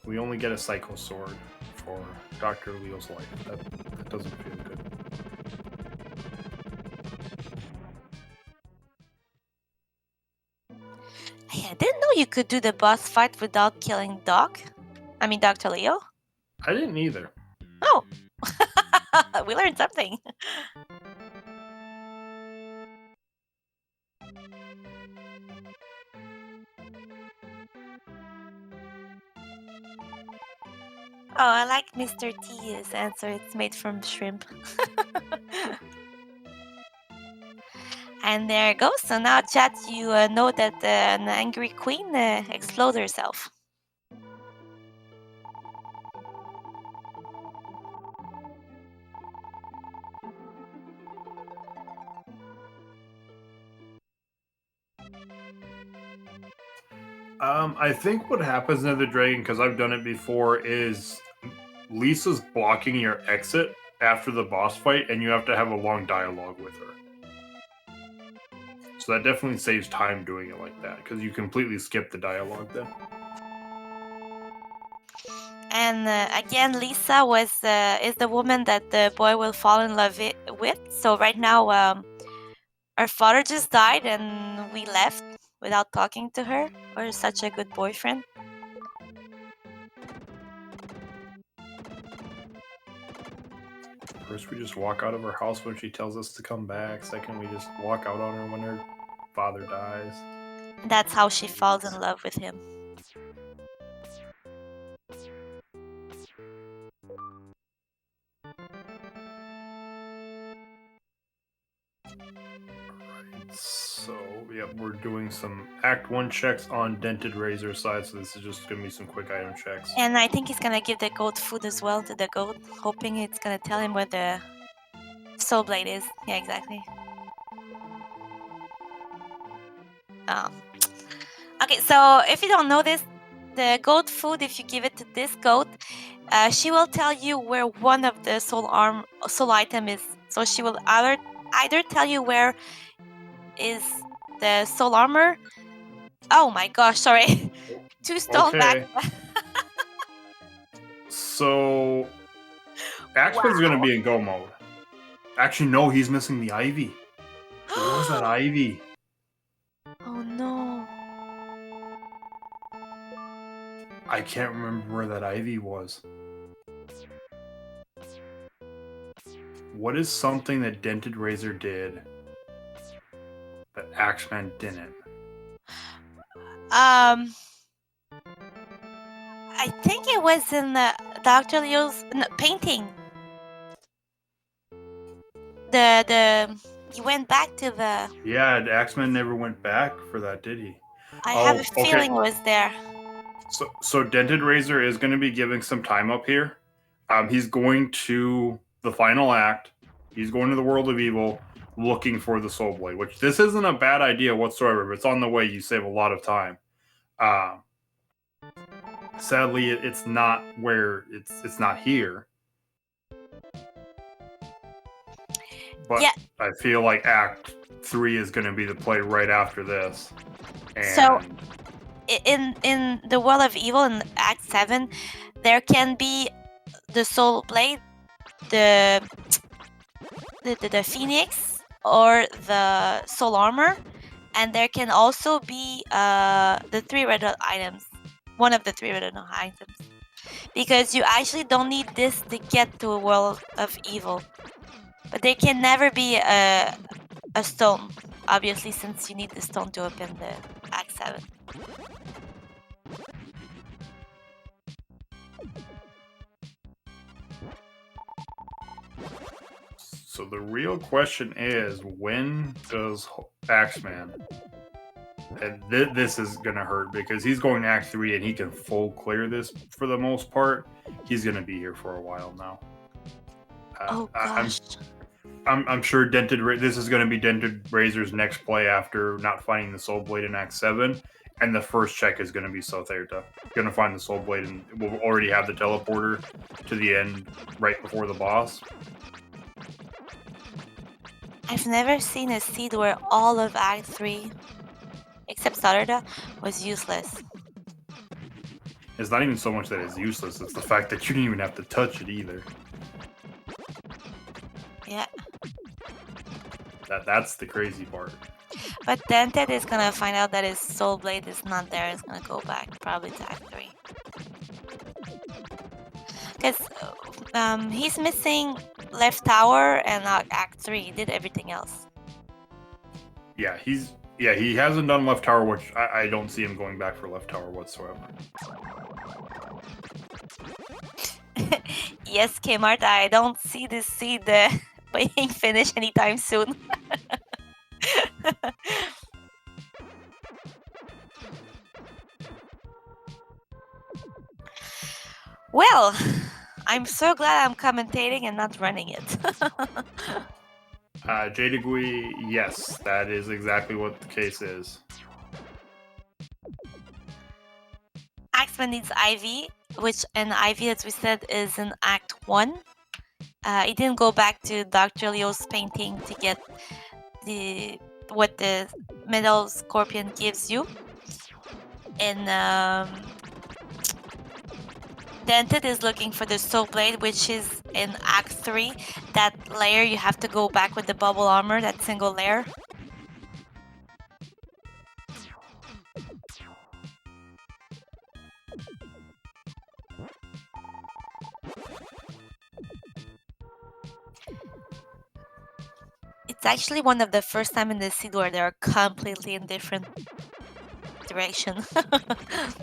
We only get a Psycho Sword for Dr. Leo's life. That doesn't feel good. Hey, I didn't know you could do the boss fight without killing Dr. Leo. I didn't either. Oh! We learned something. Oh, I like Mr. T's answer. It's made from shrimp. And there it goes. So now, chat, you know that an angry queen exploded herself. I think what happens in the Dragon, because I've done it before, is Lisa's blocking your exit after the boss fight, and you have to have a long dialogue with her. So that definitely saves time doing it like that, because you completely skip the dialogue then. And again, Lisa is the woman that the boy will fall in love with. So right now, our father just died, and we left without talking to her. We're such a good boyfriend. First, we just walk out of her house when she tells us to come back. Second, we just walk out on her when her father dies. That's how she falls in love with him. So, yep, we're doing some Act 1 checks on DentedRazor side, so this is just going to be some quick item checks. And I think he's gonna give the goat food as well to the goat, hoping it's gonna tell him where the soul blade is. Yeah, exactly. Okay, so if you don't know this, the goat food, if you give it to this goat, she will tell you where one of the soul item is. So she will either tell you where is the soul armor. Oh my gosh, sorry. 2 stone back. So, Axeman's going to be in go mode. Actually, no, he's missing the ivy. Where was that ivy? Oh no. I can't remember where that ivy was. What is something that DentedRazor did that Axeman didn't? I think it was in the Dr. Leo's painting. He went back to the. Yeah, Axeman never went back for that, did he? I have a feeling it was there. So DentedRazor is going to be giving some time up here. He's going to the final act. He's going to the world of evil, looking for the soul blade. Which this isn't a bad idea whatsoever. But it's on the way. You save a lot of time. Sadly, it's not where it's not here. But yeah. I feel like Act 3 is going to be the play right after this. And so, in the world of evil in Act 7, there can be the soul blade, the phoenix, or the soul armor, and there can also be the 3 red items. One of the 3 red items, because you actually don't need this to get to a world of evil. But there can never be a stone, obviously, since you need the stone to open the Act 7. So the real question is, when does Axeman, and this is going to hurt because he's going to Act 3 and he can full clear this for the most part. He's going to be here for a while now. Oh gosh. I'm sure this is going to be DentedRazor's next play after not finding the soul blade in Act 7, and the first check is going to be South Erta. Going to find the soul blade, and we'll already have the teleporter to the end right before the boss. I've never seen a seed where all of Act 3, except South Erta, was useless. It's not even so much that it's useless, it's the fact that you didn't even have to touch it either. Yeah. That's the crazy part. But Dented is gonna find out that his soul blade is not there. He's gonna go back probably to Act 3. Because he's missing left tower and Act 3. He did everything else. Yeah, he hasn't done left tower, which I don't see him going back for left tower whatsoever. Yes, Kmart, I don't see this seed being finished anytime soon. Well, I'm so glad I'm commentating and not running it. Jadagui, yes, that is exactly what the case is. Axeman needs IV, which an IV, as we said, is in Act 1. He didn't go back to Dr. Leo's painting to get what the metal scorpion gives you. And Dented is looking for the soul blade, which is in Act 3, that layer you have to go back with the bubble armor, that single layer. It's actually one of the first time in the seed where they're completely in different direction.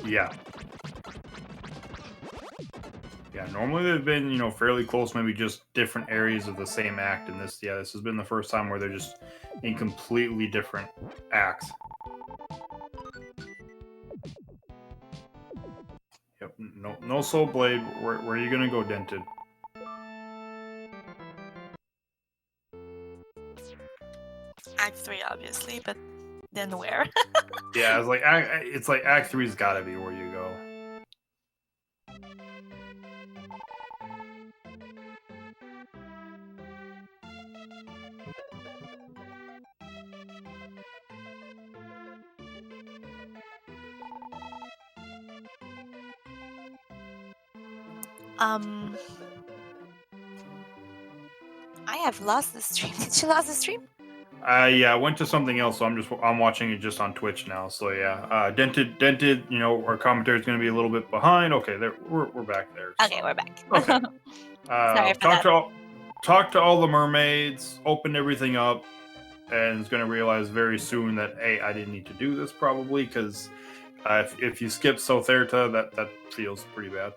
Yeah. Yeah, normally they've been, you know, fairly close, maybe just different areas of the same act. And this has been the first time where they're just in completely different acts. Yep, no soul blade. Where are you gonna go, Dented? Act 3, obviously, but then where? Yeah, it's like Act 3's gotta be where you go. I have lost the stream. Did you lose the stream? Yeah, I went to something else, so I'm watching it just on Twitch now. So yeah, dented. You know, our commentary is going to be a little bit behind. Okay, we're back there. Okay, we're back. Okay. Sorry for that. Talk to all the mermaids. Open everything up, and is going to realize very soon that hey, I didn't need to do this probably because if you skip Sotherta, that feels pretty bad.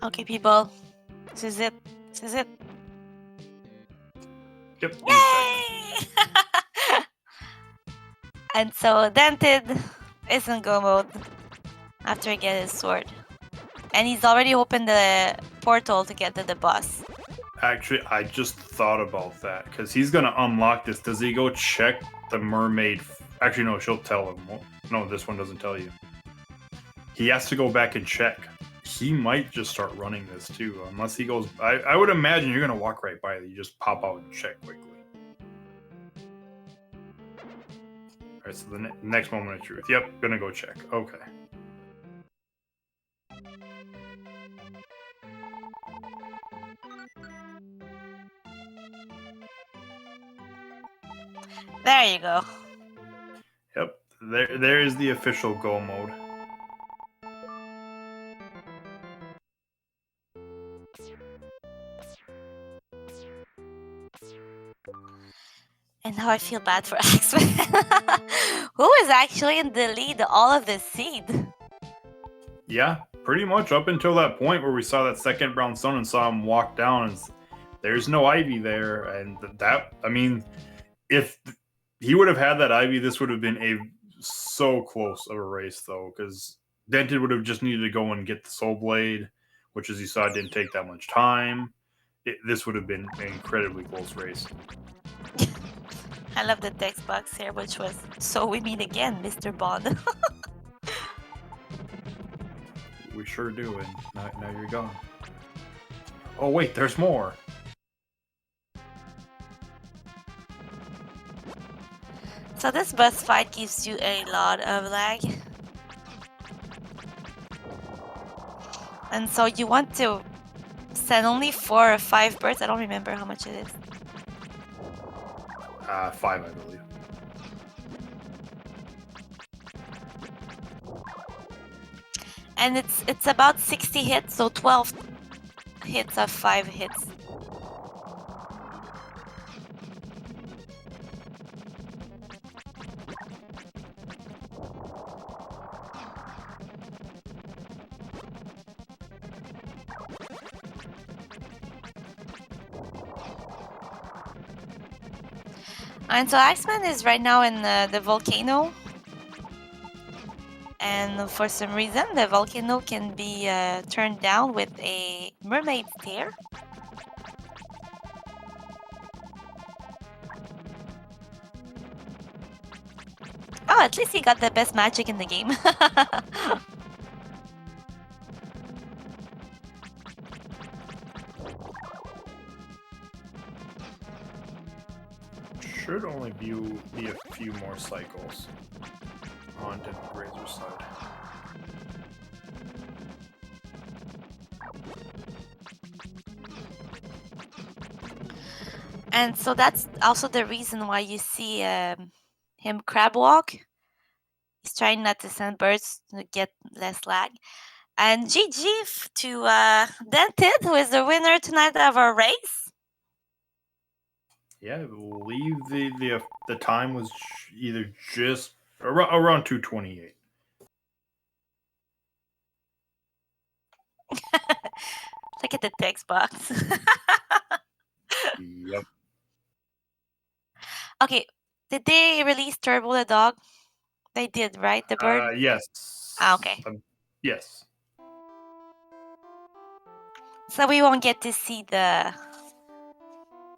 Okay, people. This is it. This is it. Yep. Yay! And so Dented is in go mode after he gets his sword. And he's already opened the portal to get to the boss. Actually, I just thought about that because he's gonna unlock this. Does he go check the mermaid? Actually, no. She'll tell him. No, this one doesn't tell you. He has to go back and check. He might just start running this too, unless he goes. I would imagine you're gonna walk right by it. You just pop out and check quickly. All right. So the next moment of truth. Yep. Gonna go check. Okay. There you go. Yep. There is the official go mode. And now I feel bad for AxeMan, who is actually in the lead all of the seed. Yeah, pretty much up until that point where we saw that second brown stone and saw him walk down, and there's no ivy there, and that I mean, if he would have had that ivy, this would have been so close of a race though, because Dented would have just needed to go and get the soul blade, which as you saw didn't take that much time. This would have been an incredibly close race. I love the text box here, which was, "So we meet again, Mr. Bond." We sure do, and now you're gone. Oh wait, there's more. So this boss fight gives you a lot of lag. And so you want to send only 4 or 5 birds. I don't remember how much it is. 5, I believe. And it's about 60 hits, so 12 hits of 5 hits. And so AxeMan is right now in the volcano. And for some reason, the volcano can be turned down with a mermaid stair. Oh, at least he got the best magic in the game. should only be a few more cycles on DentedRazor's side. And so that's also the reason why you see him crab walk. He's trying not to send birds to get less lag. And GG to Dented, who is the winner tonight of our race. Yeah, I believe the time was either just around 2:28. Look at the text box. Yep. Okay, did they release Turbo the dog? They did, right? The bird? Yes. Okay. Yes. So we won't get to see the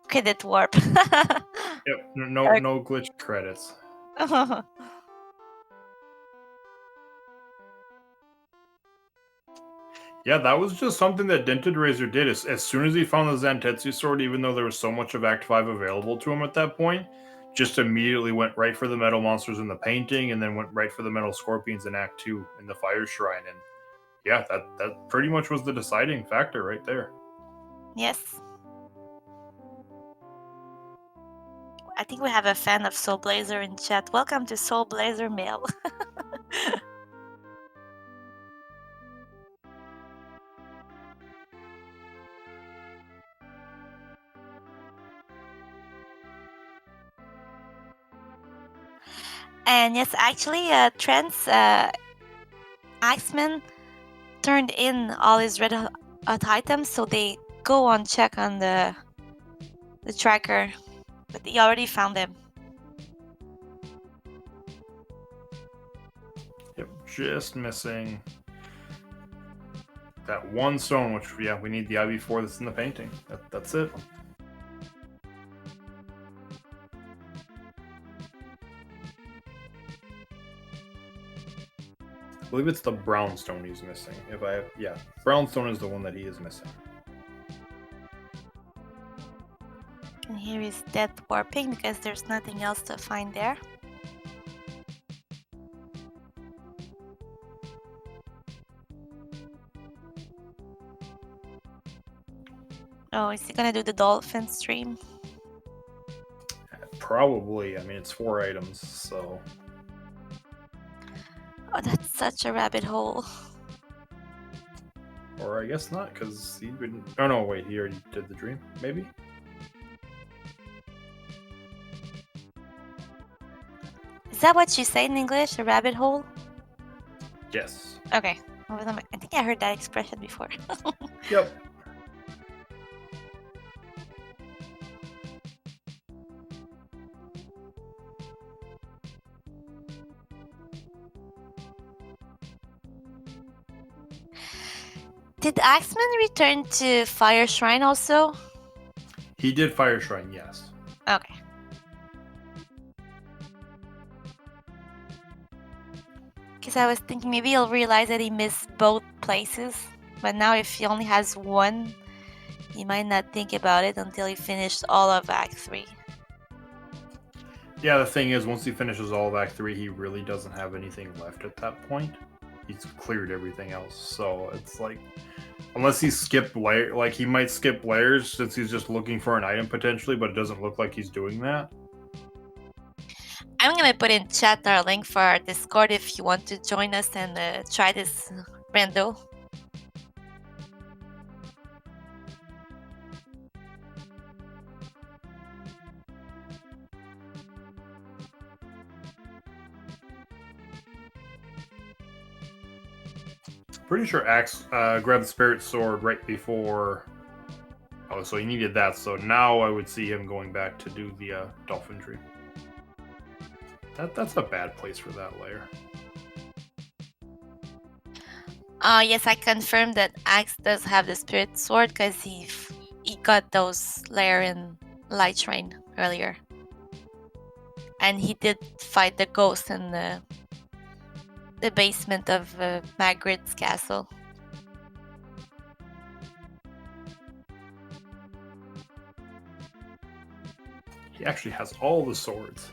credit warp. Yep. No glitch credits. Yeah, that was just something that DentedRazor did. As soon as he found the Zantetsu sword, even though there was so much of Act 5 available to him at that point, just immediately went right for the metal monsters in the painting, and then went right for the metal scorpions in Act 2 in the Fire Shrine. And yeah, that pretty much was the deciding factor right there. Yes. I think we have a fan of Soul Blazer in chat. Welcome to Soul Blazer Mail. And yes, actually, Trent's Axeman turned in all his red hot items, so they go on check on the tracker, but he already found them. Yep, just missing that one stone, which yeah, we need the IV4 that's in the painting. That's it. I believe it's the brownstone he's missing. Brownstone is the one that he is missing. And here is death warping because there's nothing else to find there. Oh, is he gonna do the dolphin stream? Probably. I mean, it's 4 items, so. Oh, that's such a rabbit hole. Or I guess not, because he wouldn't. Oh no, wait, he already did the dream, maybe? Is that what you say in English? A rabbit hole? Yes. Okay. I think I heard that expression before. Yep. Did Axeman return to Fire Shrine also? He did Fire Shrine, yes. Okay. Because I was thinking maybe he'll realize that he missed both places. But now if he only has one, he might not think about it until he finished all of Act 3. Yeah, the thing is, once he finishes all of Act 3, he really doesn't have anything left at that point. He's cleared everything else, so it's like, unless he skipped layer, like he might skip layers since he's just looking for an item potentially, but it doesn't look like he's doing that. I'm gonna put in chat our link for our Discord if you want to join us and try this rando. Pretty sure Axe grabbed the Spirit Sword right before. Oh, so he needed that. So now I would see him going back to do the Dolphin Tree. That's a bad place for that layer. Yes, I confirmed that Axe does have the Spirit Sword because he got those layer in Light Shrine earlier. And he did fight the ghost in the basement of Margaret's castle. He actually has all the swords.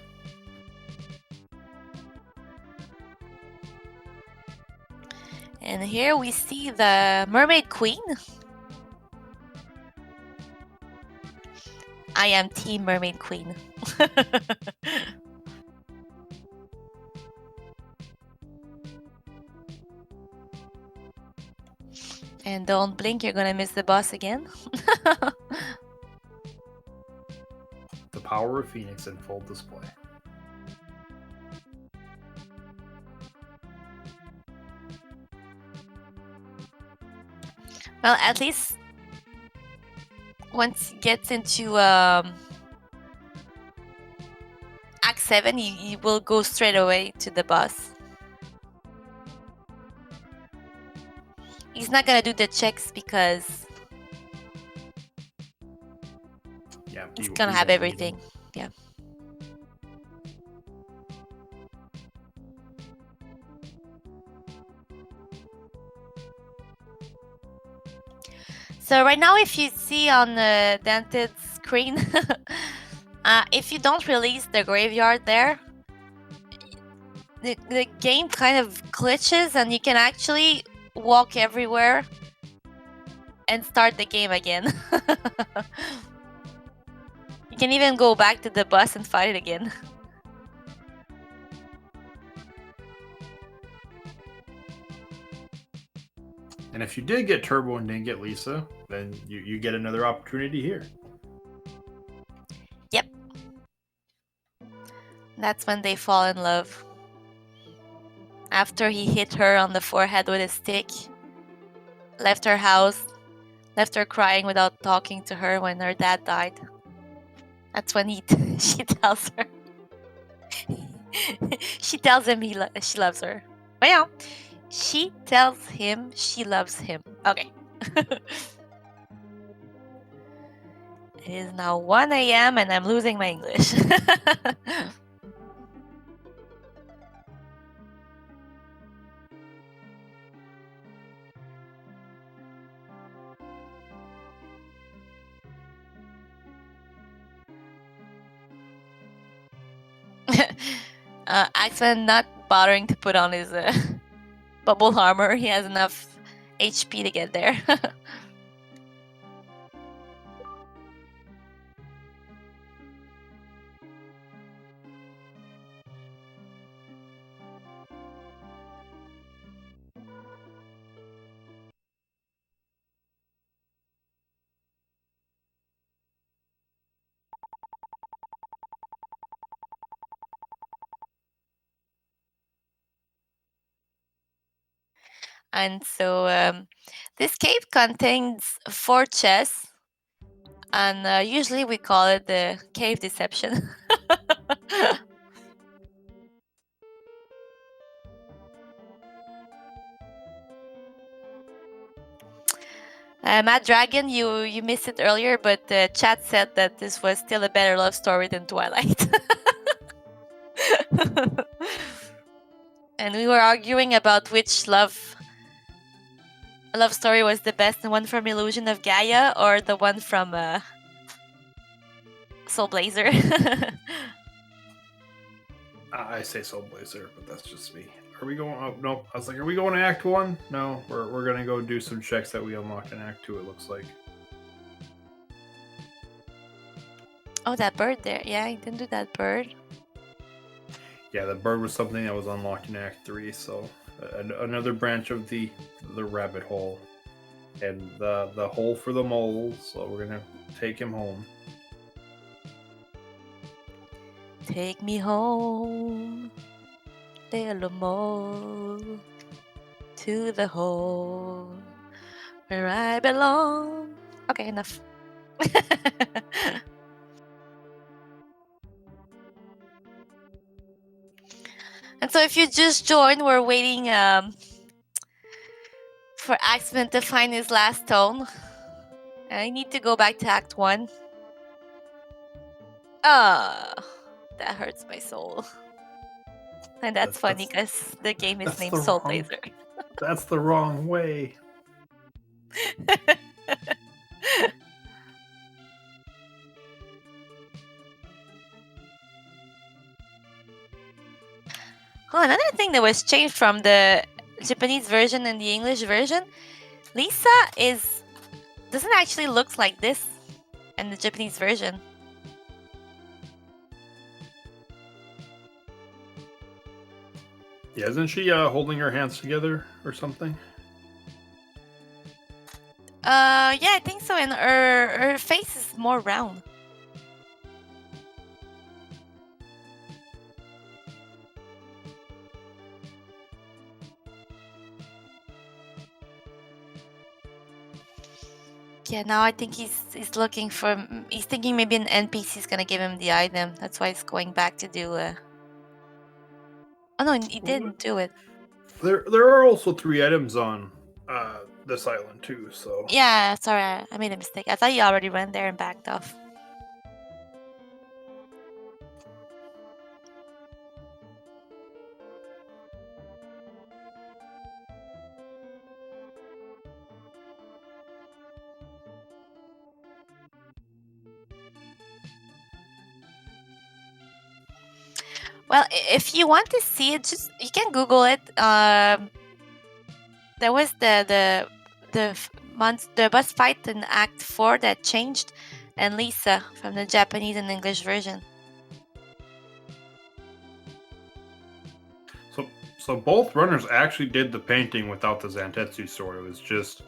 And here we see the Mermaid Queen. I am Team Mermaid Queen. And don't blink, you're gonna miss the boss again. The power of Phoenix in full display. Well, at least once he gets into Act 7, he will go straight away to the boss. He's not gonna do the checks because Yeah, he's gonna have everything. Yeah. So right now, if you see on the dented screen, if you don't release the graveyard there, the game kind of glitches and you can actually walk everywhere and start the game again. You can even go back to the bus and fight it again. And if you did get Turbo and didn't get Lisa, then you get another opportunity here. Yep. That's when they fall in love. After he hit her on the forehead with a stick, left her house, left her crying without talking to her when her dad died. That's when she tells her. She tells him she loves her. But yeah, she tells him she loves him. Okay. It is now 1 a.m. and I'm losing my English. Axeman not bothering to put on his bubble armor. He has enough HP to get there. And so this cave contains 4 chests, and usually we call it the cave deception. Mad Dragon, you missed it earlier, but the chat said that this was still a better love story than Twilight. And we were arguing about which love story was the best, the one from Illusion of Gaia or the one from Soul Blazer. I say Soul Blazer, but that's just me. Are we going? Oh, no. I was like, are we going to Act 1? No, we're going to go do some checks that we unlocked in Act 2, it looks like. Oh, that bird there. Yeah, I didn't do that bird. Yeah, the bird was something that was unlocked in Act 3, so another branch of the rabbit hole. And the hole for the mole, so we're going to take him home. Take me home, little mole, to the hole where I belong. Okay, enough. And so if you just joined, we're waiting for Axeman to find his last stone. I need to go back to Act 1. That hurts my soul. And that's funny because the game is named Soul Blazer. That's the wrong way. Oh, another thing that was changed from the Japanese version and the English version, Lisa doesn't actually look like this in the Japanese version. Yeah, isn't she holding her hands together or something? Yeah, I think so. And her face is more round. Yeah, now I think he's looking for. He's thinking maybe an NPC is gonna give him the item. That's why he's going back to do. Oh no, he didn't do it. There are also 3 items on this island too. So Yeah, sorry, I made a mistake. I thought you already went there and backed off. Well, if you want to see it, just you can Google it. There was the bus fight in Act 4 that changed, and Lisa from the Japanese and English version. So both runners actually did the painting without the Zantetsu sword. It was just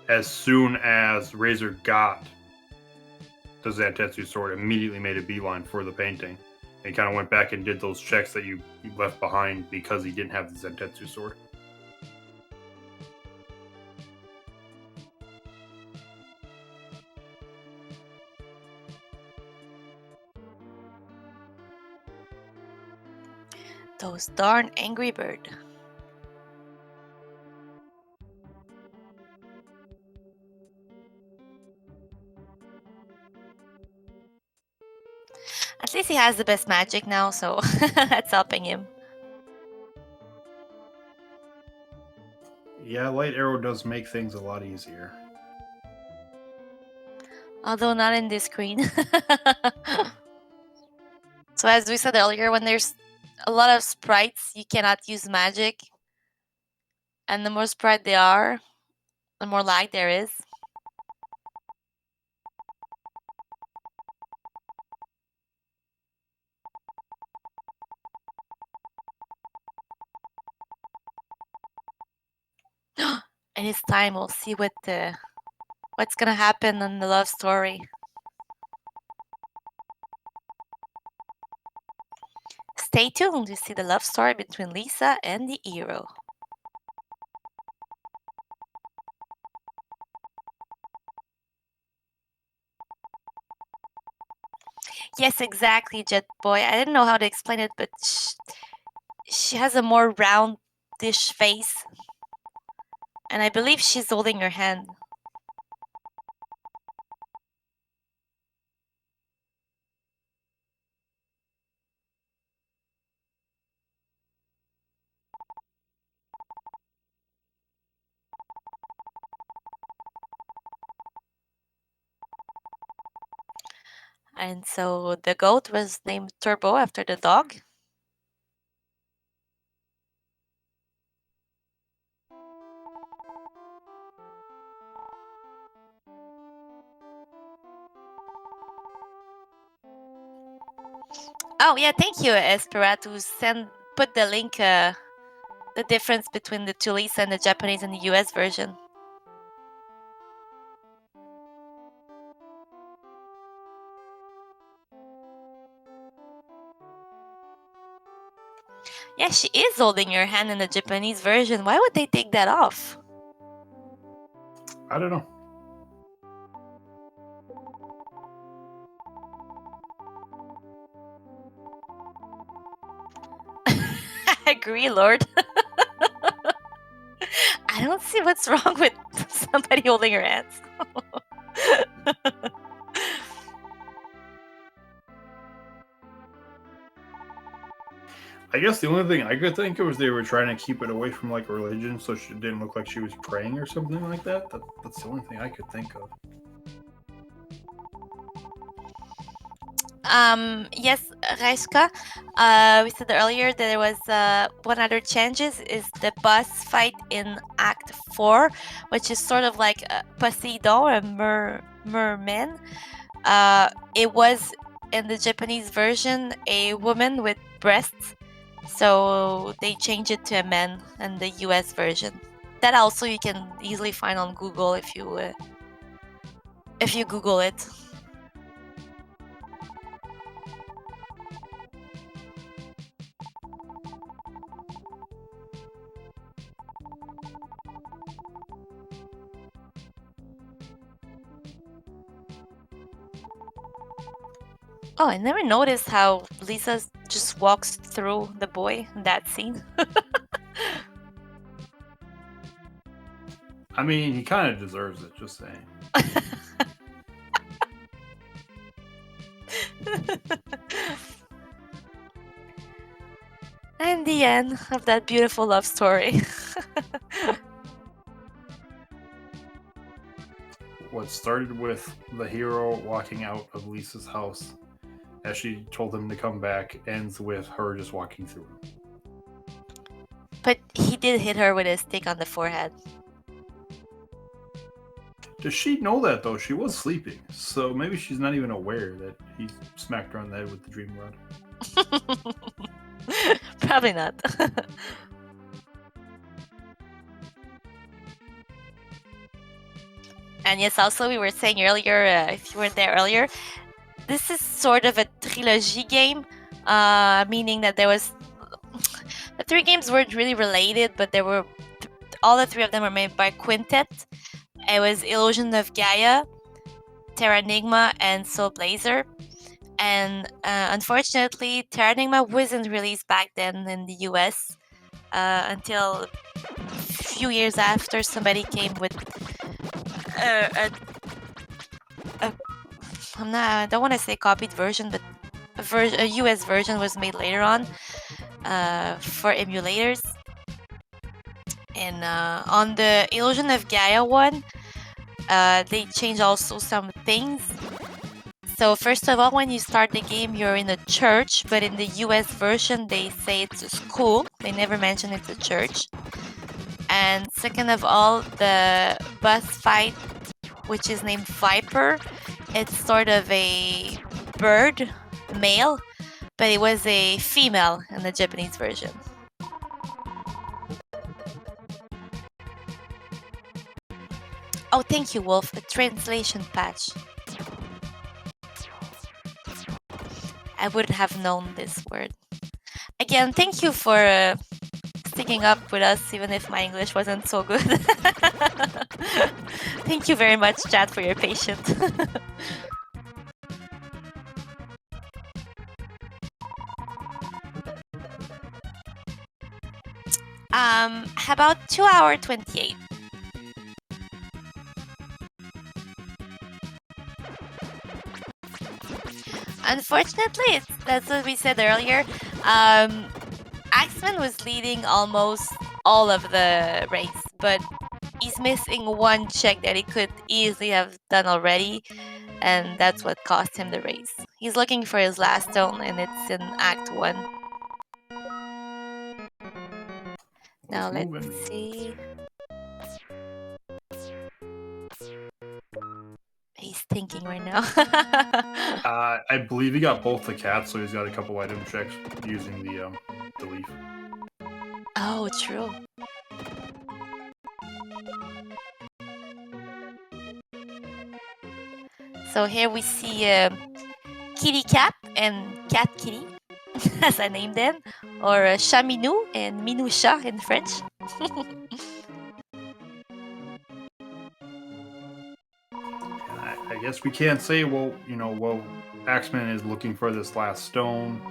as soon as Razor got the Zantetsu sword, immediately made a beeline for the painting. And he kind of went back and did those checks that you left behind because he didn't have the Zantetsu sword. Those darn Angry Bird. At least he has the best magic now, so that's helping him. Yeah, light arrow does make things a lot easier. Although not in this screen. So as we said earlier, when there's a lot of sprites, you cannot use magic. And the more sprite they are, the more lag there is. And it's time we'll see what's gonna happen in the love story. Stay tuned to see the love story between Lisa and the hero. Yes, exactly, Jet Boy. I didn't know how to explain it, but she has a more roundish face. And I believe she's holding her hand. And so the goat was named Turbo after the dog. Oh yeah, thank you, Espera, to put the link, the difference between the two Lisa and the Japanese and the US version. Yeah, she is holding your hand in the Japanese version. Why would they take that off? I don't know. I agree, Lord. I don't see what's wrong with somebody holding her hands. I guess the only thing I could think of was they were trying to keep it away from like religion, so she didn't look like she was praying or something like that. That's the only thing I could think of. Yes, Rajka. We said earlier that there was one other changes is the boss fight in Act 4, which is sort of like Poseidon, a merman. It was in the Japanese version a woman with breasts, so they changed it to a man in the US version. That also you can easily find on Google if you Google it. Oh, I never noticed how Lisa just walks through the boy in that scene. I mean, he kind of deserves it. Just saying. And the end of that beautiful love story. What started with the hero walking out of Lisa's house as she told him to come back ends with her just walking through. But he did hit her with a stick on the forehead. Does she know that though? She was sleeping, so maybe she's not even aware that he smacked her on the head with the dream rod. Probably not. And yes, also we were saying earlier, if you weren't there earlier, this is sort of a trilogy game, meaning that there was the three games weren't really related, but there were all the three of them were made by Quintet. It was Illusion of Gaia, Terranigma, and Soul Blazer. And unfortunately, Terranigma wasn't released back then in the US until a few years after somebody came with I don't want to say copied version, but a US version was made later on for emulators. And on the Illusion of Gaia one, they changed also some things. So first of all, when you start the game, you're in a church, but in the US version, they say it's a school. They never mention it's a church. And second of all, the boss fight, which is named Viper, it's sort of a bird, male, but it was a female in the Japanese version. Oh, thank you, Wolf. A translation patch. I wouldn't have known this word. Again, thank you for sticking up with us, even if my English wasn't so good. Thank you very much, chat, for your patience. How about 2 hour 28? Unfortunately, that's what we said earlier. Axeman was leading almost all of the race, but he's missing one check that he could easily have done already, and that's what cost him the race. He's looking for his last stone, and it's in Act 1. Now let's see. He's thinking right now. I believe he got both the cats, so he's got a couple item checks using the leaf. Oh, true. So here we see Kitty Cat and Cat Kitty, as I named them, or Chaminou and Minoucha in French. I guess we can't say, well, Axeman is looking for this last stone.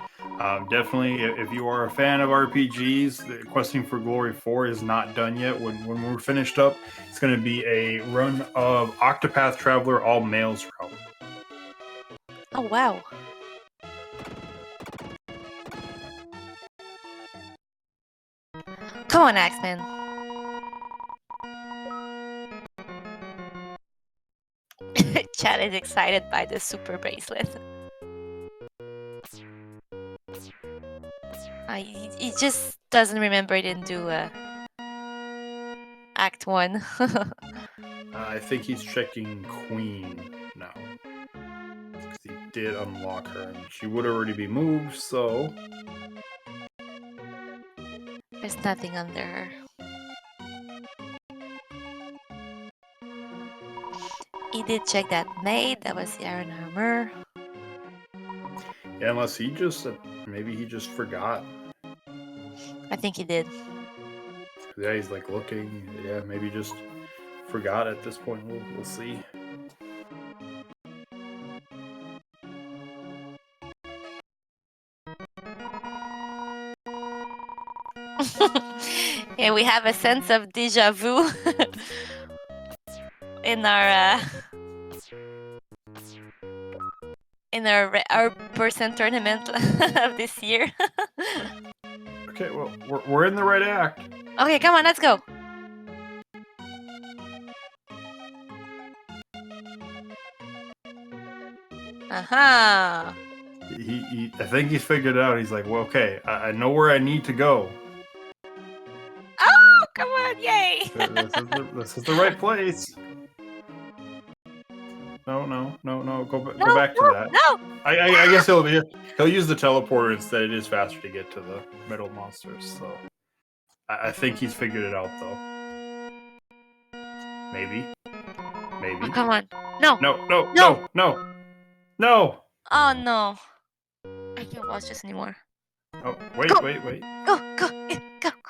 Definitely, if you are a fan of RPGs, the Questing for Glory 4 is not done yet. When we're finished up, it's going to be a run of Octopath Traveler all males route. Oh, wow. Come on, Axeman. Chad is excited by the super bracelet. He just doesn't remember he didn't do Act 1. I think he's checking Queen now. Because he did unlock her, and she would already be moved, so... There's nothing under her. He did check that maid. That was the iron armor. Yeah, unless he just... maybe he just forgot. I think he did. Yeah, he's like looking. Yeah, maybe just forgot at this point. We'll see. Yeah, we have a sense of deja vu in our percent tournament of this year. Okay, well, we're in the right act. Okay, come on, let's go. Aha. I think he's figured it out. He's like, well, okay, I know where I need to go. Oh, come on, yay! This is the right place. No, go back to that. No! I guess he'll use the teleporter instead. It is faster to get to the metal monsters, so I think he's figured it out though. Maybe. Oh, come on. No! No! Oh, no. I can't watch this anymore. Oh, wait. Go!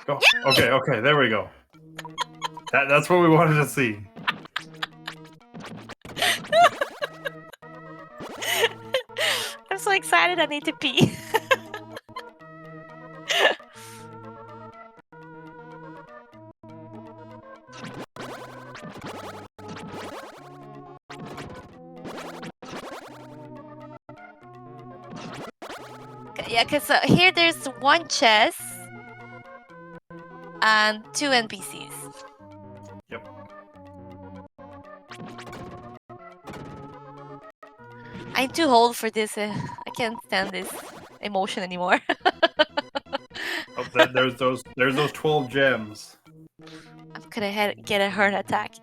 Go. Yeah! Okay, there we go. That's what we wanted to see. I'm so excited, I need to pee. Yeah, because here there's one chest and 2 NPCs. Yep. I'm too old for this. I can't stand this emotion anymore. Oh, there's those 12 gems. I'm gonna get a heart attack.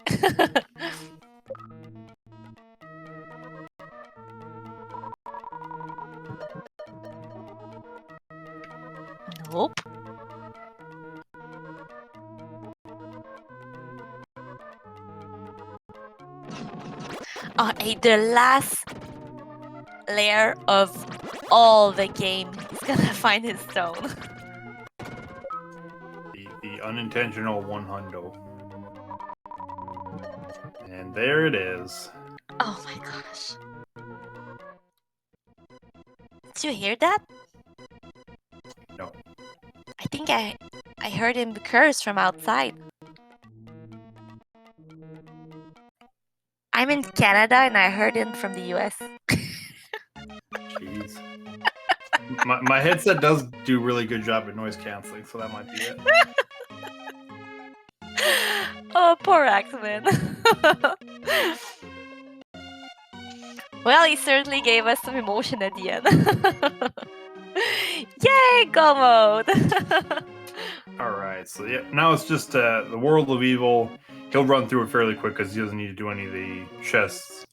Nope. Oh, hey, the last layer of all the game. He's gonna find his stone. The unintentional 100. And there it is. Oh my gosh. Did you hear that? No. I think I heard him curse from outside. I'm in Canada and I heard him from the US. Jeez. My headset does do a really good job at noise canceling, so that might be it. Oh, poor Axeman. Well, he certainly gave us some emotion at the end. Yay, go mode! Alright, so yeah, now it's just the World of Evil. He'll run through it fairly quick because he doesn't need to do any of the chests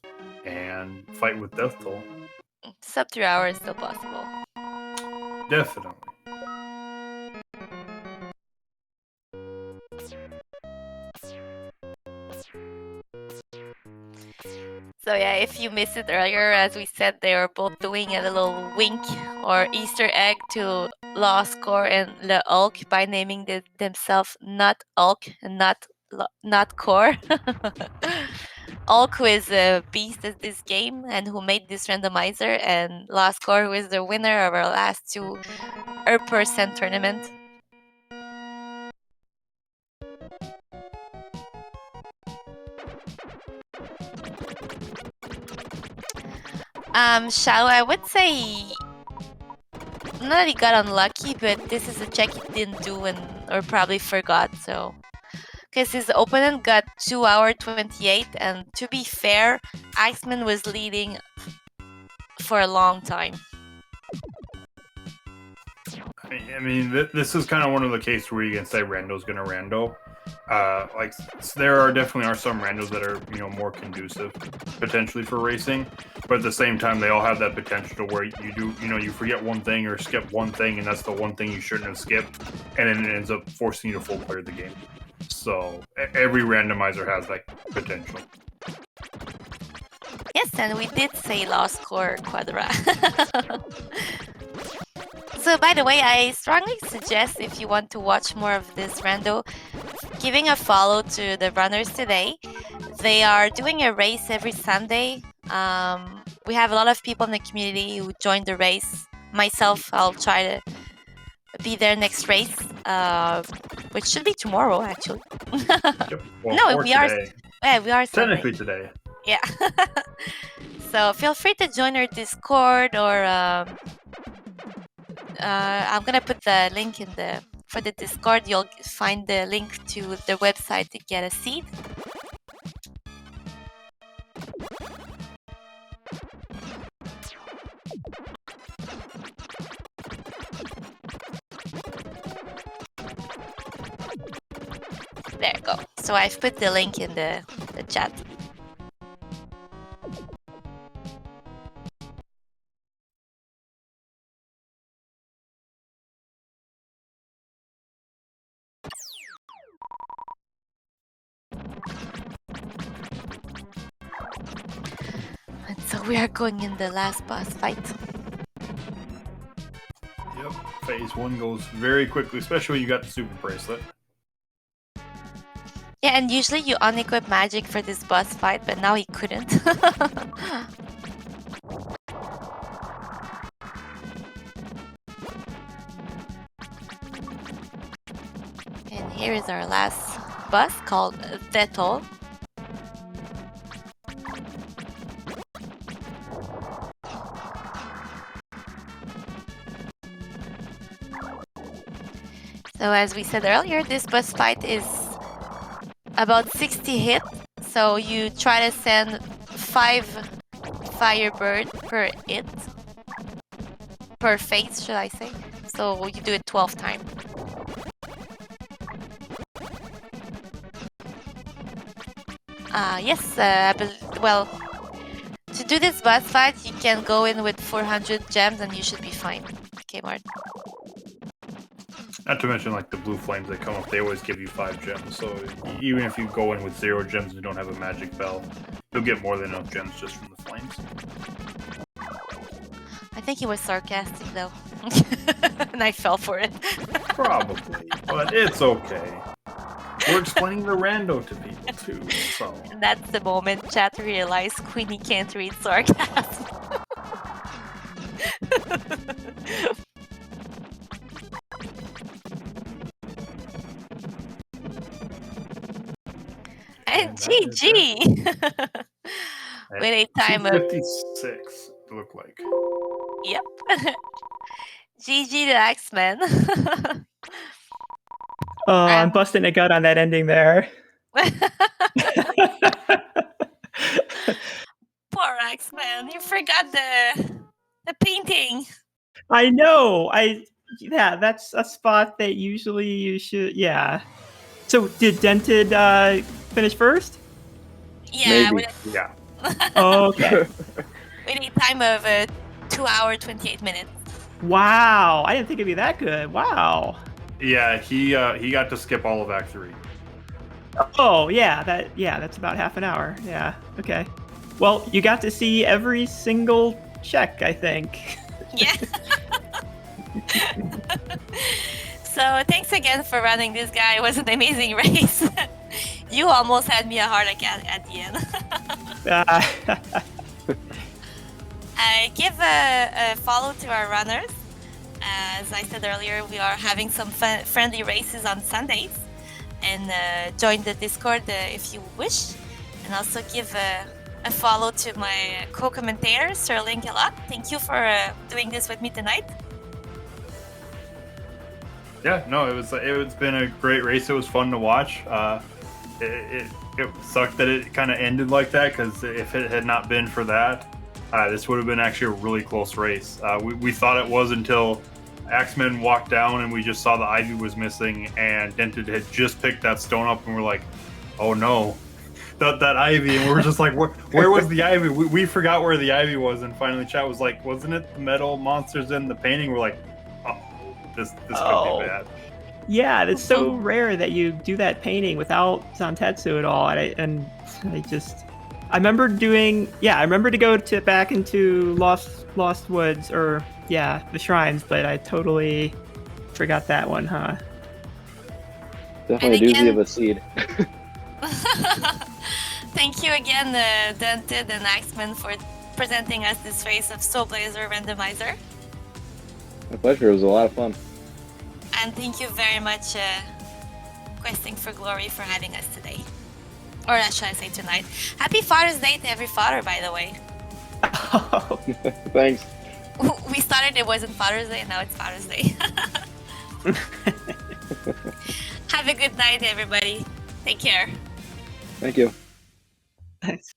and fight with Death Toll. Sub 3 hours still possible. Definitely. So yeah, if you missed it earlier, as we said, they were both doing a little wink or Easter egg to Lost Core and Le Hulk by naming themselves not Hulk and not Core. Hulk, who is a beast at this game and who made this randomizer, and Lost Core, who is the winner of our last 2 percent tournament. Shadow, I would say not that he got unlucky, but this is a check he didn't do or probably forgot. So, because his opponent got 2 hour 28, and to be fair, Axeman was leading for a long time. I mean, this is kind of one of the cases where you can say rando's gonna rando. Like there are definitely some randos that are more conducive potentially for racing, but at the same time they all have that potential to where you forget one thing or skip one thing, and that's the one thing you shouldn't have skipped, and then it ends up forcing you to full clear the game. So every randomizer has that potential. Yes, and we did say lost core quadra. So, by the way, I strongly suggest if you want to watch more of this rando, giving a follow to the runners today. They are doing a race every Sunday. We have a lot of people in the community who joined the race. Myself, I'll try to be there next race, which should be tomorrow, actually. Yep. Well, No, or we are. today. Yeah, we are Sunday. Technically today. Yeah. So feel free to join our Discord, or I'm gonna put the link for the Discord. You'll find the link to the website to get a seat. There you go. So I've put the link in the chat. And so we are going in the last boss fight. Yep. Phase 1 goes very quickly, especially when you got the super bracelet. Yeah, and usually you unequip magic for this boss fight, but now he couldn't. And here is our last boss called Theto. So as we said earlier, this boss fight is about 60 hits. So you try to send 5 Firebird per hit. Per phase, should I say. So you do it 12 times. Yes, well, to do this boss fight, you can go in with 400 gems and you should be fine. Okay, Mart. Not to mention, like, the blue flames that come up, they always give you 5 gems. So even if you go in with 0 gems and you don't have a magic bell, you'll get more than enough gems just from the flames. I think he was sarcastic, though. And I fell for it. Probably, but it's okay. We're explaining the rando to people, too, so... And that's the moment chat realized Queenie can't read sarcasm. And GG! With a time of 56, it looked like. Yep. GG the Axeman. Oh, I'm busting a gut on that ending there. Poor Axeman, you forgot the painting. I know. Yeah, that's a spot that usually you should. Yeah. So did Dented finish first? Yeah, Maybe. Yeah. Oh, okay. with a time of 2 hours 28 minutes. Wow, I didn't think it'd be that good. Wow. Yeah, he got to skip all of Act 3. Oh, yeah, that's about half an hour. Yeah. Okay. Well, you got to see every single check, I think. Yeah. So thanks again for running this guy. It was an amazing race. You almost had me a heart attack at the end. Give a follow to our runners. As I said earlier, we are having some friendly races on Sundays. And join the Discord if you wish. And also give a follow to my co-commentator, Sterling a lot. Thank you for doing this with me tonight. Yeah, no, it's been a great race. It was fun to watch. It sucked that it kind of ended like that, because if it had not been for that, this would have been actually a really close race. We thought it was until Axeman walked down and we just saw the ivy was missing, and Dented had just picked that stone up, and we're like, oh no, that ivy, and we were just like, where was the ivy? We forgot where the ivy was, and finally chat was like, wasn't it the metal monsters in the painting? We're like, oh, this could be bad. Yeah, it's so rare that you do that painting without Zantetsu at all, and I remember to go back into Lost Woods, or the shrines, but I totally forgot that one, huh? Definitely a doozy of a seed. Thank you again, Dented and Axeman, for presenting us this race of Soulblazer Randomizer. My pleasure. It was a lot of fun. And thank you very much, Questing for Glory, for having us today. Or should I say tonight. Happy Father's Day to every father, by the way. Oh. Thanks. We started, it wasn't Father's Day, and now it's Father's Day. Have a good night, everybody. Take care. Thank you. Thanks.